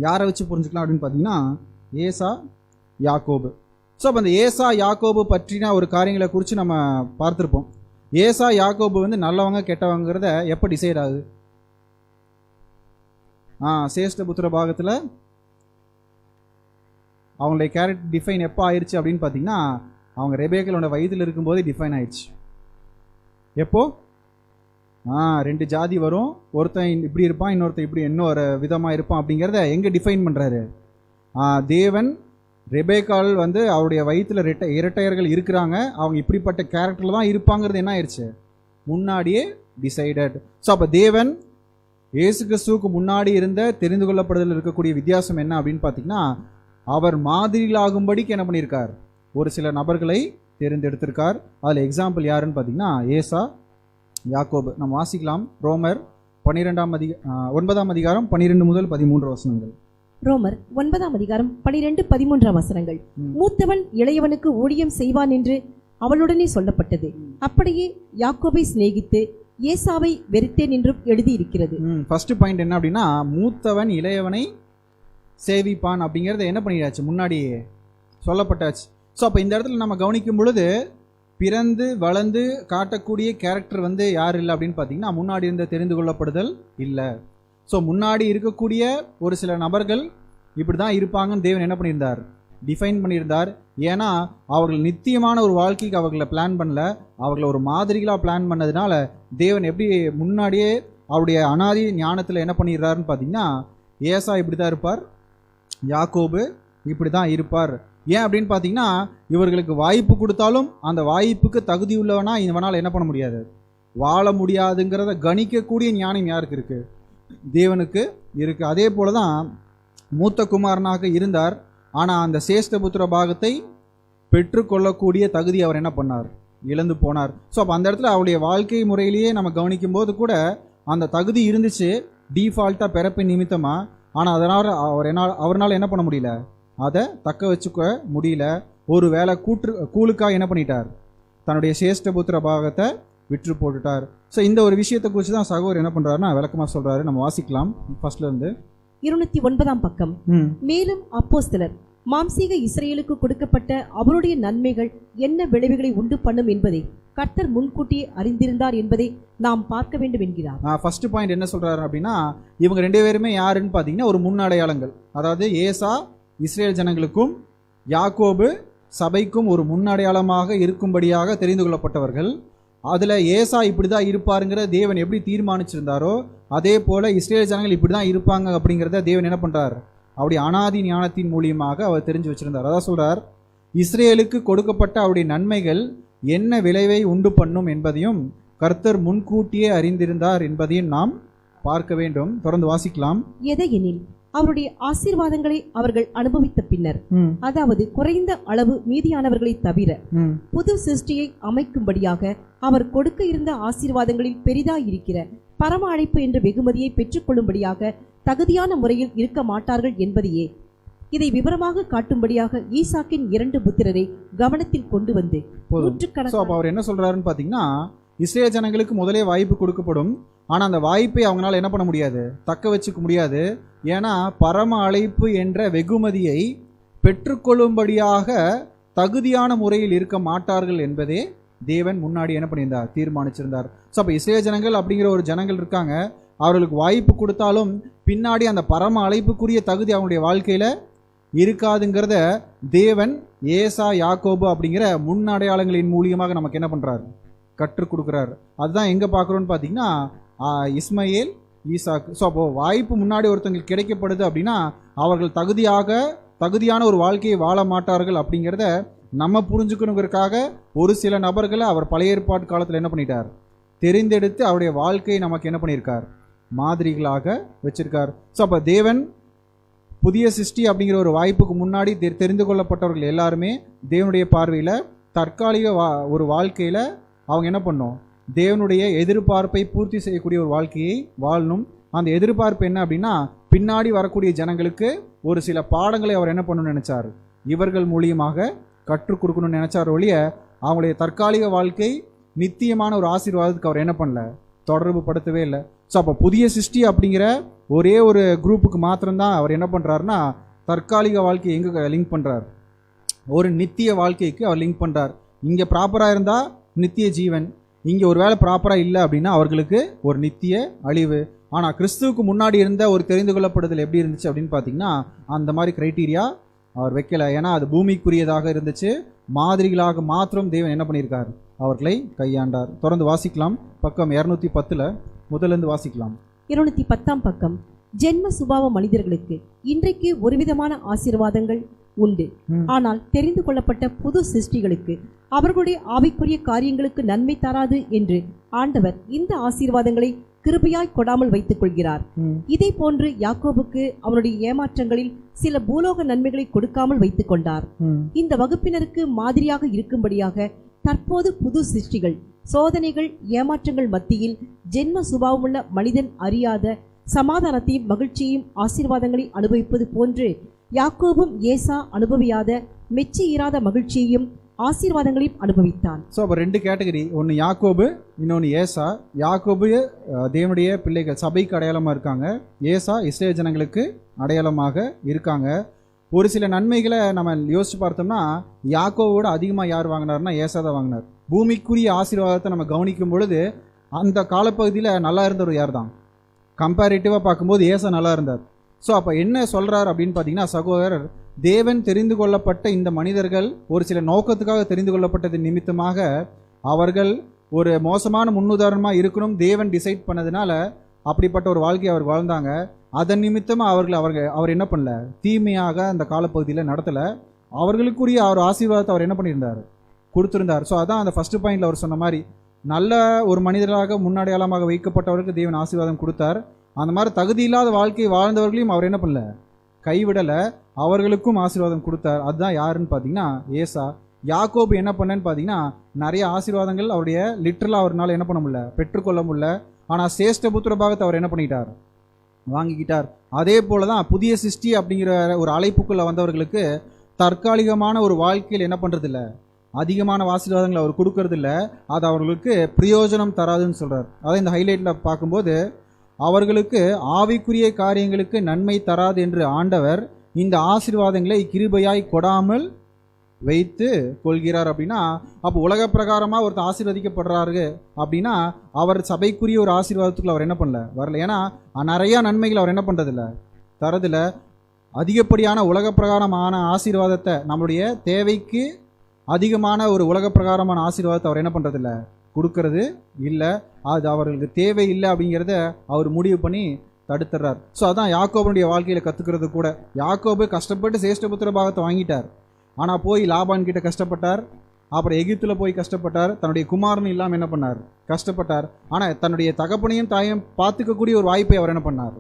யாரை வச்சு புரிஞ்சுக்கலாம் அப்படின்னு பார்த்தீங்கன்னா, ஏசா யாக்கோபு. ஸோ அப்போ அந்த ஏசா யாக்கோபு பற்றின ஒரு காரியங்களை குறித்து நம்ம பார்த்துருப்போம். ஏசா யாக்கோபு வந்து நல்லவங்க கெட்டவங்கிறத எப்போ டிசைட் ஆகுது? சேஷ்ட புத்திர பாகத்தில் அவங்களுடைய கேரக்டர் டிஃபைன் எப்போ ஆயிடுச்சு அப்படின்னு பார்த்தீங்கன்னா, அவங்க ரெபேக்கலோட வயதில் இருக்கும்போதே டிஃபைன் ஆயிடுச்சு. எப்போ? ரெண்டு ஜாதி வரும், ஒருத்தன் இப்படி இருப்பான், இன்னொருத்தன் இப்படி இன்னொரு விதமாக இருப்பான். அப்படிங்கிறத எங்கே டிஃபைன் பண்ணுறாரு? தேவன் ரெபேக்கால் வந்து அவருடைய வயிற்றில் இரட்டையர்கள் இருக்கிறாங்க, அவங்க இப்படிப்பட்ட கேரக்டரில் தான் இருப்பாங்கிறது என்ன ஆயிடுச்சு, முன்னாடியே டிசைடட். ஸோ அப்போ தேவன் இயேசு கிறிஸ்துவுக்கு முன்னாடி இருந்த தெரிந்து கொள்ளப்படுதல் இருக்கக்கூடிய வித்தியாசம் என்ன அப்படின்னு பார்த்தீங்கன்னா, அவர் மாதிரியிலாகும்படிக்கு என்ன பண்ணியிருக்கார், ஒரு சில நபர்களை தேர்ந்தெடுத்திருக்கார். அதில் எக்ஸாம்பிள் யாருன்னு பார்த்தீங்கன்னா ஏசா யாக்கோபு. நம்ம வாசிக்கலாம். ரோமர் 9ஆம் அதிகாரம் 12 முதல் 13 வசனங்கள். ரோமர் 9ஆம் அதிகாரம் 12-13 வசனங்கள். மூத்தவன் இளையவனுக்கு ஊழியம் செய்வான் என்று அவளுடனே சொல்லப்பட்டது. அப்படியே யாக்கோபை சிநேகித்து ஏசாவை வெறுத்தேன் என்றும் எழுதியிருக்கிறது. ஃபர்ஸ்ட் பாயிண்ட் என்ன அப்படின்னா, மூத்தவன் இளையவனை சேவிப்பான் அப்படிங்கிறத என்ன பண்ணியாச்சு, முன்னாடியே சொல்லப்பட்டாச்சு. ஸோ அப்போ இந்த இடத்துல நம்ம கவனிக்கும் பொழுது பிறந்து வளர்ந்து காட்டக்கூடிய கேரக்டர் வந்து யார் இல்லை அப்படின்னு பார்த்தீங்கன்னா, முன்னாடி இருந்த தெரிந்து கொள்ளப்படுதல் இல்லை. ஸோ முன்னாடி இருக்கக்கூடிய ஒரு சில நபர்கள் இப்படி தான் இருப்பாங்கன்னு தேவன் என்ன பண்ணியிருந்தார், டிஃபைன் பண்ணியிருந்தார். ஏன்னா அவர்கள் நித்தியமான ஒரு வாழ்க்கைக்கு அவர்களை பிளான் பண்ணல, அவர்களை ஒரு மாதிரிகளாக பிளான் பண்ணதுனால தேவன் எப்படி முன்னாடியே அவருடைய அனாதி ஞானத்தில் என்ன பண்ணிடுறாருன்னு பார்த்தீங்கன்னா, ஏசா இப்படி தான் இருப்பார், யாக்கோபு இப்படி தான் இருப்பார். ஏன் அப்படின்னு பார்த்தீங்கன்னா, இவர்களுக்கு வாய்ப்பு கொடுத்தாலும் அந்த வாய்ப்புக்கு தகுதி உள்ளவனா இவனால் என்ன பண்ண முடியாது, வாழ முடியாதுங்கிறத கணிக்கக்கூடிய ஞானம் யாருக்கு இருக்குது, தேவனுக்கு இருக்குது. அதே போல தான் மூத்த குமாரனாக இருந்தார், ஆனால் அந்த சேஷ்டபுத்திர பாகத்தை பெற்றுக்கொள்ளக்கூடிய தகுதி அவர் என்ன பண்ணார், இழந்து போனார். ஸோ அப்போ அந்த இடத்துல அவருடைய வாழ்க்கை முறையிலேயே நம்ம கவனிக்கும் போது கூட அந்த தகுதி இருந்துச்சு டீஃபால்ட்டாக பிறப்பின் நிமித்தமாக. ஆனால் அதனால் அவரால் என்ன பண்ண முடியல, அதை தக்க வச்சுக்க முடியல. ஒரு வேளை கூலுக்காக என்ன பண்ணிட்டார், தன்னுடைய சேஷ்டபுத்திர பாகத்தை விற்று போட்டுட்டார். ஸோ இந்த ஒரு விஷயத்தை குறித்து தான் சகோதரர் என்ன பண்ணுறாருன்னா விளக்கமாக சொல்கிறாரு. நம்ம வாசிக்கலாம் ஃபர்ஸ்ட்ல இருந்து. 209ஆம் பக்கம். மேலும் அப்போஸ்தலர் மாம்சீக இஸ்ரேலுக்கு கொடுக்கப்பட்ட அவருடைய நன்மைகள் என்ன விளைவுகளை உண்டு பண்ணும் என்பதை கர்த்தர் முன்கூட்டியே அறிந்திருந்தார் என்பதை நாம் பார்க்க வேண்டும் என்கிறார். ஃபர்ஸ்ட் பாயிண்ட் என்ன சொல்றாரு அப்படின்னா, இவங்க ரெண்டு பேருமே யாருன்னு பார்த்தீங்கன்னா ஒரு முன்னடையாளங்கள். அதாவது ஏசா இஸ்ரேல் ஜனங்களுக்கும் யாக்கோபு சபைக்கும் ஒரு முன்னடையாளமாக இருக்கும்படியாக தெரிந்து கொள்ளப்பட்டவர்கள். அதில் ஏசா இப்படி தான் இருப்பாருங்கிற தேவன் எப்படி தீர்மானிச்சிருந்தாரோ அதே போல் இஸ்ரேல் ஜனங்கள் இப்படி தான் இருப்பாங்க அப்படிங்கிறத தேவன் என்ன பண்ணுறார், அவருடைய அனாதி ஞானத்தின் மூலியமாக அவர் தெரிஞ்சு வச்சிருந்தார். அதான் சொல்கிறார், இஸ்ரேலுக்கு கொடுக்கப்பட்ட அவருடைய நன்மைகள் என்ன விளைவை உண்டு பண்ணும் என்பதையும் கர்த்தர் முன்கூட்டியே அறிந்திருந்தார் என்பதையும் நாம் பார்க்க வேண்டும். தொடர்ந்து வாசிக்கலாம். எதையெனில் அவருடைய ஆசீர்வாதங்களை அவர்கள் அனுபவித்த பின்னர், அதாவது குறைந்த அளவு மீதியானவர்களை தவிர புது சிருஷ்டியை அமைக்கும்படியாக அவர் கொடுக்க இருந்த ஆசீர்வாதங்களில் பெரிதாயிருக்கிற பரம அழைப்பு என்ற வெகுமதியை பெற்றுக்கொள்ளும்படியாக தகுதியான முறையில் இருக்க மாட்டார்கள் என்பதையே இதை விவரமாக காட்டும்படியாக ஈசாக்கின் 2 புத்திரரை கவனத்தில் கொண்டு வந்து அவர் என்ன சொல்றாருன்னு பாத்தீங்கன்னா, இஸ்ரேல் ஜனங்களுக்கு முதலே வாய்ப்பு கொடுக்கப்படும். ஆனா அந்த வாய்ப்பை அவங்களால என்ன பண்ண முடியாது, தக்க வச்சுக்க முடியாது. ஏன்னா பரம அழைப்பு என்ற வெகுமதியை பெற்றுக்கொள்ளும்படியாக தகுதியான முறையில் இருக்க மாட்டார்கள் என்பதே தேவன் முன்னாடி என்ன பண்ணியிருந்தார், தீர்மானிச்சிருந்தார். ஸோ அப்போ இஸ்ரேல் ஜனங்கள் அப்படிங்கிற ஒரு ஜனங்கள் இருக்காங்க, அவர்களுக்கு வாய்ப்பு கொடுத்தாலும் பின்னாடி அந்த பரம அழைப்புக்குரிய தகுதி அவங்களுடைய வாழ்க்கையில இருக்காதுங்கிறத தேவன் ஏசா யாக்கோபு அப்படிங்கிற முன் அடையாளங்களின் மூலியமாக நமக்கு என்ன பண்றாரு, கற்றுக் கொடுக்குறாரு. அதுதான் எங்க பார்க்குறோன்னு பார்த்தீங்கன்னா இஸ்மயேல், ஈசாக்கு. ஸோ அப்போ வாய்ப்பு முன்னாடி ஒருத்தங்களுக்கு கிடைக்கப்படுது அப்படின்னா அவர்கள் தகுதியான ஒரு வாழ்க்கையை வாழ மாட்டார்கள் அப்படிங்கிறத நம்ம புரிஞ்சுக்கணுங்கிறதுக்காக ஒரு சில நபர்களை அவர் பழைய ஏற்பாட்டு காலத்தில் என்ன பண்ணிட்டார், தெரிந்தெடுத்து அவருடைய வாழ்க்கையை நமக்கு என்ன பண்ணியிருக்கார், மாதிரிகளாக வச்சிருக்கார். ஸோ அப்போ தேவன் புதிய சிருஷ்டி அப்படிங்கிற ஒரு வாய்ப்புக்கு முன்னாடி தெரிந்து கொள்ளப்பட்டவர்கள் எல்லாருமே தேவனுடைய பார்வையில் தற்காலிக ஒரு வாழ்க்கையில் அவங்க என்ன பண்ணணும், தேவனுடைய எதிர்பார்ப்பை பூர்த்தி செய்யக்கூடிய ஒரு வாழ்க்கையை வாழணும். அந்த எதிர்பார்ப்பு என்ன அப்படின்னா, பின்னாடி வரக்கூடிய ஜனங்களுக்கு ஒரு சில பாடங்களை அவர் என்ன பண்ணணும்னு நினைச்சார், இவர்கள் மூலியமாக கற்றுக் கொடுக்கணும்னு நினைச்சார் ஒழிய அவங்களுடைய தற்காலிக வாழ்க்கை நித்தியமான ஒரு ஆசீர்வாதத்துக்கு அவர் என்ன பண்ணல, தொடர்பு படுத்தவே இல்லை. ஸோ அப்போ புதிய சிருஷ்டி அப்படிங்கிற ஒரே ஒரு குரூப்புக்கு மாத்திரம்தான் அவர் என்ன பண்ணுறாருன்னா தற்காலிக வாழ்க்கையை எங்கே லிங்க் பண்ணுறார், ஒரு நித்திய வாழ்க்கைக்கு அவர் லிங்க் பண்ணுறார். இங்கே ப்ராப்பராக இருந்தால் நித்திய ஜீவன், இங்கே ஒரு வேளை ப்ராப்பராக இல்லை அப்படின்னா அவர்களுக்கு ஒரு நித்திய அழிவு. ஆனால் கிறிஸ்துவுக்கு முன்னாடி இருந்த ஒரு தெரிந்து கொள்ளப்படுதல் எப்படி இருந்துச்சு அப்படின்னு பார்த்தீங்கன்னா அந்த மாதிரி கிரைட்டீரியா அவர் வைக்கல. ஏன்னா அது பூமிக்குரியதாக இருந்துச்சு. மாதிரிகளாக மாத்திரம் தேவன் என்ன பண்ணியிருக்கார், அவர்களை கையாண்டார். தொடர்ந்து வாசிக்கலாம். பக்கம் 210 முதலிருந்து வாசிக்கலாம். 210 பக்கம். ஜென்ம சுபாவ மனிதர்களுக்கு இன்றைக்கு ஒருவிதமான ஆசீர்வாதங்கள் உண்டு. ஆனால் தெரிந்து கொள்ளப்பட்ட புது சிருஷ்டிகளுக்கு அவர்களுடைய ஆவிக்குரிய காரியங்களுக்கு நன்மை தராது என்று ஆண்டவர் இந்த ஆசீர்வாதங்களை கிருபையாய் கொடாமல் வைத்துக் கொள்கிறார். இதே போன்று யாக்கோபுக்கு அவனுடைய ஏமாற்றங்களில் சில பூலோக நன்மைகளை கொடுக்காமல் வைத்துக் கொண்டார். இந்த வகுப்பினருக்கு மாதிரியாக இருக்கும்படியாக தற்போது புது சிருஷ்டிகள் சோதனைகள் ஏமாற்றங்கள் மத்தியில் ஜென்ம சுபாவமுள்ள மனிதன் அறியாத சமாதானத்தையும் மகிழ்ச்சியையும் ஆசீர்வாதங்களை அனுபவிப்பது போன்று யாக்கோபும் ஏசா அனுபவியாத மெச்சி இராத மகிழ்ச்சியையும் ஆசீர்வாதங்களையும் அனுபவித்தான். ஸோ அப்போ 2 கேட்டகரி, ஒன்று யாக்கோபு, இன்னொன்று ஏசா. யாக்கோபு தேவனுடைய பிள்ளைகள், சபைக்கு அடையாளமாக இருக்காங்க. ஏசா இஸ்ரேல் ஜனங்களுக்கு அடையாளமாக இருக்காங்க. ஒரு சில நன்மைகளை நம்ம யோசிச்சு பார்த்தோம்னா யாக்கோவோட அதிகமாக யார் வாங்கினார்னா ஏசா தான் வாங்கினார். பூமிக்குரிய ஆசீர்வாதத்தை நம்ம கவனிக்கும் பொழுது அந்த காலப்பகுதியில் நல்லா இருந்தவர் யார் தான், கம்பேரிட்டிவாக பார்க்கும்போது ஏசா நல்லா இருந்தார். ஸோ அப்போ என்ன சொல்கிறார் அப்படின்னு பார்த்தீங்கன்னா, சகோதரர், தேவன் தெரிந்து கொள்ளப்பட்ட இந்த மனிதர்கள் ஒரு சில நோக்கத்துக்காக தெரிந்து கொள்ளப்பட்டது நிமித்தமாக அவர்கள் ஒரு மோசமான முன்னுதாரணமாக இருக்கணும் தேவன் டிசைட் பண்ணதுனால அப்படிப்பட்ட ஒரு வாழ்க்கையை அவர் வாழ்ந்தாங்க. அதன் நிமித்தமாக அவர் என்ன பண்ணல, தீமையாக அந்த காலப்பகுதியில் நடத்தலை. அவர்களுக்குரிய அவர் ஆசீர்வாதத்தை அவர் என்ன பண்ணியிருந்தார், கொடுத்துருந்தார். ஸோ அதான் அந்த ஃபர்ஸ்ட் பாயிண்டில் அவர் சொன்ன மாதிரி நல்ல ஒரு மனிதராக முன்னடையாளமாக வைக்கப்பட்டவர்களுக்கு தேவன் ஆசீர்வாதம் கொடுத்தார். அந்த மாதிரி தகுதி இல்லாத வாழ்க்கை வாழ்ந்தவர்களையும் அவர் என்ன பண்ணல, கைவிடலை, அவர்களுக்கும் ஆசீர்வாதம் கொடுத்தார். அதுதான் யாருன்னு பார்த்தீங்கன்னா ஏசா. யாக்கோபு என்ன பண்ணேன்னு பார்த்தீங்கன்னா நிறைய ஆசீர்வாதங்கள் அவருடைய லிட்டரலாக அவரால் என்ன பண்ண முடியல, பெற்றுக்கொள்ள முடியல. ஆனால் சேஷ்ட புத்திர பாகத்தை அவர் என்ன பண்ணிட்டார், வாங்கிக்கிட்டார். அதே போல தான் புதிய சிருஷ்டி அப்படிங்கிற ஒரு அழைப்புக்குள்ளே வந்தவர்களுக்கு தற்காலிகமான ஒரு வாழ்க்கையில் என்ன பண்ணுறதில்ல, அதிகமான ஆசீர்வாதங்களை அவர் கொடுக்கறதில்ல. அது அவர்களுக்கு பிரயோஜனம் தராதுன்னு சொல்கிறார். அதை இந்த ஹைலைட்டில் பார்க்கும்போது அவர்களுக்கு ஆவிக்குரிய காரியங்களுக்கு நன்மை தராது என்று ஆண்டவர் இந்த ஆசீர்வாதங்களை கிருபையாய் கொடாமல் வைத்து கொள்கிறார். அப்படின்னா அப்போ உலக பிரகாரமாக ஒருத்தர் ஆசீர்வதிக்கப்படுறாரு அப்படின்னா அவர் சபைக்குரிய ஒரு ஆசீர்வாதத்துக்குள்ள அவர் என்ன பண்ணல, வரல. ஏன்னா நிறையா நன்மைகள் அவர் என்ன பண்ணுறதில்ல, தரதில்ல. அதிகப்படியான உலக பிரகாரமான ஆசீர்வாதத்தை, நம்மளுடைய தேவைக்கு அதிகமான ஒரு உலக பிரகாரமான ஆசீர்வாதத்தை அவர் என்ன பண்ணுறதில்ல, கொடுக்கறது இல்லை, அது அவர்களுக்கு தேவை இல்லை அப்படிங்கிறத அவர் முடிவு பண்ணி தடுத்துறார். ஸோ அதான் யாக்கோபனுடைய வாழ்க்கையில் கற்றுக்கிறது கூட. யாக்கோபு கஷ்டப்பட்டு சேஷ்டபுத்திர பாகத்தை வாங்கிட்டார், ஆனால் போய் லாபான் கிட்ட கஷ்டப்பட்டார், அப்புறம் எகிப்தில் போய் கஷ்டப்பட்டார், தன்னுடைய குமாரன் இல்லாமல் என்ன பண்ணார், கஷ்டப்பட்டார். ஆனால் தன்னுடைய தகப்பனையும் தாயும் பார்த்துக்கக்கூடிய ஒரு வாய்ப்பை அவர் என்ன பண்ணார்,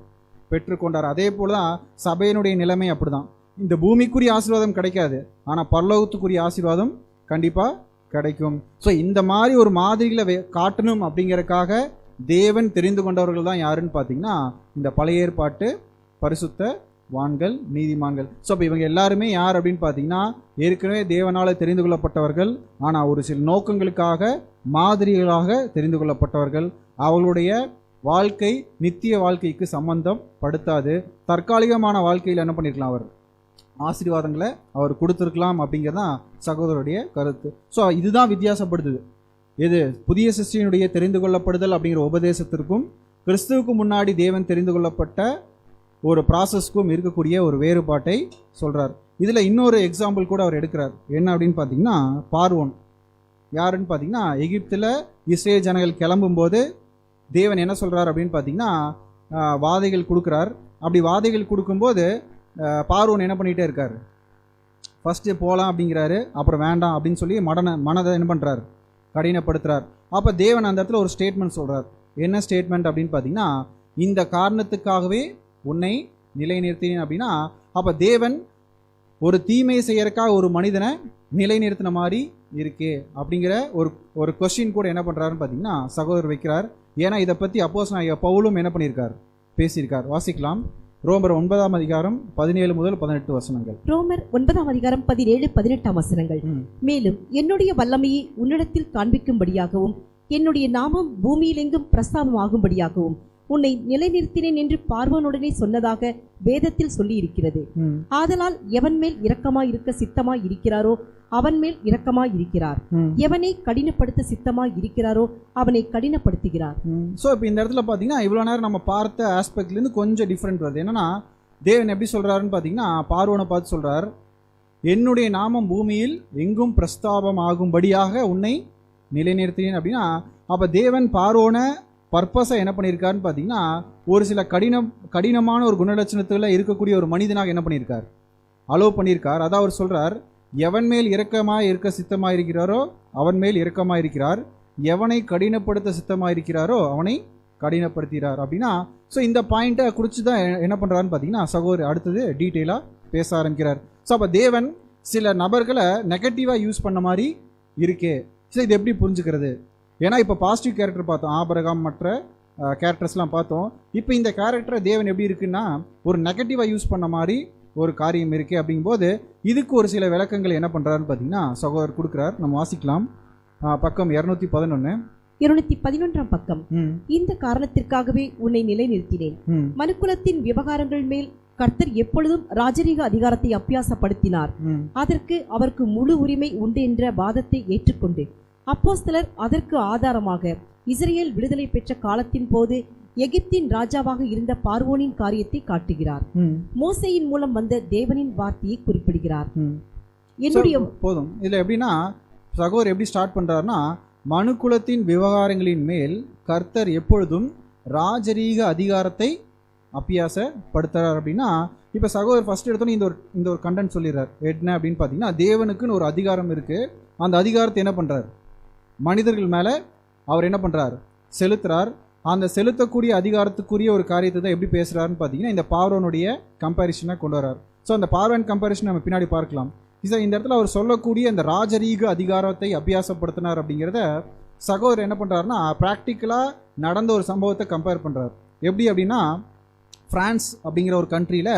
பெற்றுக்கொண்டார். அதே போல தான் சபையினுடைய நிலைமை அப்படிதான். இந்த பூமிக்குரிய ஆசீர்வாதம் கிடைக்காது, ஆனால் பரலோகத்துக்குரிய ஆசீர்வாதம் கண்டிப்பாக கிடைக்கும். ஸோ இந்த மாதிரி ஒரு மாதிரிகளை காட்டணும் அப்படிங்கிறதுக்காக தேவன் தெரிந்து கொண்டவர்கள் தான் யாருன்னு பார்த்தீங்கன்னா இந்த பழைய ஏற்பாட்டு பரிசுத்த வான்கள், நீதிமான்கள். ஸோ அப்போ இவங்க எல்லாருமே யார் அப்படின்னு பார்த்தீங்கன்னா ஏற்கனவே தேவனால் தெரிந்து கொள்ளப்பட்டவர்கள், ஆனால் ஒரு சில நோக்கங்களுக்காக மாதிரிகளாக தெரிந்து கொள்ளப்பட்டவர்கள். அவர்களுடைய வாழ்க்கை நித்திய வாழ்க்கைக்கு சம்பந்தம் படுத்தாது. தற்காலிகமான வாழ்க்கையில் என்ன பண்ணியிருக்கலாம், அவர் ஆசீர்வாதங்களை அவர் கொடுத்துருக்கலாம் அப்படிங்கிறதான் சகோதரருடைய கருத்து. ஸோ இதுதான் வித்தியாசப்படுத்துது. இது புதிய சிருஷ்டியினுடைய தெரிந்து கொள்ளப்படுதல் அப்படிங்கிற உபதேசத்திற்கும் கிறிஸ்துவுக்கு முன்னாடி தேவன் தெரிந்து கொள்ளப்பட்ட ஒரு ப்ராசஸ்க்கும் இருக்கக்கூடிய ஒரு வேறுபாட்டை சொல்கிறார். இதில் இன்னொரு எக்ஸாம்பிள் கூட அவர் எடுக்கிறார். என்ன அப்படின்னு பார்த்தீங்கன்னா பார்வோன் யாருன்னு பார்த்தீங்கன்னா எகிப்தில் இஸ்ரேல் ஜனங்கள் கிளம்பும்போது தேவன் என்ன சொல்கிறார் அப்படின்னு பார்த்தீங்கன்னா வாதைகள் கொடுக்குறார். அப்படி வாதைகள் கொடுக்கும்போது பார்வோன் என்ன பண்ணிகிட்டே இருக்கார், ஃபஸ்ட்டு போகலாம் அப்படிங்கிறாரு, அப்புறம் வேண்டாம் அப்படின்னு சொல்லி மனதை என்ன பண்ணுறார், கடினப்படுத்துகிறார். அப்போ தேவன் அந்த இடத்துல ஒரு ஸ்டேட்மெண்ட் சொல்கிறார். என்ன ஸ்டேட்மெண்ட் அப்படின்னு பார்த்தீங்கன்னா இந்த காரணத்துக்காகவே உன்னை நிலைநிறுத்தினேன் அப்படின்னா, அப்போ தேவன் ஒரு தீமை செய்யறதுக்காக ஒரு மனிதனை நிலைநிறுத்தின மாதிரி இருக்கே அப்படிங்கிற ஒரு கொஸ்டின் கூட என்ன பண்ணுறாருன்னு பார்த்தீங்கன்னா சகோதரர் வைக்கிறார். ஏன்னா இதை பற்றி அப்போஸ்தலனாகிய பவுலும் என்ன பண்ணியிருக்கார், பேசியிருக்கார். வாசிக்கலாம். ரோமர் 9ஆம் அதிகாரம் 17 முதல் 18 வசனங்கள். ரோமர் 9ஆம் அதிகாரம் 17-18 வசனங்கள். மேலும் என்னுடைய வல்லமையை உன்னிடத்தில் காண்பிக்கும்படியாகவும் என்னுடைய நாமம் பூமியிலெங்கும் பிரஸ்தாபமாகும்படியாகவும் உன்னை நிலைநிறுத்தினேன் என்று பார்வோனுடனே சொன்னதாக வேதத்தில் சொல்லி இருக்கிறது. ஆதலால் எவன் மேல் இரக்கமாய் இருக்க சித்தமாய் இருக்கிறாரோ அவன் மேல் இரக்கமாய் இருக்கிறார், எவனை கடினப்படுத்த சித்தமாய் இருக்கிறாரோ அவனை கடினப்படுத்துகிறார். ஸோ இப்போ இந்த இடத்துல பார்த்தீங்கன்னா இவ்வளோ நேரம் நம்ம பார்த்த ஆஸ்பெக்ட்லேருந்து கொஞ்சம் டிஃப்ரெண்ட் வருது. என்னன்னா தேவன் எப்படி சொல்கிறாருன்னு பார்த்தீங்கன்னா பார்வோனை பார்த்து சொல்கிறார், என்னுடைய நாமம் பூமியில் எங்கும் பிரஸ்தாபம் ஆகும்படியாக உன்னை நிலைநிறுத்தினேன் அப்படின்னா, அப்போ தேவன் பார்வோனை பர்பஸாக என்ன பண்ணியிருக்காருன்னு பார்த்தீங்கன்னா ஒரு சில கடினமான ஒரு குணலட்சணத்தில் இருக்கக்கூடிய ஒரு மனிதனாக என்ன பண்ணியிருக்கார், அலோவ் பண்ணியிருக்கார். அதான் அவர் சொல்கிறார், எவன் மேல் இரக்கமாக இருக்க சித்தமாக இருக்கிறாரோ அவன் மேல் இரக்கமாக இருக்கிறார், எவனை கடினப்படுத்த சித்தமாக இருக்கிறாரோ அவனை கடினப்படுத்துகிறார் அப்படின்னா. ஸோ இந்த பாயிண்ட்டை குறித்து தான் என்ன பண்ணுறாருன்னு பார்த்தீங்கன்னா சகோதரர் அடுத்தது டீட்டெயிலாக பேச ஆரம்பிக்கிறார். ஸோ அப்போ தேவன் சில நபர்களை நெகட்டிவாக யூஸ் பண்ண மாதிரி இருக்கே. ஸோ இது எப்படி புரிஞ்சுக்கிறது? ஏன்னா இப்போ பாசிட்டிவ் கேரக்டர் பார்த்தோம், ஆபிரகாம் மற்ற கேரக்டர்ஸ்லாம் பார்த்தோம். இப்போ இந்த கேரக்டரை தேவன் எப்படி இருக்குன்னா ஒரு நெகட்டிவாக யூஸ் பண்ண மாதிரி ஒரு காரியம் இருக்கே. அப்படிங்கும்போது இதுக்கு ஒரு சில விளக்கங்கள் என்ன பண்ணுறாருன்னு பார்த்தீங்கன்னா சகோதரர் கொடுக்குறார். நம்ம வாசிக்கலாம். பக்கம் 211 பக்கம். இந்த காரணத்திற்காகவே உன்னை நிலைநிறுத்தினேன். மனுக்குலத்தின் விவகாரங்கள் மேல் கர்த்தர் எப்பொழுதும் ராஜரீக அதிகாரத்தை அபியாசப்படுத்தினார். அதற்கு அவருக்கு முழு உரிமை உண்டு என்ற வாதத்தை ஏற்றுக்கொண்டு அப்போஸ்தலர் அதற்கு ஆதாரமாக இஸ்ரேல் விடுதலை பெற்ற காலத்தின் போது எகிப்தின் ராஜாவாக இருந்த பார்வோனின் காரியத்தை காட்டுகிறார். மோசேயின் மூலம் வந்த தேவனின் வார்த்தையை குறிப்பிடுகிறார். என்னுடைய போதும். இதுல எப்படின்னா சகோதரர் எப்படி ஸ்டார்ட் பண்றாருன்னா மனுக்குலத்தின் விவகாரங்களின் மேல் கர்த்தர் எப்பொழுதும் ராஜரீக அதிகாரத்தை அபியாசப்படுத்துறார் அப்படின்னா, இப்ப சகோதரர் ஃபர்ஸ்ட் எடுத்தோன்னே இந்த ஒரு கண்டென்ட் சொல்லிடுறார். என்ன அப்படின்னு பார்த்தீங்கன்னா தேவனுக்குன்னு ஒரு அதிகாரம் இருக்கு. அந்த அதிகாரத்தை என்ன பண்றார், மனிதர்கள் மேல அவர் என்ன பண்றார், செலுத்துறார். அந்த செலுத்தக்கூடிய அதிகாரத்துக்குரிய ஒரு காரியத்தை தான் எப்படி பேசுறாருன்னு பார்த்தீங்கன்னா இந்த பார்வோனுடைய கம்பேரிஷனை கொண்டு வர்றார். ஸோ அந்த பார்வோன் கம்பேரிஷன் நம்ம பின்னாடி பார்க்கலாம். இந்த இடத்துல அவர் சொல்லக்கூடிய அந்த ராஜரீக அதிகாரத்தை அபியாசப்படுத்தினார் அப்படிங்கிறத சகோதரர் என்ன பண்ணுறாருன்னா ப்ராக்டிக்கலாக நடந்த ஒரு சம்பவத்தை கம்பேர் பண்ணுறார். எப்படி அப்படின்னா பிரான்ஸ் அப்படிங்கிற ஒரு கண்ட்ரியில்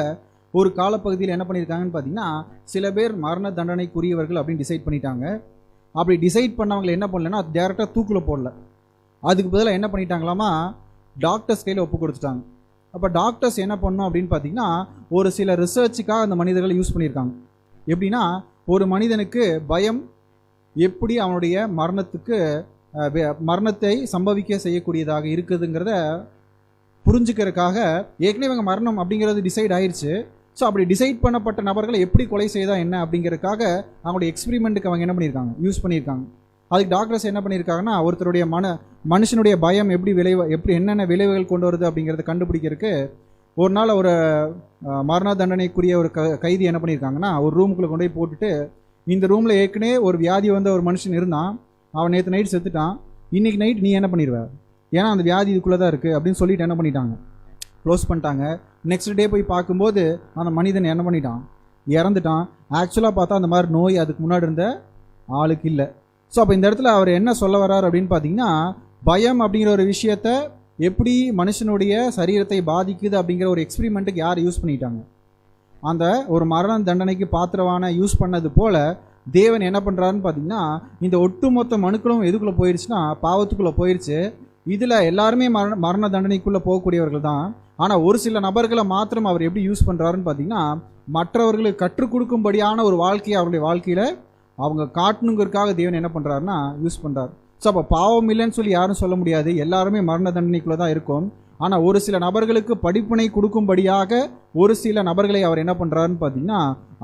ஒரு காலப்பகுதியில் என்ன பண்ணியிருக்காங்கன்னு பார்த்தீங்கன்னா சில பேர் மரண தண்டனைக்குரியவர்கள் அப்படின்னு டிசைட் பண்ணிட்டாங்க. அப்படி டிசைட் பண்ணவங்களை என்ன பண்ணலன்னா டேரெக்டாக தூக்கில் போடல, அதுக்கு பதிலாக என்ன பண்ணிட்டாங்களாமா டாக்டர்ஸ் கையில் ஒப்பு கொடுத்துட்டாங்க. அப்போ டாக்டர்ஸ் என்ன பண்ணோம் அப்படின்னு பார்த்தீங்கன்னா ஒரு சில ரிசர்ச்சுக்காக அந்த மனிதர்களை யூஸ் பண்ணியிருக்காங்க. எப்படின்னா ஒரு மனிதனுக்கு பயம் எப்படி அவனுடைய மரணத்தை சம்பவிக்க செய்யக்கூடியதாக இருக்குதுங்கிறத புரிஞ்சுக்கிறதுக்காக ஏற்கனவே இவங்க மரணம் அப்படிங்கிறது டிசைட் ஆயிடுச்சு. ஸோ அப்படி டிசைட் பண்ணப்பட்ட நபர்களை எப்படி கொலை செய்தா என்ன அப்படிங்கிறதுக்காக அவங்களுடைய எக்ஸ்பிரிமெண்ட்டுக்கு அவங்க என்ன பண்ணியிருக்காங்க, யூஸ் பண்ணியிருக்காங்க. அதுக்கு டாக்டர்ஸ் என்ன பண்ணியிருக்காங்கன்னா ஒருத்தருடைய மனுஷனுடைய பயம் எப்படி என்னென்ன விளைவுகள் கொண்டு வருது அப்படிங்கிறத கண்டுபிடிக்கிறதுக்கு ஒரு நாள் ஒரு மரண தண்டனைக்குரிய ஒரு கைதி என்ன பண்ணியிருக்காங்கன்னா ஒரு ரூமுக்குள்ளே கொண்டு போய் போட்டுட்டு, இந்த ரூமில் ஏற்கனவே ஒரு வியாதி வந்த ஒரு மனுஷன் இருந்தான், அவன் நேற்று நைட் செத்துட்டான், இன்றைக்கி நைட் நீ என்ன பண்ணிடுவ, ஏன்னா அந்த வியாதி இதுக்குள்ளே தான் இருக்குது அப்படின்னு சொல்லிட்டு என்ன பண்ணிட்டாங்க, க்ளோஸ் பண்ணிட்டாங்க. நெக்ஸ்ட் டே போய் பார்க்கும்போது அந்த மனிதன் என்ன பண்ணிட்டான், இறந்துட்டான். ஆக்சுவலாக பார்த்தா அந்த மாதிரி நோய் அதுக்கு முன்னாடி இருந்த ஆளுக்கு இல்லை. ஸோ அப்போ இந்த இடத்துல அவர் என்ன சொல்ல வர்றார் அப்படின்னு பார்த்தீங்கன்னா, பயம் அப்படிங்கிற ஒரு விஷயத்த எப்படி மனுஷனுடைய சரீரத்தை பாதிக்குது அப்படிங்கிற ஒரு எக்ஸ்பிரிமெண்ட்டுக்கு யார் யூஸ் பண்ணிட்டாங்க, அந்த ஒரு மரண தண்டனைக்கு பாத்திரவான யூஸ் பண்ணது போல தேவன் என்ன பண்ணுறாருன்னு பார்த்தீங்கன்னா, இந்த ஒட்டுமொத்த மனுக்களும் எதுக்குள்ளே போயிடுச்சுன்னா பாவத்துக்குள்ளே போயிடுச்சு. இதில் எல்லாருமே மரண தண்டனைக்குள்ளே போகக்கூடியவர்கள் தான். ஆனால் ஒரு சில நபர்களை மாத்திரம் அவர் எப்படி யூஸ் பண்ணுறாருன்னு பார்த்தீங்கன்னா, மற்றவர்களுக்கு கற்றுக் கொடுக்கும்படியான ஒரு வாழ்க்கையை அவருடைய வாழ்க்கையில் அவங்க காட்டணுங்கிறதுக்காக தேவன் என்ன பண்ணுறாருன்னா யூஸ் பண்ணுறார். ஸோ அப்போ பாவம் இல்லைன்னு சொல்லி யாரும் சொல்ல முடியாது, எல்லாருமே மரண தண்டனைக்குள்ளே தான் இருக்கும். ஆனால் ஒரு சில நபர்களுக்கு படிப்பினை கொடுக்கும்படியாக ஒரு சில நபர்களை அவர் என்ன பண்ணுறாருன்னு பார்த்தீங்கன்னா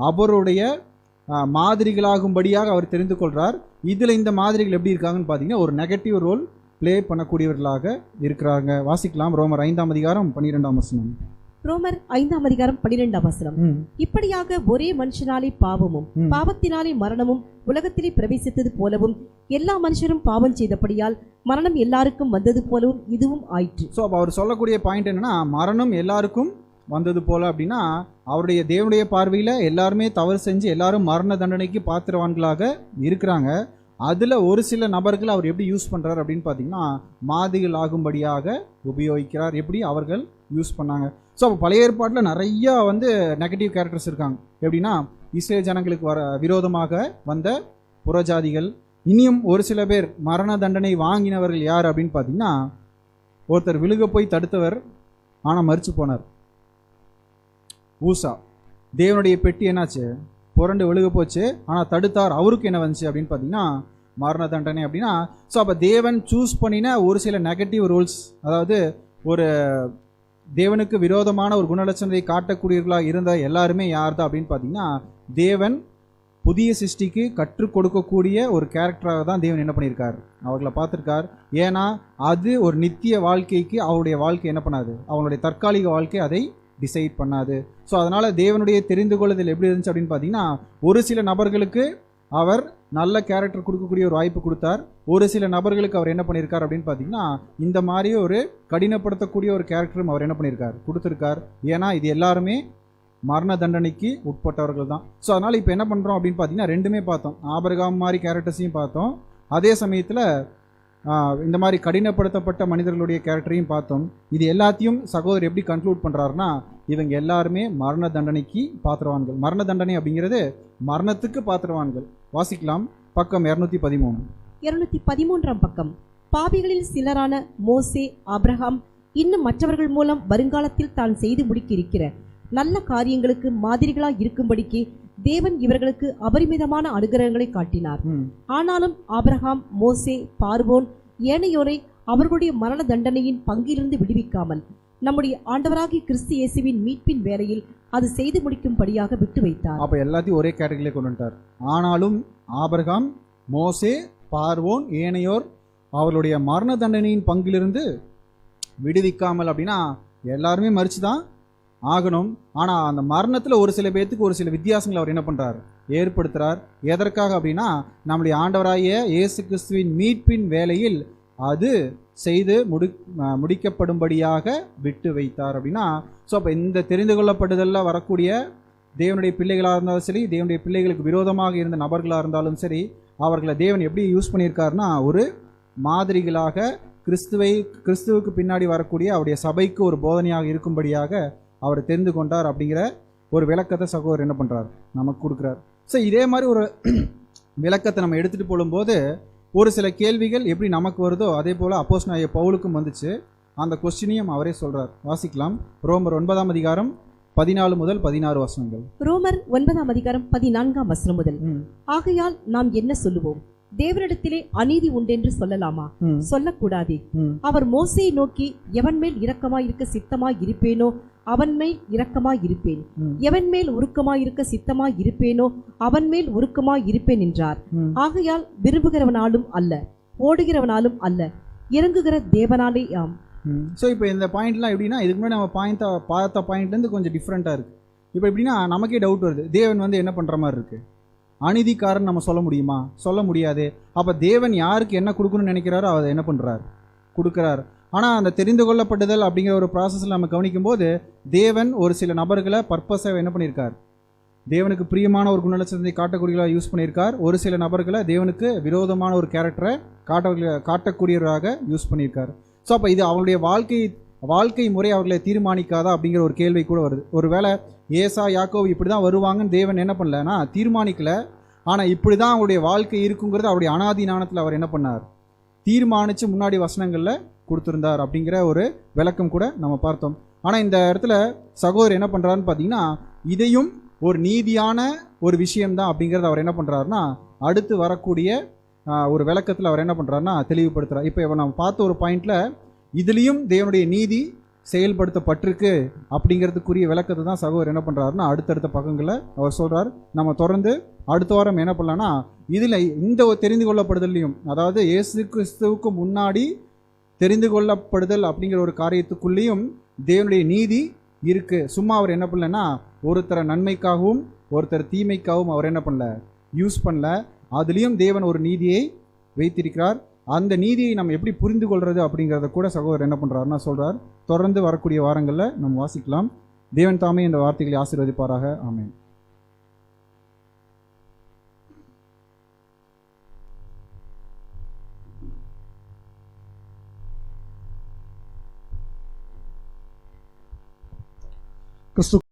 அவருடைய மாதிரிகளாகும்படியாக அவர் தெரிந்து கொள்கிறார். இதில் இந்த மாதிரிகள் எப்படி இருக்காங்கன்னு பார்த்தீங்கன்னா ஒரு நெகட்டிவ் ரோல் ப்ளே பண்ணக்கூடியவர்களாக இருக்கிறாங்க. வாசிக்கலாம் ரோமர் 5ஆம் அதிகாரம் 12ஆம் வசனம். ரோமர் 5ஆம் அதிகாரம் 12ஆம் வசனம். இப்படியாக ஒரே மனுஷனாலே பாவமும் பாவத்தினாலே மரணமும் உலகத்திலே பிரவேசித்தது போலவும் எல்லா மனுஷரும் பாவம் செய்தபடியால் மரணம் எல்லாருக்கும் வந்தது போலவும் இதுவும் ஆயிற்று. ஸோ அப்போ அவர் சொல்லக்கூடிய பாயிண்ட் என்னன்னா, மரணம் எல்லாருக்கும் வந்தது போல அப்படின்னா அவருடைய தேவனுடைய பார்வையில் எல்லாருமே தவறு செஞ்சு எல்லாரும் மரண தண்டனைக்கு பாத்திரவான்களாக இருக்கிறாங்க. அதில் ஒரு சில நபர்கள் அவர் எப்படி யூஸ் பண்ணுறார் அப்படின்னு பார்த்தீங்கன்னா மாதிகள் ஆகும்படியாக உபயோகிக்கிறார். எப்படி அவர்கள் யூஸ் பண்ணாங்க. ஸோ அப்போ பழைய ஏற்பாட்டில் நிறையா நெகட்டிவ் கேரக்டர்ஸ் இருக்காங்க. எப்படின்னா இஸ்ரேல் ஜனங்களுக்கு விரோதமாக வந்த புறஜாதிகள். இனியும் ஒரு சில பேர் மரண தண்டனை வாங்கினவர்கள் யார் அப்படின்னு பார்த்தீங்கன்னா, ஒருத்தர் விழுக போய் தடுத்தவர் ஆனால் மரிச்சு போனார். ஊசா தேவனுடைய பெட்டி என்னாச்சு, புரண்டு விழுக போச்சு, ஆனால் தடுத்தார், அவருக்கு என்ன வந்துச்சு அப்படின்னு பார்த்தீங்கன்னா மரண தண்டனை அப்படின்னா. ஸோ அப்போ தேவன் சூஸ் பண்ணின ஒரு சில நெகட்டிவ் ரூல்ஸ், அதாவது ஒரு தேவனுக்கு விரோதமான ஒரு குணலட்சணத்தை காட்டக்கூடியவர்களாக இருந்த எல்லாருமே யார் தான் அப்படின்னு பார்த்தீங்கன்னா தேவன் புதிய சிருஷ்டிக்கு கற்றுக் கொடுக்கக்கூடிய ஒரு கேரக்டராக தான் தேவன் என்ன பண்ணியிருக்கார், அவர்களை பார்த்துருக்கார். ஏன்னா அது ஒரு நித்திய வாழ்க்கைக்கு அவருடைய வாழ்க்கை என்ன பண்ணாது, அவங்களுடைய தற்காலிக வாழ்க்கை அதை டிசைட் பண்ணாது. ஸோ அதனால் தேவனுடைய தெரிந்து கொள்ளுதல் எப்படி இருந்துச்சு அப்படின்னு பார்த்தீங்கன்னா, ஒரு சில நபர்களுக்கு அவர் நல்ல கேரக்டர் கொடுக்கக்கூடிய ஒரு வாய்ப்பு கொடுத்தார். ஒரு சில நபர்களுக்கு அவர் என்ன பண்ணியிருக்கார் அப்படின்னு பார்த்தீங்கன்னா இந்த மாதிரி ஒரு கடினப்படுத்தக்கூடிய ஒரு கேரக்டரும் அவர் என்ன பண்ணியிருக்கார், கொடுத்துருக்கார். ஏன்னா இது எல்லாருமே மரண தண்டனைக்கு உட்பட்டவர்கள் தான். ஸோ அதனால் இப்போ என்ன பண்ணுறோம் அப்படின்னு பார்த்தீங்கன்னா ரெண்டுமே பார்த்தோம். ஆபிரகாம் மாதிரி கேரக்டர்ஸையும் பார்த்தோம், அதே சமயத்தில் இந்த மாதிரி கடினப்படுத்தப்பட்ட மனிதர்களுடைய கேரக்டரையும் பார்த்தோம். இது எல்லாத்தையும் சகோதரர் எப்படி கன்க்ளூட் பண்ணுறாருன்னா, இவங்க எல்லாருமே மரண தண்டனைக்கு பாத்திரவான்கள். மரண தண்டனை அப்படிங்கிறது மரணத்துக்கு பாத்திரவான்கள். வாசிக்கலாம் பக்கம் 213. 213ஆம் பக்கம். பாவிகளில் சிலரான மோசே, ஆபிரகாம் இன்னும் மற்றவர்கள் மூலம் வருங்காலத்தில் தான் செய்து முடிக்க இருக்கிற நல்ல காரியங்களுக்கு மாதிரிகளாய் இருக்கும்படிக்கு தேவன் இவர்களுக்கு அபரிமிதமான அனுகிரகங்களை காட்டினார். ஆனாலும் ஆபிரகாம், மோசே, பார்வோன் ஏனையோரை அவர்களுடைய மரண தண்டனையின் பங்கிலிருந்து விடுவிக்காமல் நம்முடைய ஆண்டவராகிய கிறிஸ்து இயேசுவின் மீட்பின் வேலையில் அது செய்து முடிக்கும்படியாக விட்டு வைத்தார். அப்ப எல்லாத்தையும் ஒரே கேட்டகரியில கொண்டு வந்துட்டார். ஆனாலும் ஆபிரகாம், மோசே, பார்வோன் ஏனையோர் அவர்களுடைய மரண தண்டனையின் பங்கிலிருந்து விடுவிக்காமல் அப்படின்னா எல்லாருமே மரிச்சுதான் ஆகணும். ஆனால் அந்த மரணத்தில் ஒரு சில பேர்த்துக்கு ஒரு சில வித்தியாசங்களை அவர் என்ன பண்ணுறார், ஏற்படுத்துகிறார். எதற்காக அப்படின்னா நம்முடைய ஆண்டவராகிய இயேசு கிறிஸ்துவின் மீட்பின் வேலையில் அது செய்து முடிக்கப்படும்படியாக விட்டு வைத்தார் அப்படின்னா. ஸோ அப்போ இந்த தெரிந்து கொள்ளப்படுதலில் வரக்கூடிய தேவனுடைய பிள்ளைகளாக இருந்தாலும் சரி, தேவனுடைய பிள்ளைகளுக்கு விரோதமாக இருந்த நபர்களாக இருந்தாலும் சரி, அவர்களை தேவன் எப்படி யூஸ் பண்ணியிருக்காருன்னா ஒரு மாதிரிகளாக கிறிஸ்துவுக்கு பின்னாடி வரக்கூடிய அவருடைய சபைக்கு ஒரு போதனையாக இருக்கும்படியாக அவர் தெரிந்து கொண்டார் அப்படிங்கிற ஒரு விளக்கத்தை சகோதரர் என்ன பண்ணுறார், நமக்கு கொடுக்குறார். ஸோ இதே மாதிரி ஒரு விளக்கத்தை நம்ம எடுத்துகிட்டு போகும்போது ஒரு சில கேள்விகள் எப்படி நமக்கு வருதோ அதே போல் அப்போஸ்தலனாகிய பவுலுக்கும் வந்துச்சு. அந்த கொஸ்டினையும் அவரே சொல்கிறார். வாசிக்கலாம் ரோமர் 9ஆம் அதிகாரம் 14 முதல் 16 வசனங்கள். ரோமர் 9ஆம் அதிகாரம் 14ஆம் வசனம் முதல். ஆகையால் நாம் என்ன சொல்லுவோம்? தேவனிடத்திலே அநீதி உண்டென்று சொல்லலாமா? சொல்லக்கூடாதே. ம். அவர் மோசேயை நோக்கி, எவன் மேல் இரக்கமாயிருக்க சித்தமாய் இருப்பேனோ அவன் மேல் இரக்கமாய் இருப்பேன், எவன் மேல் உருக்கமாய் இருக்க சித்தமாய் இருப்பேனோ அவன் மேல் உருக்கமாய் இருப்பேன் என்றார். ஆகையால் விரும்புகிறவனாலும் அல்ல, ஓடுகிறவனாலும் அல்ல, இறங்குகிற தேவனாலே ஆம். ஸோ இப்போ இந்த பாயிண்ட்லாம் எப்படின்னா, இதுக்கு முன்னாடி நம்ம பார்த்த பாயிண்ட்லேருந்து கொஞ்சம் டிஃப்ரெண்ட்டாக இருக்குது. இப்போ எப்படின்னா நமக்கே டவுட் வருது, தேவன் வந்து என்ன பண்ணுற மாதிரி இருக்குது? அநீதிக்காரன் நம்ம சொல்ல முடியுமா? சொல்ல முடியாது. அப்போ தேவன் யாருக்கு என்ன கொடுக்கணும்னு நினைக்கிறாரோ அதை என்ன பண்ணுறார்? கொடுக்குறார். ஆனால் அந்த தெரிந்து கொள்ளப்படுதல் அப்படிங்கிற ஒரு ப்ராசஸில் நம்ம கவனிக்கும் போது தேவன் ஒரு சில நபர்களை பர்பஸாக என்ன பண்ணியிருக்கார்? தேவனுக்கு பிரியமான ஒரு குணலட்சணத்தை காட்டக்கூடியவராக யூஸ் பண்ணியிருக்கார். ஒரு சில நபர்களை தேவனுக்கு விரோதமான ஒரு கேரக்டரை காட்டக்கூடியவராக யூஸ் பண்ணியிருக்கார். ஸோ அப்போ இது அவங்களுடைய வாழ்க்கை முறை அவர்களை தீர்மானிக்காதா அப்படிங்கிற ஒரு கேள்வி கூட வருது. ஒருவேளை ஏசா யாக்கோபு இப்படி தான் வருவாங்கன்னு தேவன் என்ன பண்ணலன்னா தீர்மானிக்கல, ஆனால் இப்படி தான் அவருடைய வாழ்க்கை இருக்குங்கிறது அவருடைய அனாதி ஞானத்தில் அவர் என்ன பண்ணார்? தீர்மானித்து முன்னாடி வசனங்களில் கொடுத்துருந்தார் அப்படிங்கிற ஒரு விளக்கம் கூட நம்ம பார்த்தோம். ஆனால் இந்த இடத்துல சகோதரர் என்ன பண்ணுறாருன்னு பார்த்தீங்கன்னா, இதையும் ஒரு நீதியான ஒரு விஷயம்தான் அப்படிங்கிறத அவர் என்ன பண்ணுறாருன்னா அடுத்து வரக்கூடிய ஒரு விளக்கத்தில் அவர் என்ன பண்ணுறாருன்னா தெளிவுபடுத்துகிறார். இப்போ நம்ம பார்த்த ஒரு பாயிண்டில் இதுலேயும் தேவனுடைய நீதி செயல்படுத்தப்பட்டிருக்கு அப்படிங்கிறதுக்குரிய விளக்கத்தை தான் சகோதரர் என்ன பண்ணுறாருன்னா அடுத்தடுத்த பக்கங்களில் அவர் சொல்கிறார். நம்ம தொடர்ந்து அடுத்த வாரம் என்ன பண்ணலான்னா இதில் இந்த தெரிந்து கொள்ளப்படுதலையும், அதாவது இயேசு கிறிஸ்துவுக்கு முன்னாடி தெரிந்து கொள்ளப்படுதல் அப்படிங்கிற ஒரு காரியத்துக்குள்ளேயும் தேவனுடைய நீதி இருக்குது. சும்மா அவர் என்ன பண்ணலன்னா ஒருத்தரை நன்மைக்காகவும் ஒருத்தர் தீமைக்காகவும் அவர் என்ன பண்ணல, யூஸ் பண்ணல. அதுலேயும் தேவன் ஒரு நீதியை வைத்திருக்கிறார். அந்த நீதியை நம்ம எப்படி புரிந்து கொள்வது அப்படிங்கிறத கூட சகோதரர் என்ன பண்ணுறாருன்னா சொல்கிறார். தொடர்ந்து வரக்கூடிய வாரங்களில் நம்ம வாசிக்கலாம். தேவன் தாமே இந்த வார்த்தைகளை ஆசீர்வதிப்பாராக. ஆமென். கிறிஸ்து